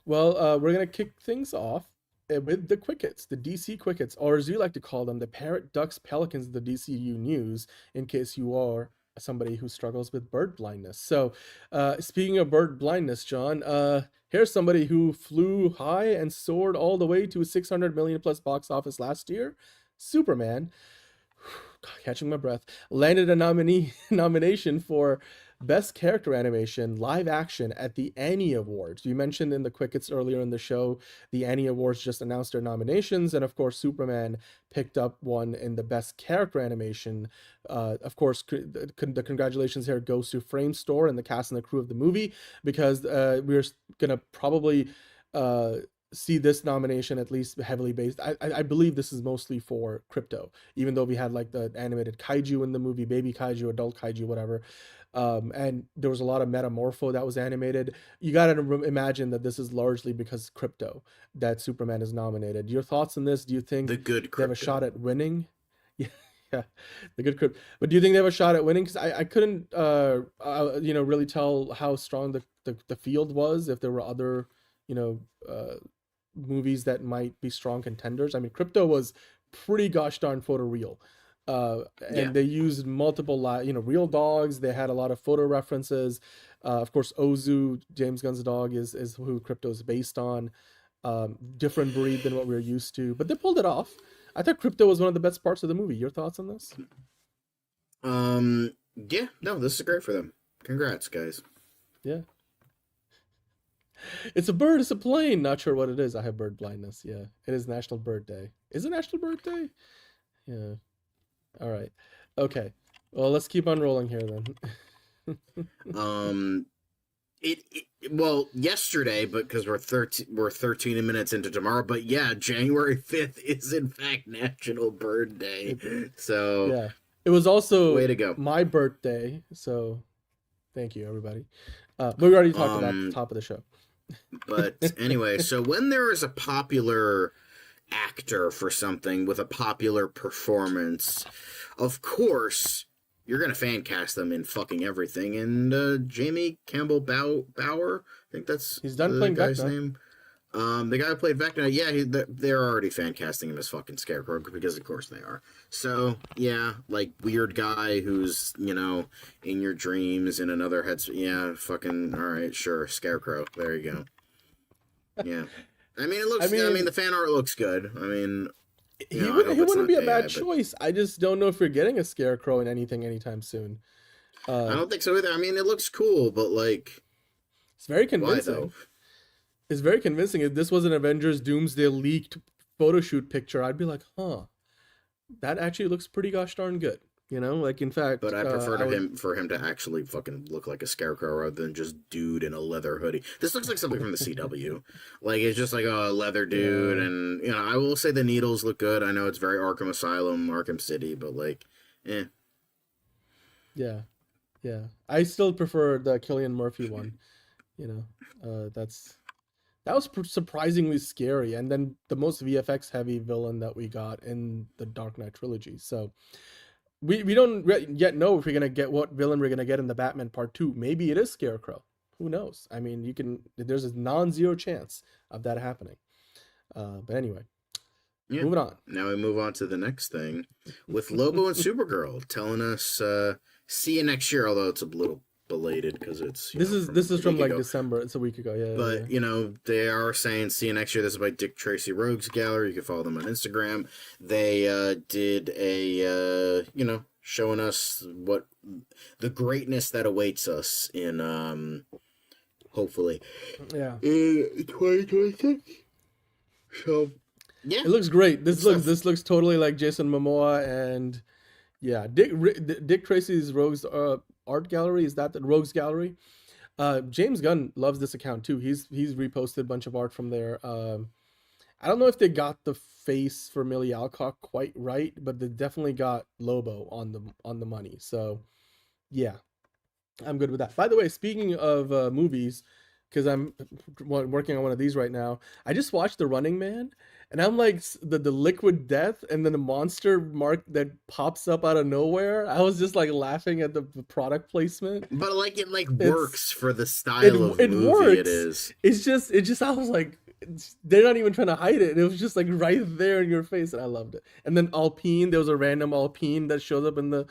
Well, we're gonna kick things off with the quick hits, the DC quick hits, or as you like to call them, the parrot, ducks, pelicans of the DCU news, in case you are somebody who struggles with bird blindness. So speaking of bird blindness, John, here's somebody who flew high and soared all the way to a 600 million plus box office last year. Superman, catching my breath, landed a nomination for Best Character Animation Live Action at the Annie Awards. You mentioned in the quick hits earlier in the show, the Annie Awards just announced their nominations, and of course Superman picked up one in the Best Character Animation. Of course, the congratulations here goes to Framestore and the cast and the crew of the movie, because we're gonna probably see this nomination at least heavily based. I believe this is mostly for Crypto, even though we had the animated kaiju in the movie, baby kaiju, adult kaiju, whatever. And there was a lot of Metamorpho that was animated. You got to imagine that this is largely because Crypto that Superman is nominated. Your thoughts on this? Do you think they have a shot at winning? Yeah, the good Crypto. But do you think they have a shot at winning? Because I couldn't, really tell how strong the field was, if there were other, movies that might be strong contenders. I mean, Crypto was pretty gosh darn photoreal. And they used multiple, real dogs. They had a lot of photo references. Of course, Ozu, James Gunn's dog, is who Crypto is based on. Different breed than what we're used to, but they pulled it off. I thought Crypto was one of the best parts of the movie. Your thoughts on this? Yeah, no, this is great for them. Congrats, guys. Yeah. It's a bird, it's a plane. Not sure what it is. I have bird blindness. Yeah, it is National Bird Day. Is it National Bird Day? Yeah. All right. Okay. Well, let's keep on rolling here then. Yesterday, but because we're 13 minutes into tomorrow, but yeah, January 5th is in fact National Bird Day. So yeah, it was also way to go. My birthday. So thank you, everybody. We already talked about the top of the show. But anyway, so when there is a popular actor for something with a popular performance, of course you're gonna fan cast them in fucking everything. And Jamie Campbell Bower, I think that's he's done playing guy's Vecna. name. The guy who played Vecna, yeah, they're already fan casting him as fucking Scarecrow because of course they are. So yeah, like weird guy who's in your dreams in another head. Yeah, fucking all right, sure, Scarecrow. There you go. Yeah, I mean it looks. I mean the fan art looks good. I mean. He wouldn't be a bad choice. I just don't know if you're getting a Scarecrow in anything anytime soon. I don't think so either. I mean, it looks cool, but like, it's very convincing. It's very convincing. If this was an Avengers Doomsday leaked photo shoot picture, I'd be like, huh, that actually looks pretty gosh darn good. Like in fact. But I prefer for him to actually fucking look like a Scarecrow rather than just dude in a leather hoodie. This looks like something from the CW. Like it's just like a leather dude, and I will say the needles look good. I know it's very Arkham Asylum, Arkham City, but like, eh. Yeah. I still prefer the Cillian Murphy one. That was surprisingly scary, and then the most VFX heavy villain that we got in the Dark Knight trilogy. So. We don't yet know if we're gonna get what villain we're gonna get in the Batman Part 2. Maybe it is Scarecrow. Who knows? I mean, there's a non-zero chance of that happening. But anyway, moving on. Now we move on to the next thing with Lobo and Supergirl telling us, see you next year. Although it's a little belated because it's this is from like December. It's a week ago. Yeah. But they are saying see you next year. This is by Dick Tracy Rogues Gallery. You can follow them on Instagram. They did a showing us what the greatness that awaits us in hopefully in 2026. So yeah, it looks great. This looks totally like Jason Momoa and Dick Tracy's Rogues Art Gallery. Is that the Rogues Gallery? James Gunn loves this account too. He's reposted a bunch of art from there. I don't know if they got the face for Millie Alcock quite right, but they definitely got Lobo on the money. So yeah, I'm good with that. By the way, speaking of movies, because I'm working on one of these right now, I just watched The Running Man, and I'm like the liquid death and then the monster mark that pops up out of nowhere. I was just like laughing at the product placement. But like it works for the style of movie works. It is. It's just I was like, they're not even trying to hide it. It was just like right there in your face, and I loved it. And then Alpine, there was a random Alpine that shows up in the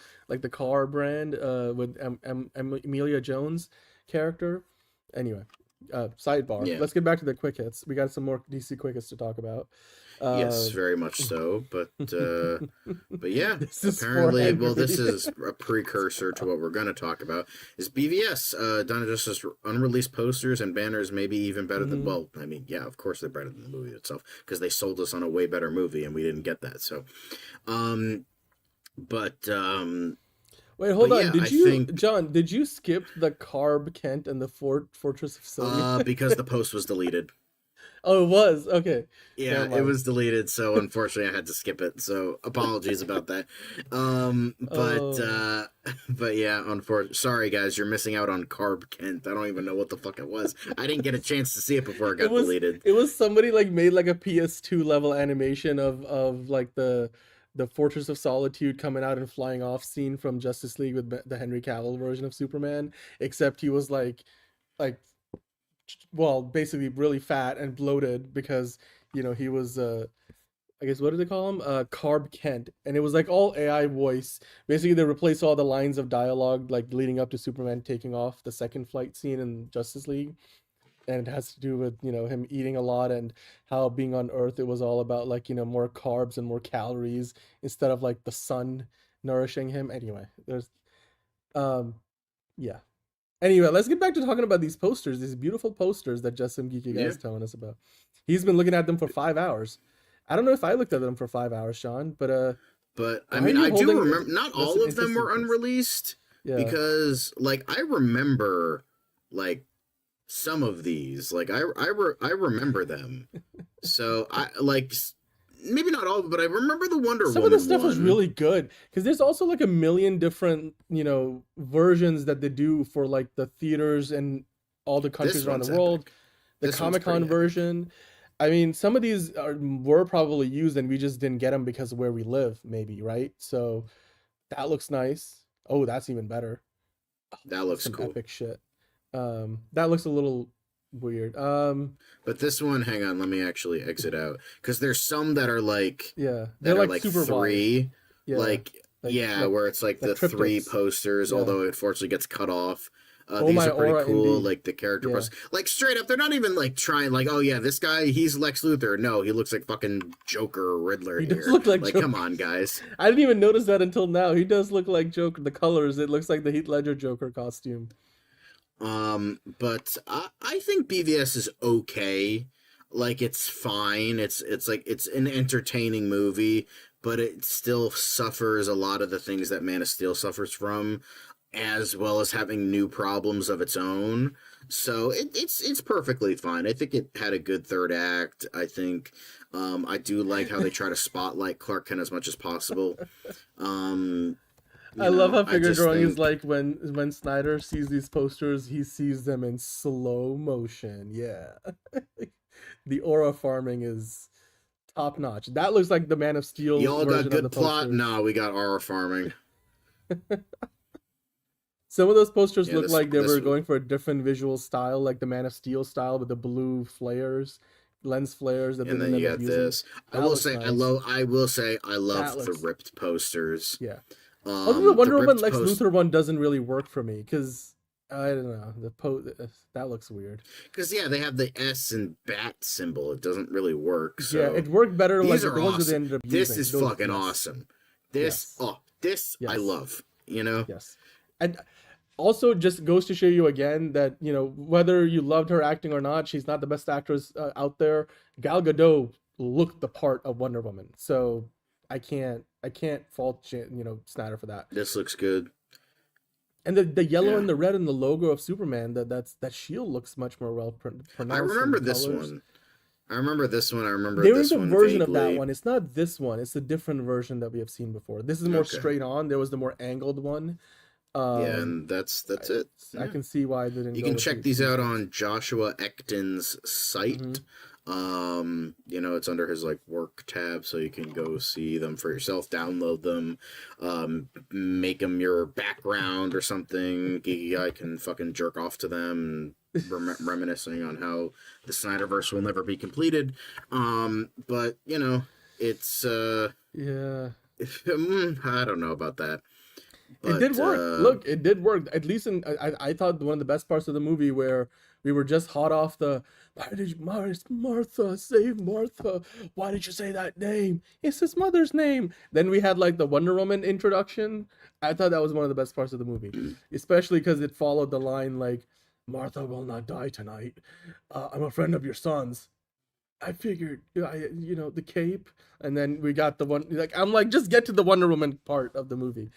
car brand with Emilia Jones character. Anyway. Sidebar. Yeah. Let's get back to the quick hits. We got some more DC quick hits to talk about. Yes, very much so. But yeah, apparently, this is a precursor to what we're going to talk about. Is BVS done just as unreleased posters and banners, maybe even better than. Well, I mean, yeah, of course they're better than the movie itself because they sold us on a way better movie and we didn't get that. So, wait, hold on. John, did you skip the Carb Kent and the Fortress of Sylvia? Because the post was deleted. Oh, it was? Okay. Yeah, it was deleted, so unfortunately I had to skip it. So apologies about that. But yeah, unfortunately, sorry guys, you're missing out on Carb Kent. I don't even know what the fuck it was. I didn't get a chance to see it before it got deleted. It was somebody made a PS2 level animation of like the Fortress of Solitude coming out and flying off scene from Justice League with the Henry Cavill version of Superman, except he was basically really fat and bloated because he was I guess what do they call him, Carb Kent, and it was all AI voice. Basically they replaced all the lines of dialogue leading up to Superman taking off the second flight scene in Justice League, and it has to do with him eating a lot and how being on Earth it was all about more carbs and more calories instead of the sun nourishing him. Anyway, there's Anyway, let's get back to talking about these posters, these beautiful posters that Just Some Geeky Guy is telling us about. He's been looking at them for 5 hours. I don't know if I looked at them for 5 hours, Sean, but I mean, I do remember not all of them were unreleased because I remember some of these, I remember them. So I maybe not all, but I remember the Wonder Woman. Some of the stuff was really good because there's also a million different versions that they do for the theaters and all the countries around the world. The Comic-Con version. I mean, some of these were probably used and we just didn't get them because of where we live, maybe, right? So that looks nice. Oh, that's even better. That looks cool. Epic shit. That looks a little weird. But this one, hang on, let me actually exit out because there's some that are like yeah, that they're are like like super three, wide. Yeah, like yeah, where it's like the three triptychs. posters, Yeah. although it unfortunately gets cut off. Oh These my are pretty aura cool, indeed. like the character Yeah. posters. Like straight up, they're not even like trying like, oh yeah, this guy, he's Lex Luthor. No, he looks like fucking Joker or Riddler He here. does look like Joker. Come on, guys. I didn't even notice that until now. He does look like Joker. The colors, it looks like the Heath Ledger Joker costume. But I think BVS is okay. Like it's fine. It's like it's an entertaining movie, but it still suffers a lot of the things that Man of Steel suffers from, as well as having new problems of its own. So it's perfectly fine. I think it had a good third act. I think I do like how they try to spotlight Clark Kent as much as possible. I love how figure drawing is like when Snyder sees these posters, he sees them in slow motion. Yeah. The aura farming is top notch. That looks like the Man of Steel. Y'all got version good of the plot? posters. No, we got aura farming. Some of those posters Yeah, look this- like they this- were going for a different visual style, like the Man of Steel style with the blue flares, lens flares. That And they then you ended up got using. this. I That will looks say nice. I love That the looks- ripped posters. Yeah. Although the Wonder Woman ripped Lex post- Luthor one doesn't really work for me because I don't know that looks weird. Because yeah, they have the S and bat symbol. It doesn't really work. So Yeah, it worked better. Like these the are ones that they awesome. ended up This using. is Those- fucking yes. awesome. This I Yes. love. You know. Yes, and also just goes to show you again that whether you loved her acting or not, she's not the best actress out there. Gal Gadot looked the part of Wonder Woman, so I can't fault Snyder for that. This looks good. And the yellow and the red and the logo of Superman, that shield looks much more well pronounced. I remember in this colors. one. I remember this one. I remember There this is a one version of that vaguely. one. It's not this one. It's a different version that we have seen before. This is more Okay. straight on. There was the more angled one. Yeah, and that's it. I can see why they didn't. You go can with check the- these out on Joshua Ecton's site. Mm-hmm. It's under his like work tab, so you can go see them for yourself, download them, make them your background or something. Geeky Guy can fucking jerk off to them, reminiscing on how the Snyderverse will never be completed. But it's Yeah. I don't know about that. It did work. Look, it did work. At least I thought one of the best parts of the movie where we were just hot off the why did Martha save Martha? Why did you say that name? It's his mother's name. Then we had like the Wonder Woman introduction. I thought that was one of the best parts of the movie, especially because it followed the line like Martha will not die tonight. I'm a friend of your son's. I figured, the cape, and then we got the one. Like I'm like, just get to the Wonder Woman part of the movie.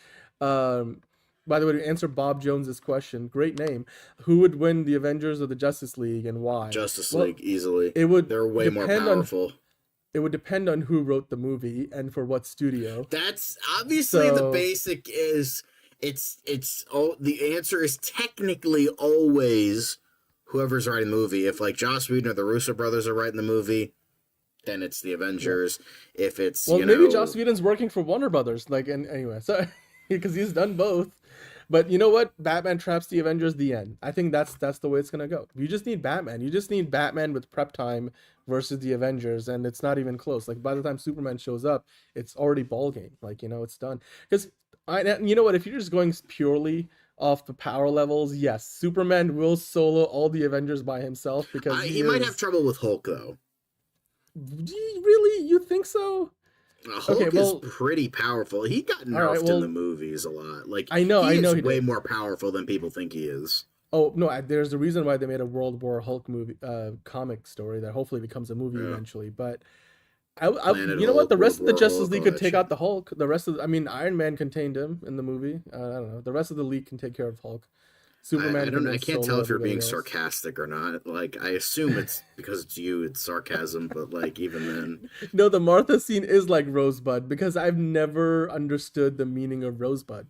By the way, to answer Bob Jones's question, great name. Who would win the Avengers or the Justice League and why? Justice League easily. It would. They're way more depend powerful. It would depend on who wrote the movie and for what studio. That's obviously the So- basic is the answer is technically always whoever's writing the movie. If like Joss Whedon or the Russo brothers are writing the movie, then it's the Avengers. If it's Maybe Joss Whedon's working for Warner Brothers. Like, and anyway, so because he's done both. But you know what? Batman traps the Avengers. The end. I think that's the way it's gonna go. You just need Batman. You just need Batman with prep time versus the Avengers, and it's not even close. Like by the time Superman shows up, it's already ball game. Like it's done. Because you know what? If you're just going purely off the power levels, yes, Superman will solo all the Avengers by himself because he might have trouble with Hulk though. Really? You think so? Hulk is pretty powerful. He got nerfed in the movies a lot. Like I know he he way did. more powerful than people think he is. Oh no, there's a reason why they made a World War Hulk movie, comic story that hopefully becomes a movie eventually. But you know what? The rest of the Justice League could take out the Hulk. The rest of, Iron Man contained him in the movie. I don't know. The rest of the league can take care of Hulk. Superman. I can't tell if you're being else. sarcastic or not. Like I assume it's because it's you. It's sarcasm, but like even then. No, the Martha scene is like Rosebud because I've never understood the meaning of Rosebud,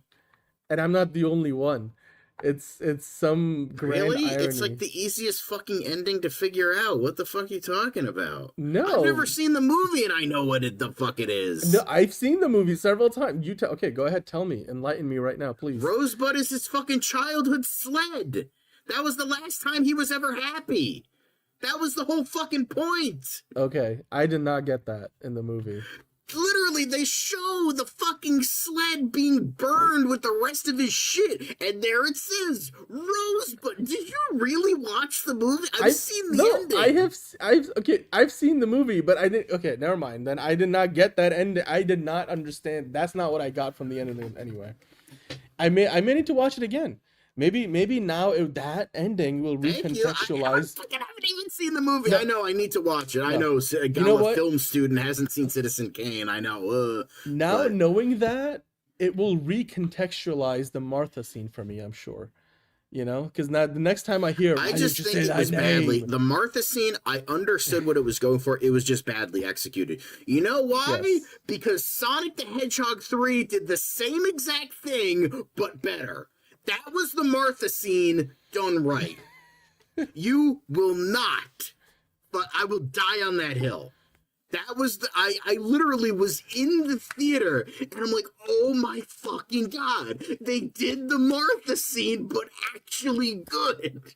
and I'm not the only one. It's some grand Really? irony. It's like the easiest fucking ending to figure out. What the fuck are you talking about? No. I've never seen the movie and I know what the fuck it is. No, I've seen the movie several times. Okay, go ahead, tell me, enlighten me right now, please. Rosebud is his fucking childhood sled. That was the last time he was ever happy. That was the whole fucking point. Okay, I did not get that in the movie. Literally, they show the fucking sled being burned with the rest of his shit, and there it says Rosebud. Did you really watch the movie? I've seen the ending. I've seen the movie, but I didn't. Okay, never mind. Then I did not get that end. I did not understand. That's not what I got from the end of it anyway. I may need to watch it again. Maybe now that ending will recontextualize. I haven't even seen the movie. No. I know I need to watch it. No. I know I'm a film student, hasn't seen Citizen Kane. I know. Knowing that, it will recontextualize the Martha scene for me, I'm sure. You know, because now the next time I hear, I just think it was badly. The Martha scene, I understood what it was going for. It was just badly executed. You know why? Yes. Because Sonic the Hedgehog 3 did the same exact thing, but better. That was the Martha scene done right. You will not, but I will die on that hill. That was I literally was in the theater and I'm like, oh my fucking God. They did the Martha scene, but actually good.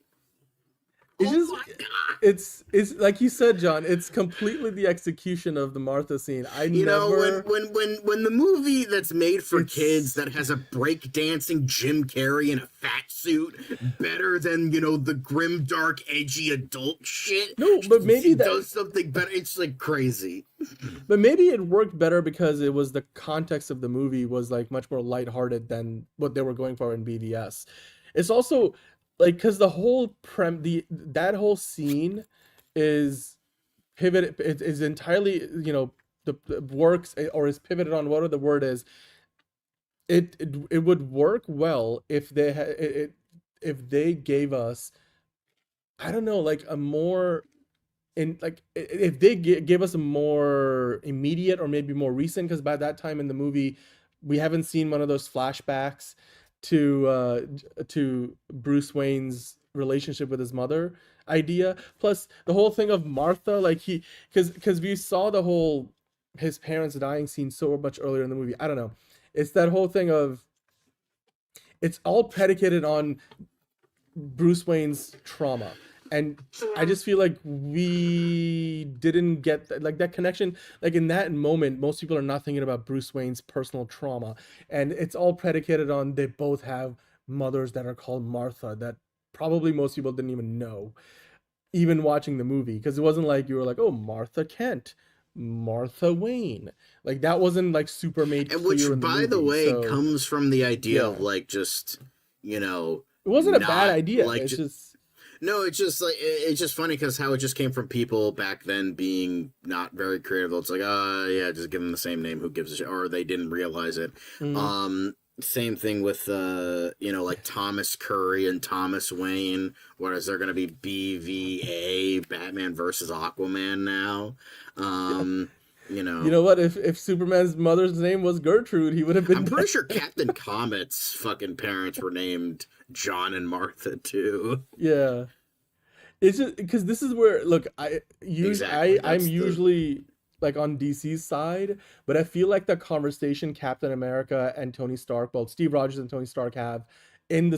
It's like you said, John, it's completely the execution of the Martha scene. When the movie that's made for kids that has a breakdancing Jim Carrey in a fat suit better than, the grim, dark, edgy adult shit. No, but maybe that does something better. It's like crazy. But maybe it worked better because it was the context of the movie was like much more lighthearted than what they were going for in BVS. It's also like, because the whole that whole scene is pivoted, it is entirely, the works or is pivoted on whatever the word is. It would work well if they gave us, I don't know, like a more if they gave us a more immediate or maybe more recent, because by that time in the movie we haven't seen one of those flashbacks to Bruce Wayne's relationship with his mother idea. Plus the whole thing of Martha, like because we saw the whole his parents dying scene so much earlier in the movie. I don't know. It's that whole thing of it's all predicated on Bruce Wayne's trauma. And I just feel like we didn't get that connection. Like in that moment, most people are not thinking about Bruce Wayne's personal trauma. And it's all predicated on they both have mothers that are called Martha that probably most people didn't even know, even watching the movie. Because it wasn't like you were like, oh, Martha Kent, Martha Wayne. Like that wasn't like super made clear which, in the by movie. The way, comes from the idea of like just, it wasn't a bad idea. Like, it's just... No, it's just like it's just funny because how it just came from people back then being not very creative. It's like, yeah, just give them the same name. Who gives a shit? Or they didn't realize it. Mm-hmm. Same thing with like Thomas Curry and Thomas Wayne. What is there going to be BVA Batman versus Aquaman now? You know what? If Superman's mother's name was Gertrude, he would have been. I'm pretty sure Captain Comet's fucking parents were named John and Martha too. Yeah, it's just because this is where I'm usually like on DC's side, but I feel like the conversation Captain America and Tony Stark, well, Steve Rogers and Tony Stark have in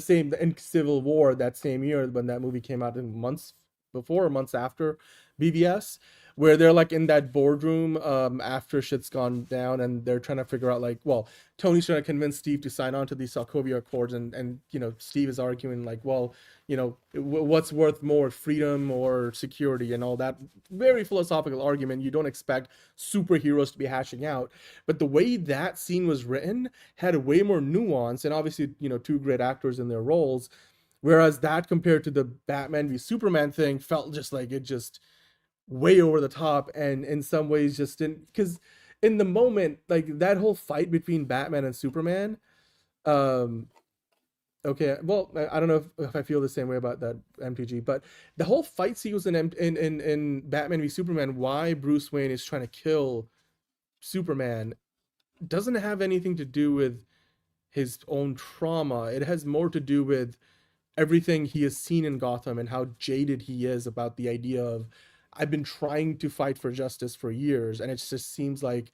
Civil War that same year when that movie came out, in months before or months after BVS. Where they're like in that boardroom after shit's gone down and they're trying to figure out Tony's trying to convince Steve to sign on to the Sokovia Accords and Steve is arguing what's worth more, freedom or security and all that very philosophical argument you don't expect superheroes to be hashing out. But the way that scene was written had way more nuance and obviously two great actors in their roles, whereas that compared to the Batman v Superman thing felt just like it just way over the top and in some ways just didn't, because in the moment that whole fight between Batman and Superman, okay, well, I don't know if I feel the same way about that MTG, but the whole fight sequence in Batman v Superman, why Bruce Wayne is trying to kill Superman, doesn't have anything to do with his own trauma. It has more to do with everything he has seen in Gotham and how jaded he is about the idea of I've been trying to fight for justice for years, and it just seems like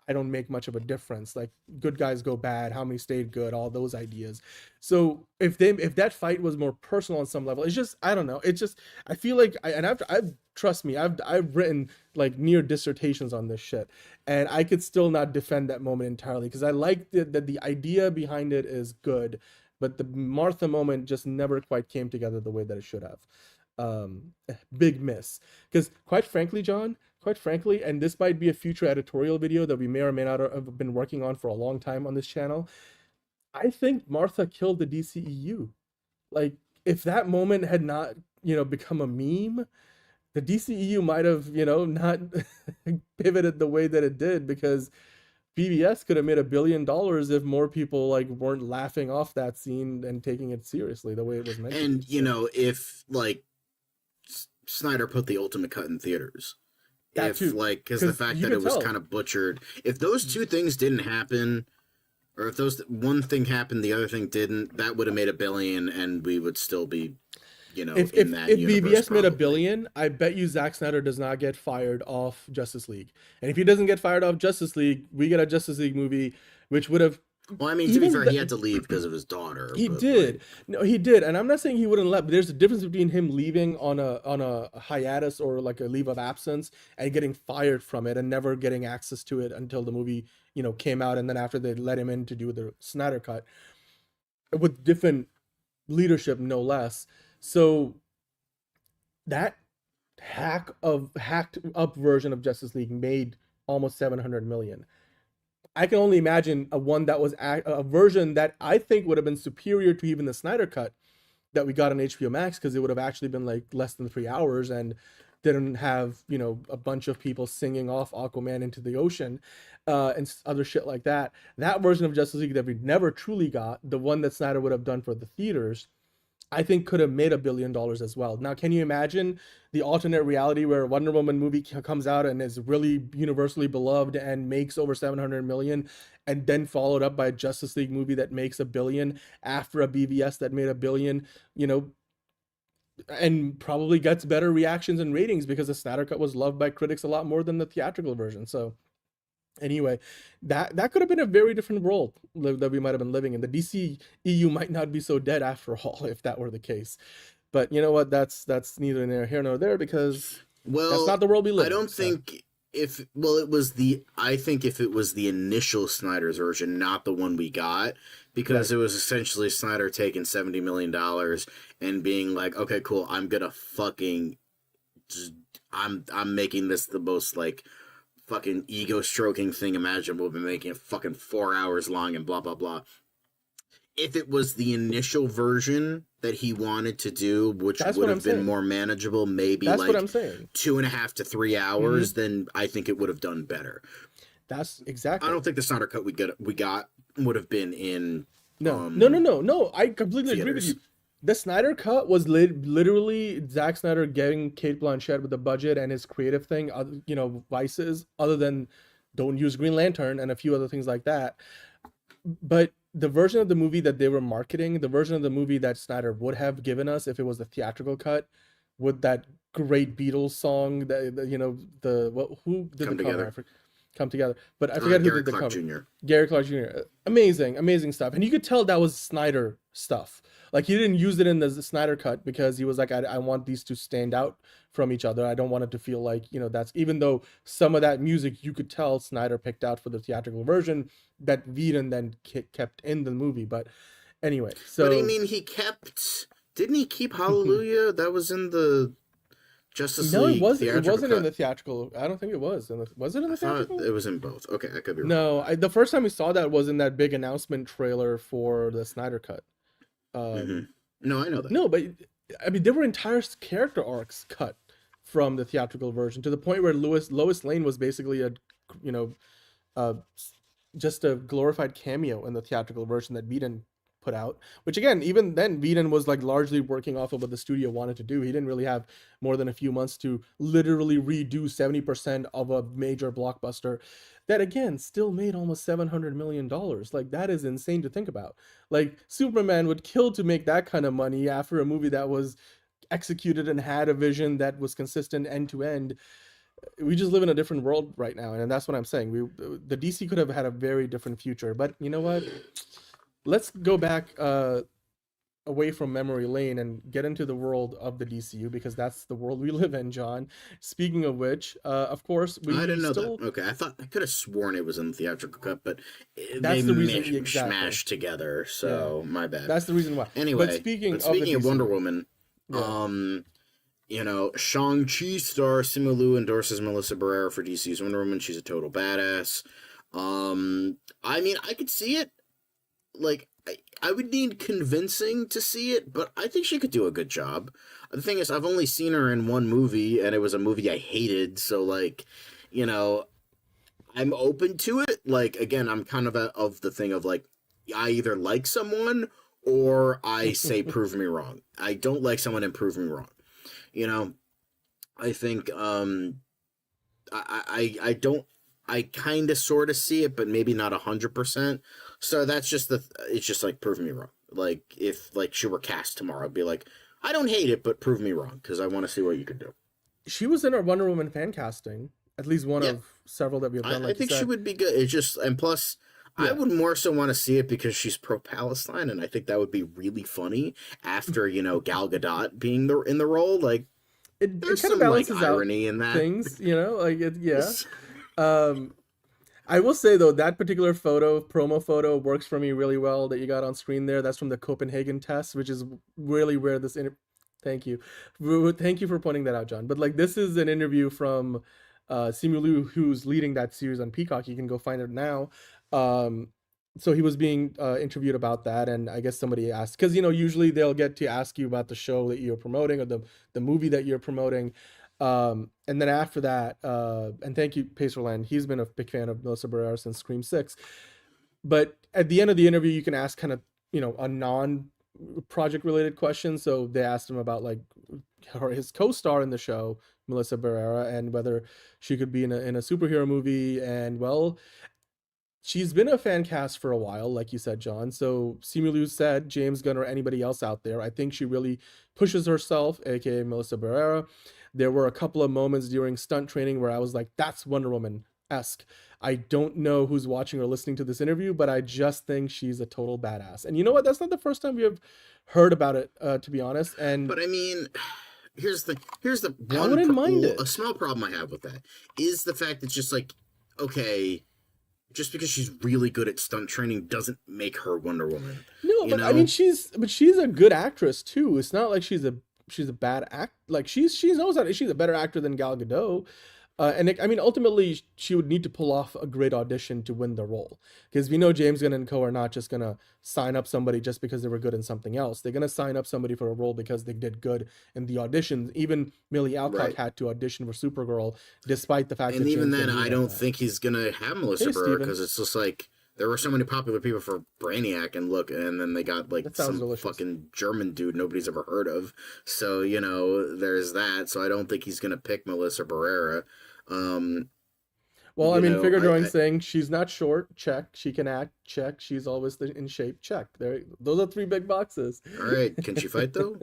I don't make much of a difference. Like good guys go bad, how many stayed good, all those ideas. So if that fight was more personal on some level, it's just, I don't know. It's just, I feel like I've trust me, I've written like near dissertations on this shit, and I could still not defend that moment entirely because I like that the idea behind it is good, but the Martha moment just never quite came together the way that it should have. Big miss. Because quite frankly, John, and this might be a future editorial video that we may or may not have been working on for a long time on this channel, I think Martha killed the DCEU. Like, if that moment had not, become a meme, the DCEU might have, not pivoted the way that it did, because BBS could have made $1 billion if more people like weren't laughing off that scene and taking it seriously the way it was meant to. And if like Snyder put the ultimate cut in theaters, because the fact that it was kind of butchered, if those two things didn't happen, or if those one thing happened, the other thing didn't, that would have made $1 billion, and we would still be, if BBS made $1 billion, I bet you Zack Snyder does not get fired off Justice League. And if he doesn't get fired off Justice League, we get a Justice League movie, which would have. Well, I mean, to be fair, he had to leave because of his daughter. He did. No, he did. And I'm not saying he wouldn't let, but there's a difference between him leaving on a hiatus or like a leave of absence and getting fired from it and never getting access to it until the movie, came out. And then after they let him in to do the Snyder cut with different leadership, no less. So that hacked up version of Justice League made almost 700 million. I can only imagine a version that I think would have been superior to even the Snyder cut that we got on HBO Max, because it would have actually been like less than 3 hours and didn't have, a bunch of people singing off Aquaman into the ocean and other shit like that. That version of Justice League that we never truly got, the one that Snyder would have done for the theaters, I think could have made $1 billion as well. Now, can you imagine the alternate reality where a Wonder Woman movie comes out and is really universally beloved and makes over 700 million, and then followed up by a Justice League movie that makes $1 billion after a BVS that made $1 billion, and probably gets better reactions and ratings because the Snyder cut was loved by critics a lot more than the theatrical version. So anyway, that could have been a very different world that we might have been living in. The DC EU might not be so dead after all if that were the case. But you know what? That's neither here nor there, because that's not the world we live in. I don't think if it was the initial Snyder's version, not the one we got, because it was essentially Snyder taking $70 million and being like, okay, cool, I'm gonna fucking, I'm making this the most like fucking ego stroking thing imaginable, been making it fucking 4 hours long and blah blah blah. If it was the initial version that he wanted to do, which would have been more manageable, maybe that's like what I'm saying. 2.5 to 3 hours, then I think it would have done better. That's exactly. I don't think the Snyder cut we got would have been in. No. I completely agree with you. The Snyder cut was literally Zack Snyder getting Cate Blanchett with the budget and his creative thing, vices, other than don't use Green Lantern and a few other things like that. But the version of the movie that they were marketing, the version of the movie that Snyder would have given us if it was the theatrical cut, with that great Beatles song, who did the cover? Come Together. But I forget who did the cover. Gary Clark Jr. Amazing stuff. And you could tell that was Snyder stuff. Like, he didn't use it in the Snyder cut because he was like, I want these to stand out from each other. I don't want it to feel like, that's, even though some of that music you could tell Snyder picked out for the theatrical version that Whedon then kept in the movie. But anyway, so. But I mean, didn't he keep Hallelujah? That was in the Justice League. No, it wasn't in the theatrical. I don't think it was. Was it in the theatrical? It was in both. Okay, I could be wrong. No, the first time we saw that was in that big announcement trailer for the Snyder cut. No, I know that. No, but I mean, there were entire character arcs cut from the theatrical version, to the point where Lois Lane was basically just a glorified cameo in the theatrical version that Whedon put out, which again, even then, Whedon was like largely working off of what the studio wanted to do. He didn't really have more than a few months to literally redo 70% of a major blockbuster that again still made almost $700 million. Like, that is insane to think about. Like, Superman would kill to make that kind of money after a movie that was executed and had a vision that was consistent end to end. we just live in a different world right now, and that's what I'm saying. The DC could have had a very different future, but you know what? Let's go back away from memory lane and get into the world of the DCU, because that's the world we live in, John. Speaking of which, of course, I didn't know that. Okay, I could have sworn it was in the theatrical cut, but that's the reason, exactly. Smashed together. So my bad. That's the reason why. Anyway, but speaking of Wonder Woman, you know, Shang-Chi star Simu Liu endorses Melissa Barrera for DC's Wonder Woman. She's a total badass. I mean, I could see it. Like, I would need convincing to see it, but I think she could do a good job. The thing is, I've only seen her in one movie, and it was a movie I hated, so, like, you know, I'm open to it. Like, again, I'm kind of the thing of, like, I either like someone, or I say, prove me wrong. I don't like someone and prove me wrong. You know, I think, I don't, I kind of sort of see it, but maybe not 100%. So that's just it's just like, prove me wrong. Like, if like she were cast tomorrow, I'd be like, I don't hate it, but prove me wrong, because I want to see what you could do. She was in our Wonder Woman fan casting, at least one of several that we've done. I think she would be good. It's just, and plus, I would more so want to see it because she's pro-Palestine, and I think that would be really funny after, you know, Gal Gadot being in the role. Like, there's kind some of balances like irony in that. Things, you know, like I will say though, that particular promo photo works for me really well that you got on screen there. That's from the Copenhagen test, which is really where this thank you for pointing that out, John. But like, this is an interview from Simu Liu, who's leading that series on Peacock. You can go find it now. So he was being interviewed about that, and I guess somebody asked, because, you know, usually they'll get to ask you about the show that you're promoting or the movie that you're promoting. And then after that, and thank you, Pacerland, he's been a big fan of Melissa Barrera since Scream 6. But at the end of the interview, you can ask kind of, you know, a non-project related question. So they asked him about like his co-star in the show, Melissa Barrera, and whether she could be in a superhero movie. And well, she's been a fan cast for a while, like you said, John. So Simu Liu said, James Gunn or anybody else out there, I think she really pushes herself, aka Melissa Barrera. There were a couple of moments during stunt training where I was like, that's Wonder Woman-esque. I don't know who's watching or listening to this interview, but I just think she's a total badass. And you know what? That's not the first time we have heard about it, to be honest. But I mean, here's the one I wouldn't mind it. A small problem I have with that is the fact that just like, okay, just because she's really good at stunt training doesn't make her Wonder Woman. No, but I mean, she's a good actress too. It's not like she's a bad act. Like she knows that she's a better actor than Gal Gadot. And I mean, ultimately, she would need to pull off a great audition to win the role, because we know James Gunn and co are not just gonna sign up somebody just because they were good in something else. They're gonna sign up somebody for a role because they did good in the auditions. Even Millie Alcock had to audition for Supergirl, despite the fact and that even then, I don't think he's gonna have Melissa Barrera, because it's just like there were so many popular people for Brainiac, and then they got like some fucking German dude nobody's ever heard of. So, you know, there's that. So I don't think he's gonna pick Melissa Barrera. Well, I mean, figure drawing saying she's not short, check. She can act, check. She's always in shape, check. Those are 3 big boxes. All right, can she fight though?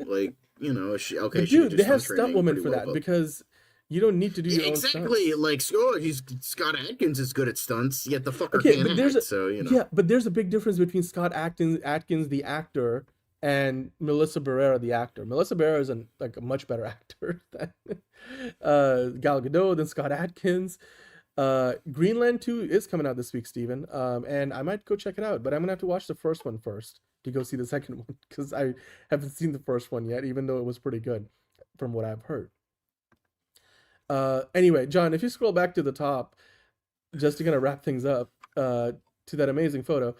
Like, you know, is she okay? But dude, they have stunt women for that, because you don't need to do your own stunts. Exactly. Like, Scott Adkins is good at stunts, yet the fucker can't act. So, you know. Yeah, but there's a big difference between Scott Adkins, the actor, and Melissa Barrera, the actor. Melissa Barrera is a much better actor than Gal Gadot, than Scott Adkins. Greenland 2 is coming out this week, Steven. And I might go check it out, but I'm gonna have to watch the first one first to go see the second one, because I haven't seen the first one yet, even though it was pretty good from what I've heard. Anyway, John, if you scroll back to the top, just to kind of wrap things up, to that amazing photo,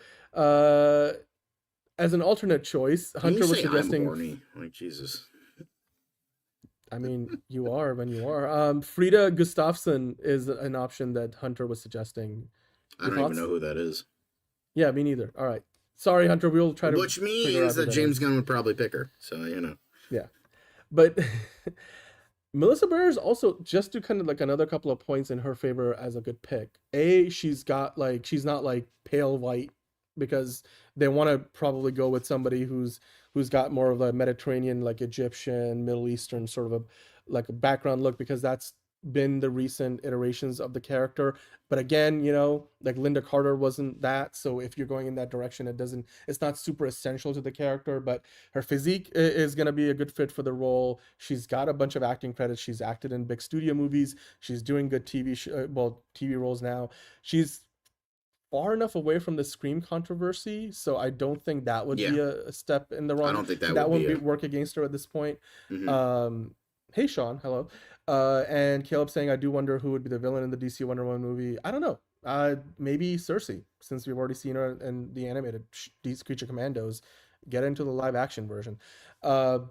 as an alternate choice, Hunter was suggesting. I'm horny. Like, Jesus. I mean, you are when you are. Frida Gustafsson is an option that Hunter was suggesting. I don't even know who that is. Yeah, me neither. All right. Sorry, Hunter. We'll try to. Which means that James Gunn would probably pick her. So, you know. Yeah. But Melissa Barrera is also, just to kind of like another couple of points in her favor as a good pick. She's not like pale white, because they want to probably go with somebody who's got more of a Mediterranean, like Egyptian, Middle Eastern sort of a background look, because that's been the recent iterations of the character. But again, you know, like Linda Carter wasn't that. So if you're going in that direction, it's not super essential to the character, but her physique is going to be a good fit for the role. She's got a bunch of acting credits. She's acted in big studio movies. She's doing good TV roles now. She's far enough away from the Scream controversy, so I don't think that would be a step in the wrong. I don't think that would work against her at this point. Mm-hmm. Hey Sean, hello. And Caleb saying, I do wonder who would be the villain in the DC Wonder Woman movie. I don't know. Maybe Cersei, since we've already seen her in the animated Creature Commandos. Get into the live action version. And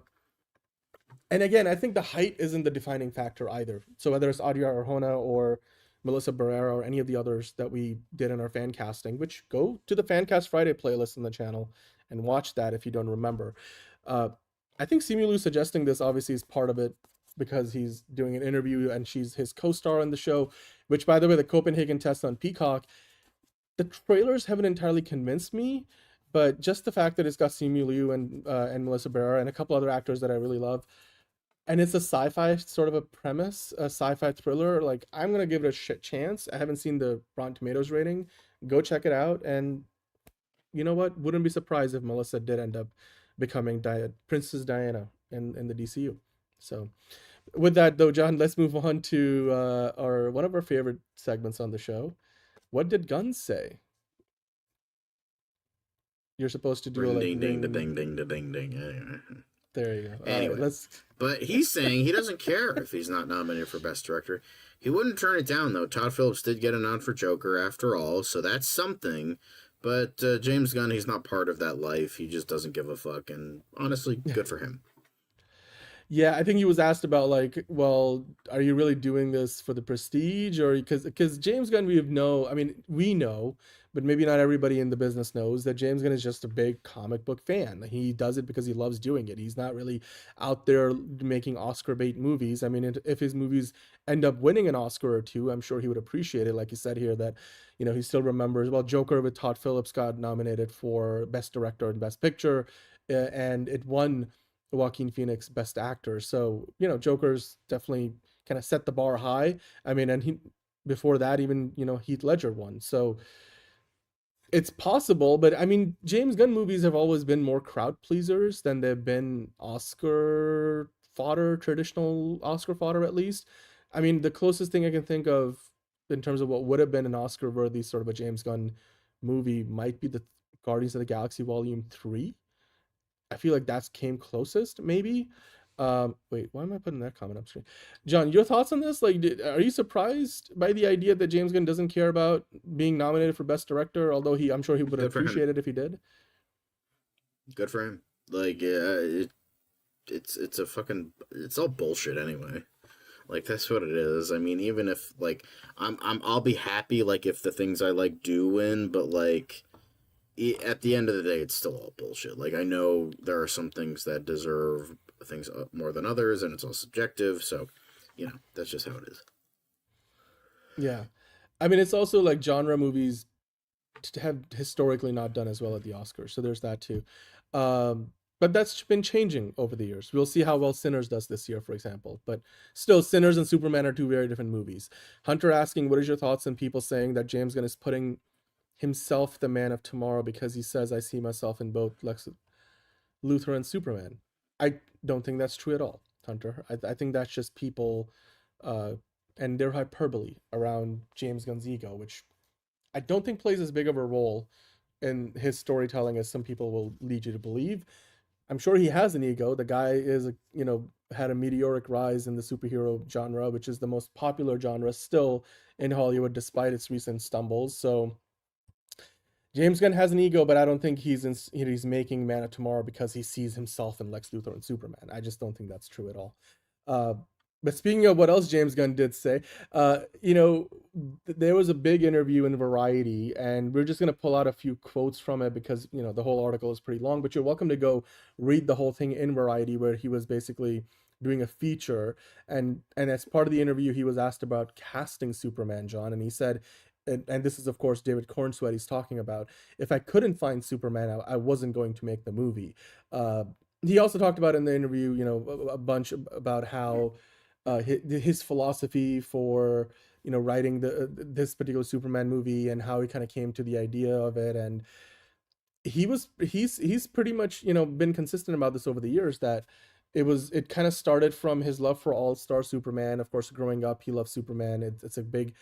again, I think the height isn't the defining factor either. So whether it's Adia Arjona or Melissa Barrera or any of the others that we did in our fan casting, which go to the Fancast Friday playlist in the channel and watch that if you don't remember. I think Simu suggesting this obviously is part of it because he's doing an interview and she's his co-star on the show, which, by the way, the Copenhagen test on Peacock, the trailers haven't entirely convinced me, but just the fact that it's got Simu Liu and Melissa Barrera and a couple other actors that I really love, and it's a sci-fi sort of a premise, a sci-fi thriller, like, I'm going to give it a chance. I haven't seen the Rotten Tomatoes rating. Go check it out. And you know what? Wouldn't be surprised if Melissa did end up becoming Princess Diana in the DCU. So with that, though, John, let's move on to one of our favorite segments on the show. What did Gunn say? You're supposed to do Ring, a ding, ding, da, ding, ding, da, ding, ding. There you go. Anyway, right, but he's saying he doesn't care if he's not nominated for Best Director. He wouldn't turn it down, though. Todd Phillips did get a nod for Joker after all, so that's something. But James Gunn, he's not part of that life. He just doesn't give a fuck, and honestly, good for him. Yeah, I think he was asked about, like, well, are you really doing this for the prestige, or because James Gunn, we know, but maybe not everybody in the business knows that James Gunn is just a big comic book fan. He does it because he loves doing it. He's not really out there making Oscar bait movies. I mean, if his movies end up winning an Oscar or two, I'm sure he would appreciate it. Like he said here, that, you know, he still remembers, well, Joker with Todd Phillips got nominated for Best Director and Best Picture, and it won Joaquin Phoenix Best Actor. So, you know, Joker's definitely kind of set the bar high. I mean, and he, before that, even, you know, Heath Ledger won. So it's possible, but I mean, James Gunn movies have always been more crowd pleasers than they've been Oscar fodder, traditional Oscar fodder, at least. I mean, the closest thing I can think of in terms of what would have been an Oscar worthy sort of a James Gunn movie might be the Guardians of the Galaxy Volume 3. I feel like that's came closest, maybe. Wait, why am I putting that comment up screen? John, your thoughts on this? Like, are you surprised by the idea that James Gunn doesn't care about being nominated for Best Director? Although I'm sure he would appreciate it if he did. Good for him. Like, it's all bullshit anyway. Like, that's what it is. I mean, even if, like, I'll be happy, like, if the things I like do win, but, like, at the end of the day, it's still all bullshit. Like, I know there are some things that deserve things more than others, and it's all subjective, so, you know, that's just how it is. Yeah. I mean, it's also, like, genre movies have historically not done as well at the Oscars, so there's that, too. But that's been changing over the years. We'll see how well Sinners does this year, for example. But still, Sinners and Superman are two very different movies. Hunter asking, what is your thoughts on people saying that James Gunn is putting himself the Man of Tomorrow because he says, I see myself in both Lex Luthor and Superman? I don't think that's true at all, Hunter. I think that's just people and their hyperbole around James Gunn's ego, which I don't think plays as big of a role in his storytelling as some people will lead you to believe. I'm sure he has an ego. The guy is, had a meteoric rise in the superhero genre, which is the most popular genre still in Hollywood, despite its recent stumbles. So James Gunn has an ego, but I don't think he's making Man of Tomorrow because he sees himself in Lex Luthor and Superman. I just don't think that's true at all. But speaking of what else James Gunn did say, there was a big interview in Variety, and we're just going to pull out a few quotes from it because, the whole article is pretty long, but you're welcome to go read the whole thing in Variety, where he was basically doing a feature. And as part of the interview, he was asked about casting Superman, John, and he said, and this is, of course, David Cornsweet he's talking about, if I couldn't find Superman, I wasn't going to make the movie. He also talked about in the interview, a bunch about how his philosophy for writing this particular Superman movie, and how he kind of came to the idea of it. And he's pretty much been consistent about this over the years, that it kind of started from his love for All-Star Superman. Of course, growing up, he loved Superman. It's a big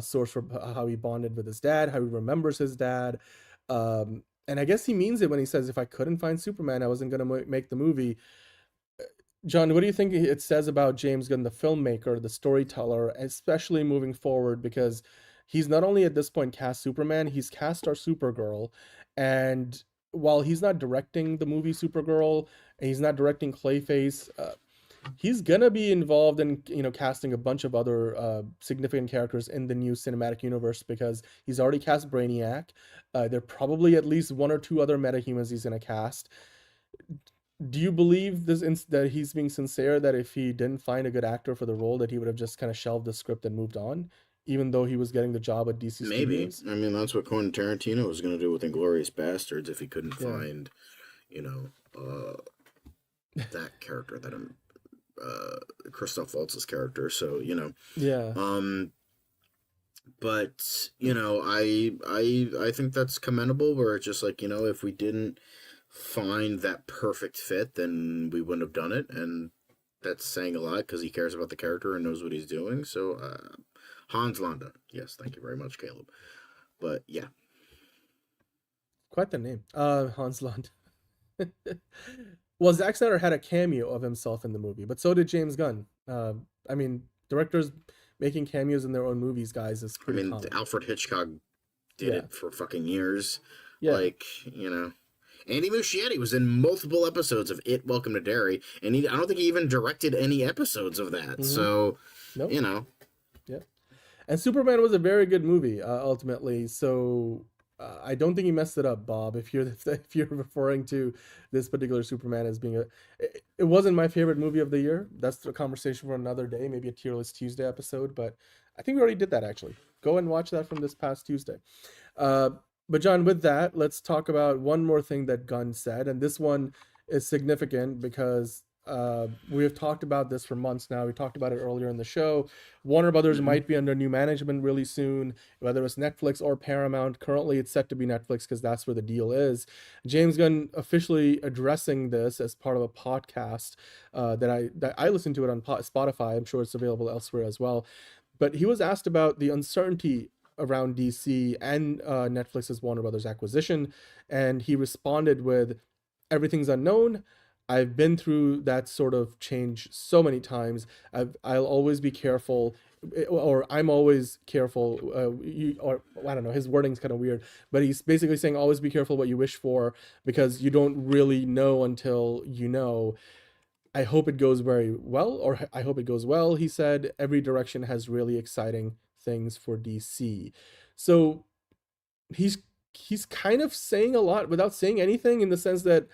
source for how he bonded with his dad, how he remembers his dad. And I guess he means it when he says, if I couldn't find Superman, I wasn't going to make the movie. John, what do you think it says about James Gunn, the filmmaker, the storyteller, especially moving forward? Because he's not only at this point cast Superman, he's cast our Supergirl. And while he's not directing the movie Supergirl, and he's not directing Clayface, he's gonna be involved in casting a bunch of other significant characters in the new cinematic universe, because he's already cast Brainiac. There are probably at least one or two other metahumans he's gonna cast. Do you believe that he's being sincere, that if he didn't find a good actor for the role, that he would have just kind of shelved the script and moved on, even though he was getting the job at DC Maybe. Studios? I mean, that's what Quentin Tarantino was going to do with Inglourious Bastards if he couldn't find, that character, that Christoph Waltz's character. So, Yeah. But I think that's commendable. Where it's just like, if we didn't find that perfect fit, then we wouldn't have done it, and that's saying a lot, because he cares about the character and knows what he's doing. So Hans Landa, yes, thank you very much, Caleb. But yeah, Quite the name, Hans Landa. Well, Zack Snyder had a cameo of himself in the movie, but so did James Gunn. I mean, directors making cameos in their own movies, guys, is pretty common. Alfred Hitchcock did it for fucking years. Yeah. Andy Muschietti was in multiple episodes of It, Welcome to Derry, and I don't think he even directed any episodes of that. Mm-hmm. So, nope. Yeah. And Superman was a very good movie, ultimately. So I don't think he messed it up, Bob. If you're referring to this particular Superman as being it wasn't my favorite movie of the year. That's a conversation for another day, maybe a Tier List Tuesday episode. But I think we already did that, actually. Go and watch that from this past Tuesday. But John, with that, let's talk about one more thing that Gunn said, and this one is significant because we have talked about this for months now. We talked about it earlier in the show. Warner Brothers might be under new management really soon, whether it's Netflix or Paramount. Currently, it's set to be Netflix because that's where the deal is. James Gunn officially addressing this as part of a podcast that I listened to it on Spotify. I'm sure it's available elsewhere as well. But he was asked about the uncertainty around DC and Netflix's Warner Brothers acquisition, and he responded with, "Everything's unknown. I've been through that sort of change so many times. I'll always be careful, or I'm always careful." Or I don't know, his wording's kind of weird, but he's basically saying always be careful what you wish for, because you don't really know until you know. "I hope it goes very well," or "I hope it goes well," he said. "Every direction has really exciting things for DC." So he's kind of saying a lot without saying anything, in the sense that,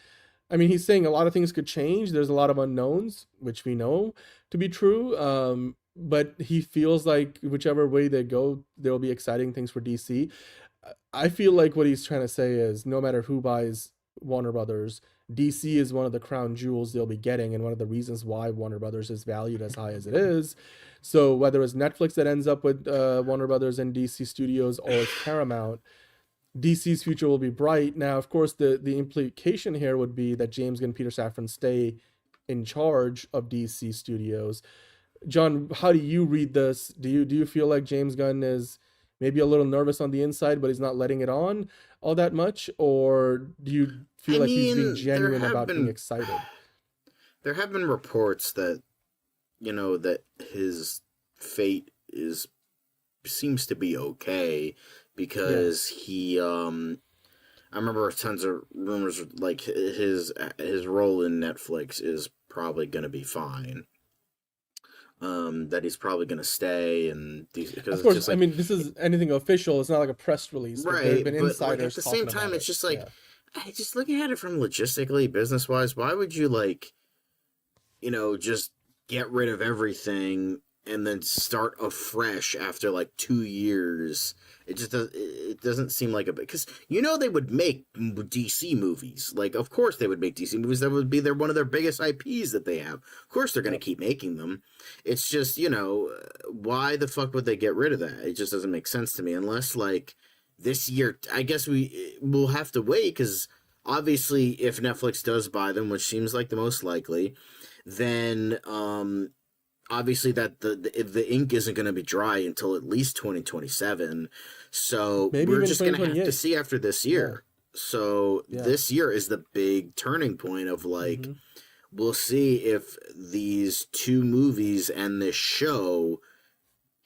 I mean, he's saying a lot of things could change. There's a lot of unknowns, which we know to be true. But he feels like whichever way they go, there will be exciting things for DC. I feel like what he's trying to say is, no matter who buys Warner Brothers, DC is one of the crown jewels they'll be getting, and one of the reasons why Warner Brothers is valued as high as it is. So whether it's Netflix that ends up with Warner Brothers and DC Studios, or it's Paramount, DC's future will be bright. Now, of course, the implication here would be that James Gunn and Peter Safran stay in charge of DC Studios. John, how do you read this? Do you feel like James Gunn is maybe a little nervous on the inside, but he's not letting it on all that much? Or do you feel like he's being genuine about being excited? There have been reports that, that his fate seems to be okay, because he, I remember tons of rumors like his role in Netflix is probably going to be fine. That he's probably going to stay, and of course, I mean, this is anything official. It's not like a press release, right? There have been but insiders. At the same time, it's just like, just looking at it from logistically, business wise, why would you just get rid of everything and then start afresh after like 2 years. It doesn't seem like a, because they would make DC movies. Like, of course they would make DC movies. That would be one of their biggest IPs that they have. Of course they're going to keep making them. It's just, why the fuck would they get rid of that? It just doesn't make sense to me, unless like this year. I guess we'll have to wait, because obviously if Netflix does buy them, which seems like the most likely, then obviously that the ink isn't going to be dry until at least 2027. So Maybe we're even just going to have to 2028. see after this year. Yeah. So this year is the big turning point of like, we'll see if these two movies and this show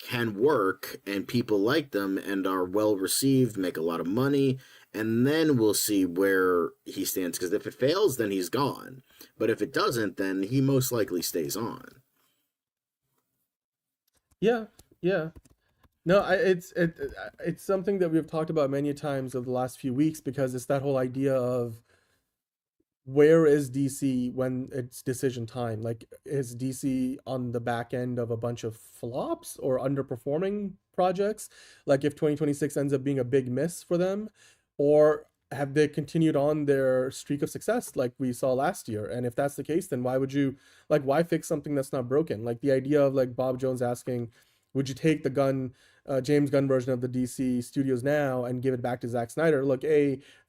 can work and people like them and are well received, make a lot of money, and then we'll see where he stands. Because if it fails, then he's gone. But if it doesn't, then he most likely stays on. Yeah, yeah. No, it's something that we've talked about many times over the last few weeks, because it's that whole idea of where is DC when it's decision time? Like, is DC on the back end of a bunch of flops or underperforming projects? Like, if 2026 ends up being a big miss for them, or have they continued on their streak of success like we saw last year? And if that's the case, then why fix something that's not broken? Like the idea of like Bob Jones asking, would you take the James Gunn version of the DC Studios now and give it back to Zack Snyder? Look,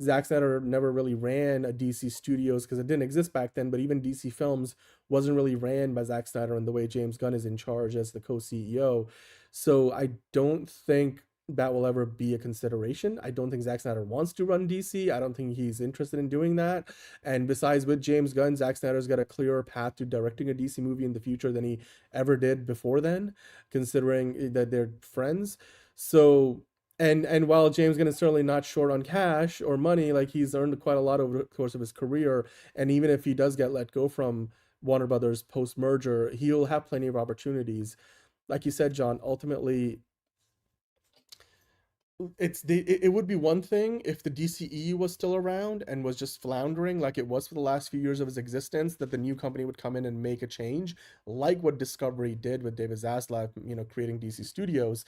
Zack Snyder never really ran a DC Studios because it didn't exist back then, but even DC Films wasn't really ran by Zack Snyder in the way James Gunn is in charge as the co-CEO. So I don't think that will ever be a consideration. I don't think Zack Snyder wants to run DC. I don't think he's interested in doing that. And besides, with James Gunn, Zack Snyder's got a clearer path to directing a DC movie in the future than he ever did before then, considering that they're friends. So, and while James Gunn is certainly not short on cash or money, like he's earned quite a lot over the course of his career. And even if he does get let go from Warner Brothers post-merger, he'll have plenty of opportunities. Like you said, John, ultimately, it would be one thing if the DCEU was still around and was just floundering like it was for the last few years of its existence, that the new company would come in and make a change, like what Discovery did with David Zaslav, creating DC Studios.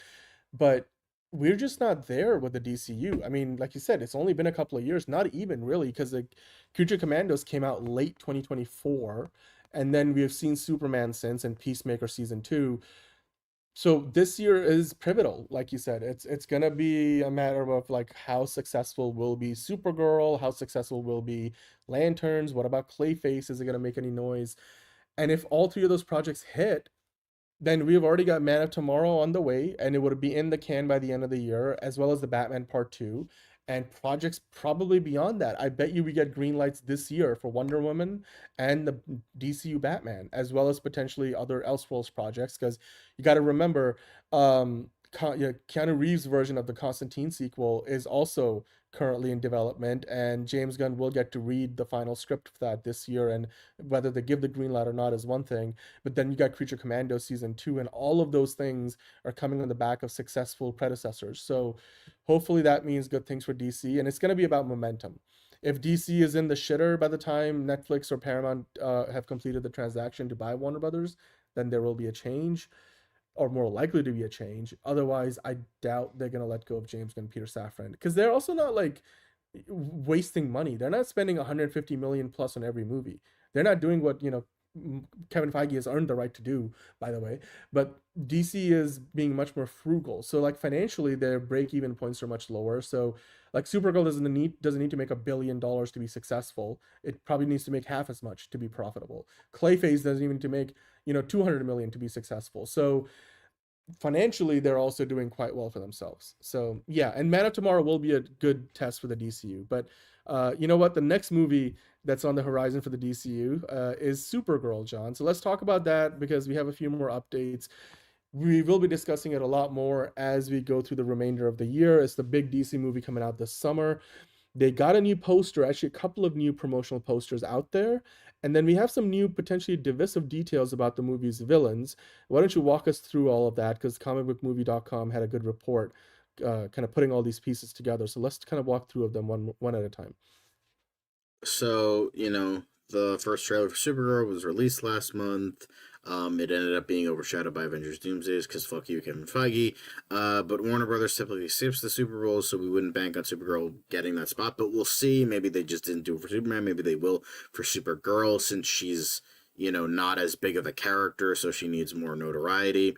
But we're just not there with the DCU. I mean, like you said, it's only been a couple of years, not even really, because the Creature Commandos came out late 2024, and then we've seen Superman since, and Peacemaker season 2. So this year is pivotal, like you said. It's gonna be a matter of like how successful will be Supergirl, how successful will be Lanterns, what about Clayface, is it gonna make any noise? And if all three of those projects hit, then we've already got Man of Tomorrow on the way, and it would be in the can by the end of the year, as well as the Batman Part 2, and projects probably beyond that. I bet you we get green lights this year for Wonder Woman and the DCU Batman, as well as potentially other Elseworlds projects, because you got to remember, Keanu Reeves' version of the Constantine sequel is also currently in development, and James Gunn will get to read the final script for that this year, and whether they give the green light or not is one thing, but then you got Creature Commando season 2, and all of those things are coming on the back of successful predecessors. So hopefully that means good things for DC, and it's going to be about momentum. If DC is in the shitter by the time Netflix or Paramount have completed the transaction to buy Warner Brothers, then there will be a change, or more likely to be a change. Otherwise, I doubt they're going to let go of James Gunn, Peter Safran, because they're also not like wasting money. They're not spending 150 million plus on every movie. They're not doing what, Kevin Feige has earned the right to do, by the way, but DC is being much more frugal. So like financially, their break-even points are much lower. So like Supergirl doesn't need to make $1 billion to be successful. It probably needs to make half as much to be profitable. Clayface doesn't even need to make 200 million to be successful. So financially, they're also doing quite well for themselves. So yeah, and Man of Tomorrow will be a good test for the DCU. But you know what? The next movie that's on the horizon for the DCU is Supergirl, John. So let's talk about that, because we have a few more updates. We will be discussing it a lot more as we go through the remainder of the year. It's the big DC movie coming out this summer. They got a new poster, actually a couple of new promotional posters out there. And then we have some new potentially divisive details about the movie's villains. Why don't you walk us through all of that? Because comicbookmovie.com had a good report kind of putting all these pieces together. So let's kind of walk through of them one at a time. So, the first trailer for Supergirl was released last month. It ended up being overshadowed by Avengers Doomsday because fuck you, Kevin Feige. But Warner Brothers typically skips the Super Bowl, so we wouldn't bank on Supergirl getting that spot. But we'll see. Maybe they just didn't do it for Superman. Maybe they will for Supergirl, since she's, not as big of a character, so she needs more notoriety.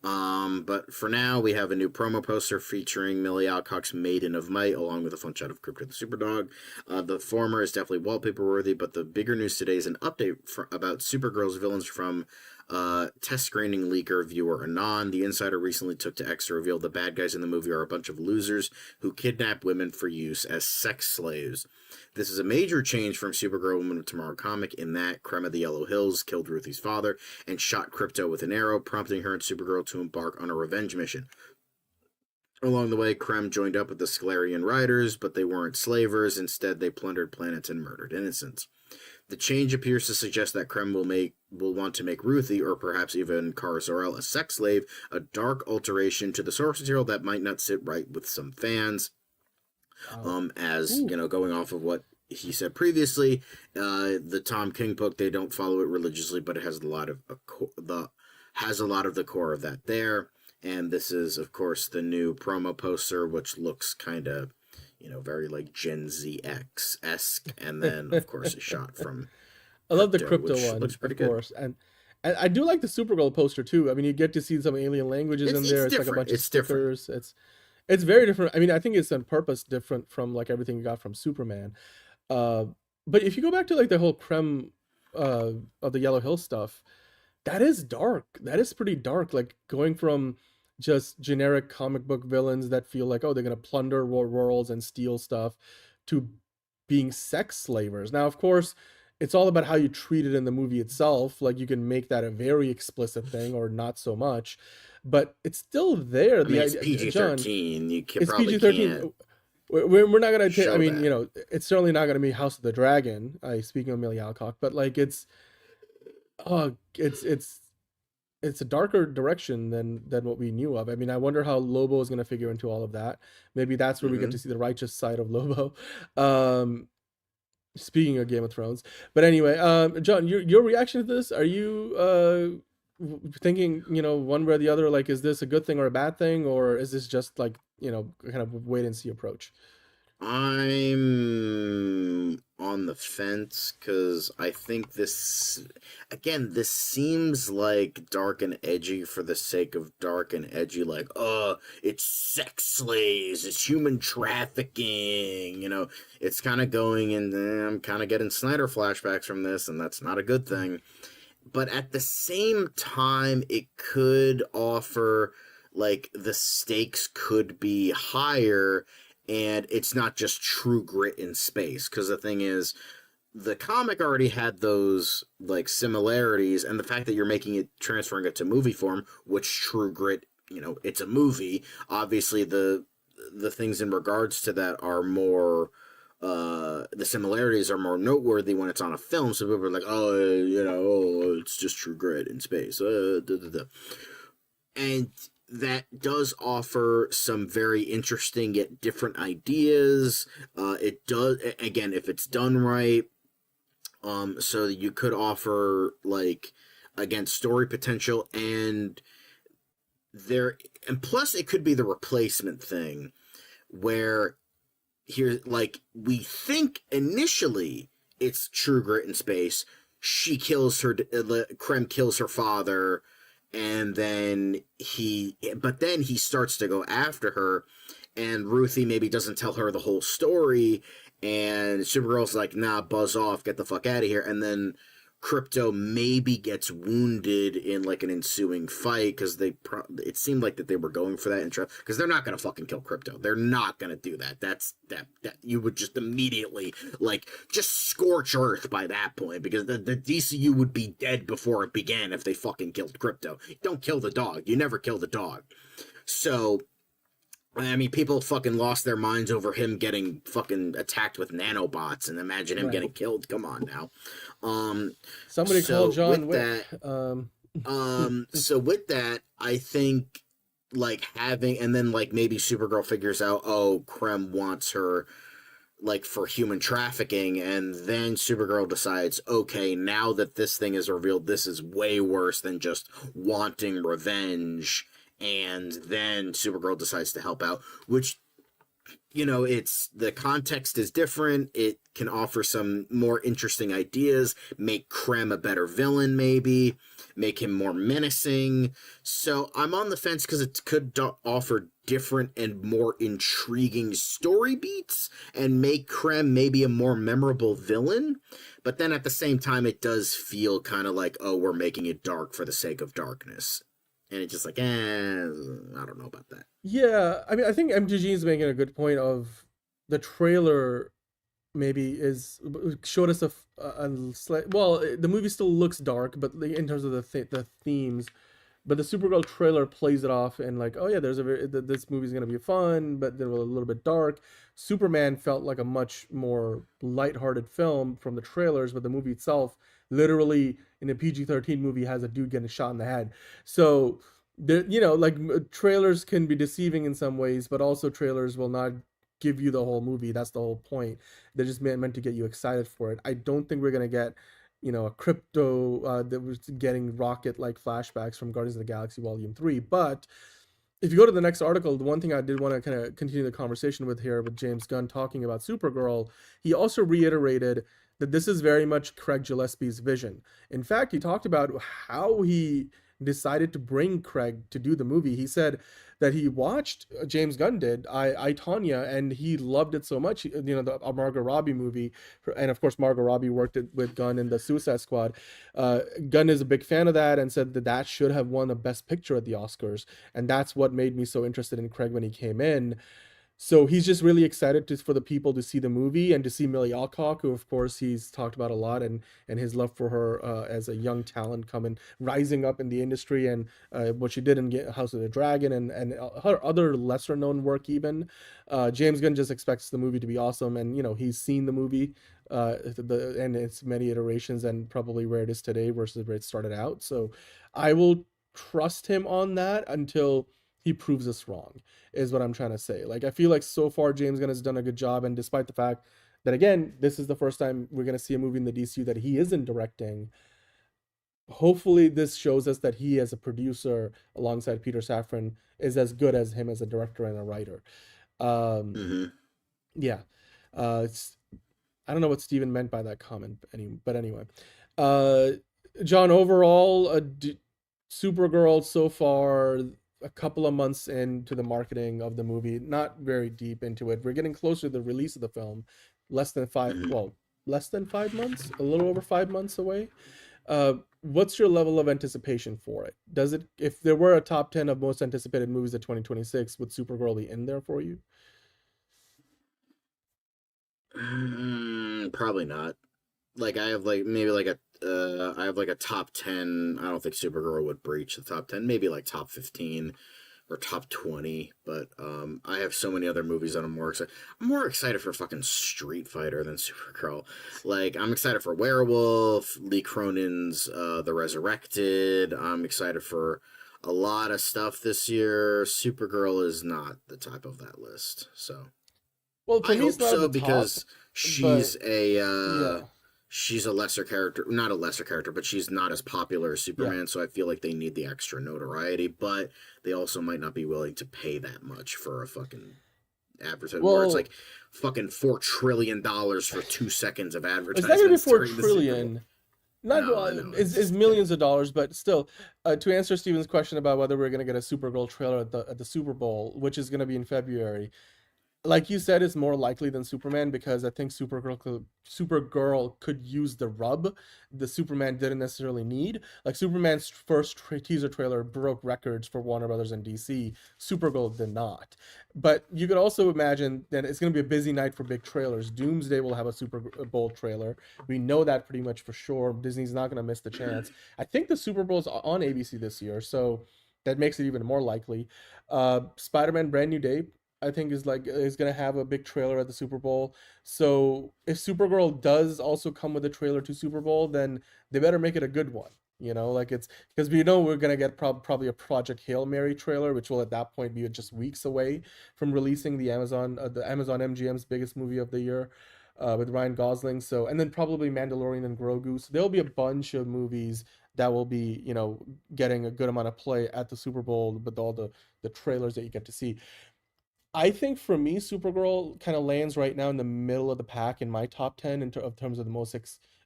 But for now, we have a new promo poster featuring Millie Alcock's Maiden of Might, along with a fun shot of Krypto the Superdog. The former is definitely wallpaper worthy, but the bigger news today is an update about Supergirl's villains from test screening leaker viewer Anon. The insider recently took to X to reveal the bad guys in the movie are a bunch of losers who kidnap women for use as sex slaves. This is a major change from Supergirl Woman of Tomorrow comic in that Creme of the Yellow Hills killed Ruthie's father and shot Krypto with an arrow, prompting her and Supergirl to embark on a revenge mission. Along the way, Creme joined up with the Scalarian Riders, but they weren't slavers. Instead, they plundered planets and murdered innocents. The change appears to suggest that Creme will want to make Ruthie, or perhaps even Kara Zor-El, a sex slave, a dark alteration to the source material that might not sit right with some fans. Going off of what he said previously, the Tom King book, they don't follow it religiously, but it has a lot of the core of that there. And this is, of course, the new promo poster, which looks kind of, very like Gen Z X-esque, and then of course a shot from I love the crypto one, looks pretty of good. course, and I do like the Supergirl poster too. I mean, you get to see some alien languages in there. It's like a bunch of stickers. It's very different. I mean, I think it's on purpose different from like everything you got from Superman. But if you go back to like the whole Creme of the Yellow Hill stuff, that is dark. That is pretty dark. Like going from just generic comic book villains that feel like, oh, they're going to plunder worlds and steal stuff, to being sex slavers. Now, of course, it's all about how you treat it in the movie itself. Like you can make that a very explicit thing or not so much, but it's still there. It's PG-13. You can, it's probably PG-13. can't. We're not going to take, I mean, that. It's certainly not going to be House of the Dragon, speaking of Millie Alcock, but like it's a darker direction than what we knew of. I mean, I wonder how Lobo is going to figure into all of that. Maybe that's where we get to see the righteous side of Lobo. Speaking of Game of Thrones, but anyway, John, your reaction to this? Are you thinking, one way or the other? Like, is this a good thing or a bad thing, or is this just like kind of wait and see approach? I'm on the fence because I think this seems like dark and edgy for the sake of dark and edgy. Like, it's sex slaves, it's human trafficking. It's kind of going, and I'm kind of getting Snyder flashbacks from this, and that's not a good thing. But at the same time, it could offer, like, the stakes could be higher. And it's not just true grit in space, because the thing is, the comic already had those like similarities, and the fact that you're transferring it to movie form, which True Grit, it's a movie. Obviously, the things in regards to that are more, the similarities are more noteworthy when it's on a film. So people are like, it's just True Grit in space, and that does offer some very interesting yet different ideas. It does, again, if it's done right. So you could offer, like, again, story potential, and plus it could be the replacement thing where here, like, we think initially it's True Grit in space. Creme kills her father, and then he starts to go after her, and Ruthie maybe doesn't tell her the whole story, and Supergirl's like, nah, buzz off, get the fuck out of here, and then Krypto maybe gets wounded in, like, an ensuing fight, because it seemed like that they were going for that, because they're not going to fucking kill Krypto. They're not going to do that. That you would just immediately, like, just scorch Earth by that point, because the DCU would be dead before it began if they fucking killed Krypto. Don't kill the dog. You never kill the dog. So, I mean, people fucking lost their minds over him getting fucking attacked with nanobots, and imagine him getting killed. Come on now. Somebody call John Wick. So with that, I think, like, and then, like, maybe Supergirl figures out, oh, Creme wants her, like for human trafficking, and then Supergirl decides, okay, now that this thing is revealed, this is way worse than just wanting revenge, and then Supergirl decides to help out, which, you know, it's, the context is different, it can offer some more interesting ideas, make Krem a better villain maybe, make him more menacing. So I'm on the fence because it could offer different and more intriguing story beats and make Krem maybe a more memorable villain. But then at the same time, it does feel kind of like, oh, we're making it dark for the sake of darkness. And it's just like, I don't know about that. Yeah, I mean, I think MTG is making a good point of the trailer maybe showed us a slight, well, the movie still looks dark, but in terms of the themes, but the Supergirl trailer plays it off and like, oh yeah, this movie's gonna be fun, but they're a little bit dark. Superman felt like a much more lighthearted film from the trailers, but the movie itself, literally in a PG-13 movie, has a dude getting shot in the head. So you know, like, trailers can be deceiving in some ways, but also trailers will not give you the whole movie. That's the whole point. They're just meant to get you excited for it. I don't think we're gonna get, you know, a crypto that was getting rocket like flashbacks from Guardians of the Galaxy Volume 3. But if you go to the next article, the one thing I did want to kind of continue the conversation with here with James Gunn talking about Supergirl, he also reiterated that this is very much Craig Gillespie's vision. In fact, he talked about how he decided to bring Craig to do the movie. He said that he watched, James Gunn did, I, Tonya, and he loved it so much. You know, the Margot Robbie movie, and of course Margot Robbie worked with Gunn in the Suicide Squad. Gunn is a big fan of that and said that should have won a Best Picture at the Oscars, and that's what made me so interested in Craig when he came in. So he's just really excited for the people to see the movie and to see Millie Alcock, who of course he's talked about a lot, and his love for her as a young talent coming, rising up in the industry, and what she did in House of the Dragon and her other lesser known work even. James Gunn just expects the movie to be awesome, and you know, he's seen the movie and its many iterations and probably where it is today versus where it started out. So I will trust him on that until he proves us wrong, is what I'm trying to say. Like, I feel like so far James Gunn has done a good job, and despite the fact that, again, this is the first time we're going to see a movie in the DCU that he isn't directing, hopefully this shows us that he as a producer alongside Peter Safran is as good as him as a director and a writer. Yeah. I don't know what Steven meant by that comment, but anyway. John, overall, Supergirl so far, a couple of months into the marketing of the movie, not very deep into it. We're getting closer to the release of the film, less than 5 months, a little over 5 months away. What's your level of anticipation for it? Does it, if there were a top 10 of most anticipated movies of 2026, would Supergirl be in there for you? Probably not. Like, I have like maybe like I have like a top 10. I don't think Supergirl would breach the top 10. Maybe like top 15 or top 20. But I have so many other movies that I'm more excited. I'm more excited for fucking Street Fighter than Supergirl. Like, I'm excited for Werewolf, Lee Cronin's The Resurrected. I'm excited for a lot of stuff this year. Supergirl is not the top of that list. So, well, I hope so, because she's she's a lesser character, not a lesser character, but she's not as popular as Superman, so I feel like they need the extra notoriety, but they also might not be willing to pay that much for a fucking advertisement, where it's like fucking $4 trillion for 2 seconds of advertising. It's not going to be $4 trillion. It's millions of dollars, but still, to answer Steven's question about whether we're going to get a Supergirl trailer at the Super Bowl, which is going to be in February, like you said, it's more likely than Superman, because I think Supergirl could use the rub the Superman didn't necessarily need. Like, Superman's first teaser trailer broke records for Warner Brothers and DC. Supergirl did not. But you could also imagine that it's going to be a busy night for big trailers. Doomsday will have a Super Bowl trailer. We know that pretty much for sure. Disney's not going to miss the chance. I think the Super Bowl is on ABC this year, so that makes it even more likely. Spider-Man Brand New Day, I think, is going to have a big trailer at the Super Bowl. So if Supergirl does also come with a trailer to Super Bowl, then they better make it a good one. like it's because we know we're gonna get probably a Project Hail Mary trailer, which will at that point be just weeks away from releasing the Amazon MGM's biggest movie of the year. With Ryan Gosling, and then probably Mandalorian and Grogu. So there'll be a bunch of movies that will be, getting a good amount of play at the Super Bowl with all the trailers that you get to see. I think for me, Supergirl kind of lands right now in the middle of the pack in my top 10 in terms of the most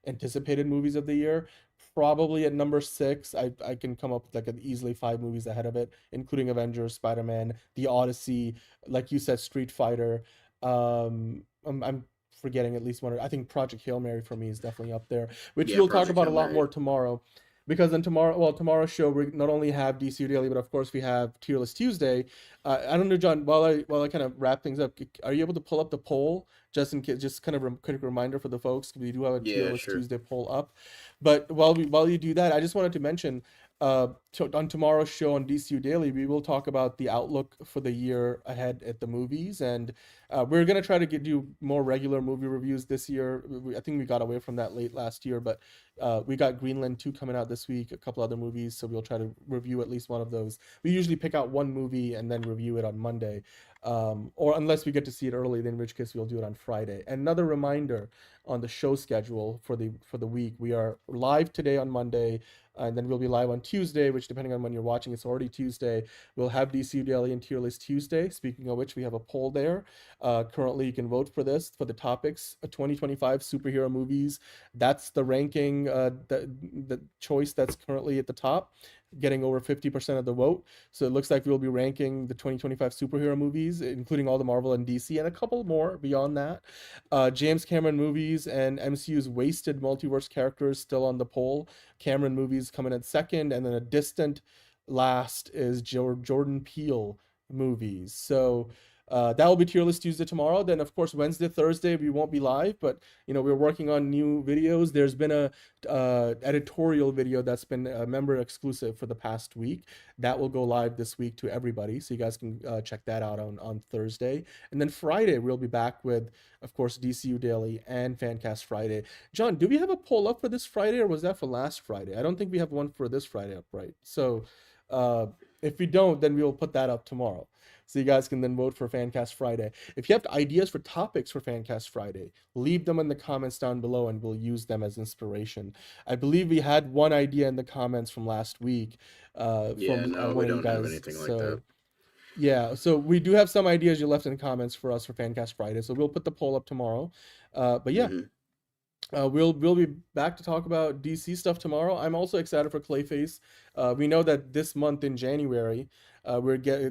anticipated movies of the year. Probably at number 6, I can come up with like easily 5 movies ahead of it, including Avengers, Spider-Man, The Odyssey, like you said, Street Fighter. I'm forgetting at least one. I think Project Hail Mary for me is definitely up there, which we'll talk about a lot more tomorrow. Because then tomorrow's show, we not only have DCU Daily, but of course we have Tier List Tuesday. I don't know, John, while I kind of wrap things up, are you able to pull up the poll just in case, just kind of quick reminder for the folks, because we do have a Tier List Tuesday poll up. But while you do that, I just wanted to mention, on tomorrow's show on DCU Daily, we will talk about the outlook for the year ahead at the movies, and we're going to try to do more regular movie reviews this year. I think we got away from that late last year, but we got Greenland 2 coming out this week, a couple other movies, so we'll try to review at least one of those. We usually pick out one movie and then review it on Monday, or unless we get to see it early, then in which case we'll do it on Friday. And another reminder on the show schedule for the week, we are live today on Monday, and then we'll be live on Tuesday, which depending on when you're watching, it's already Tuesday. We'll have DCU Daily and Tier List Tuesday. Speaking of which, we have a poll there. Currently, you can vote for the topics, 2025 superhero movies. That's the ranking, the choice that's currently at the top, getting over 50% of the vote. So it looks like we'll be ranking the 2025 superhero movies, including all the Marvel and DC, and a couple more beyond that. James Cameron movies and MCU's wasted multiverse characters still on the poll. Cameron movies coming in second, and then a distant last is Jordan Peele movies. So that will be Tier List Tuesday tomorrow. Then, of course, Wednesday, Thursday, we won't be live, but, we're working on new videos. There's been a editorial video that's been a member exclusive for the past week. That will go live this week to everybody, so you guys can check that out on Thursday. And then Friday, we'll be back with, of course, DCU Daily and Fancast Friday. John, do we have a poll up for this Friday, or was that for last Friday? I don't think we have one for this Friday up, right? So if we don't, then we will put that up tomorrow. So you guys can then vote for Fancast Friday. If you have ideas for topics for Fancast Friday, leave them in the comments down below and we'll use them as inspiration. I believe we had one idea in the comments from last week. We don't have anything like that. Yeah, so we do have some ideas you left in the comments for us for Fancast Friday. So we'll put the poll up tomorrow. But yeah. We'll be back to talk about DC stuff tomorrow. I'm also excited for Clayface. We know that this month in January,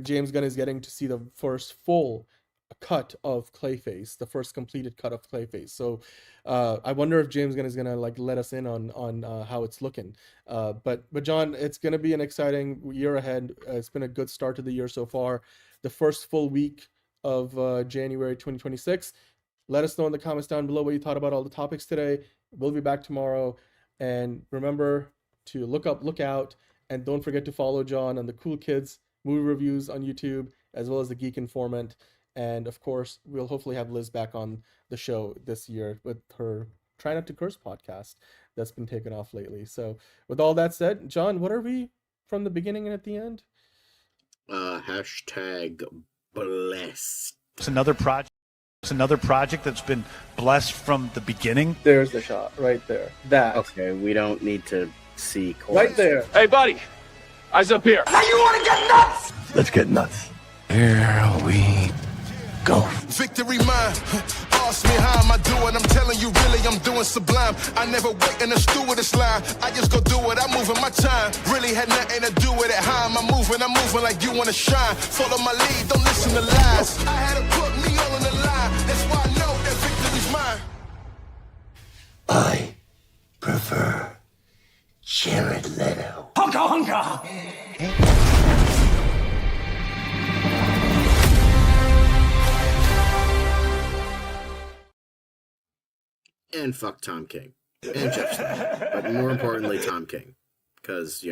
James Gunn is getting to see the first full cut of Clayface, the first completed cut of Clayface. So I wonder if James Gunn is gonna let us in on how it's looking. But John, it's gonna be an exciting year ahead. It's been a good start to the year so far. The first full week of January 2026. Let us know in the comments down below what you thought about all the topics today. We'll be back tomorrow. And remember to look out, and don't forget to follow John on the Cool Kids movie reviews on YouTube, as well as the Geek Informant. And of course, we'll hopefully have Liz back on the show this year with her Try Not to Curse podcast that's been taken off lately. So with all that said, John, what are we from the beginning and at the end? Hashtag blessed. It's another project that's been blessed from the beginning. There's the shot right there. That. Okay, we don't need to see chorus. Right there. Hey, buddy. Eyes up here. Now you want to get nuts? Let's get nuts. Here we go. Victory mine. Ask me how am I doing? I'm telling you, really, I'm doing sublime. I never wait in a stewardess line. I just go do it. I'm moving my time. Really had nothing to do with it. How am I moving? I'm moving like you wanna shine. Follow my lead. Don't listen to lies. I had to put me all on the line. That's why I know that victory's mine. I prefer Jared Leto. Hunka hunka! And fuck Tom King. And Jeff Snell. But more importantly, Tom King. Because,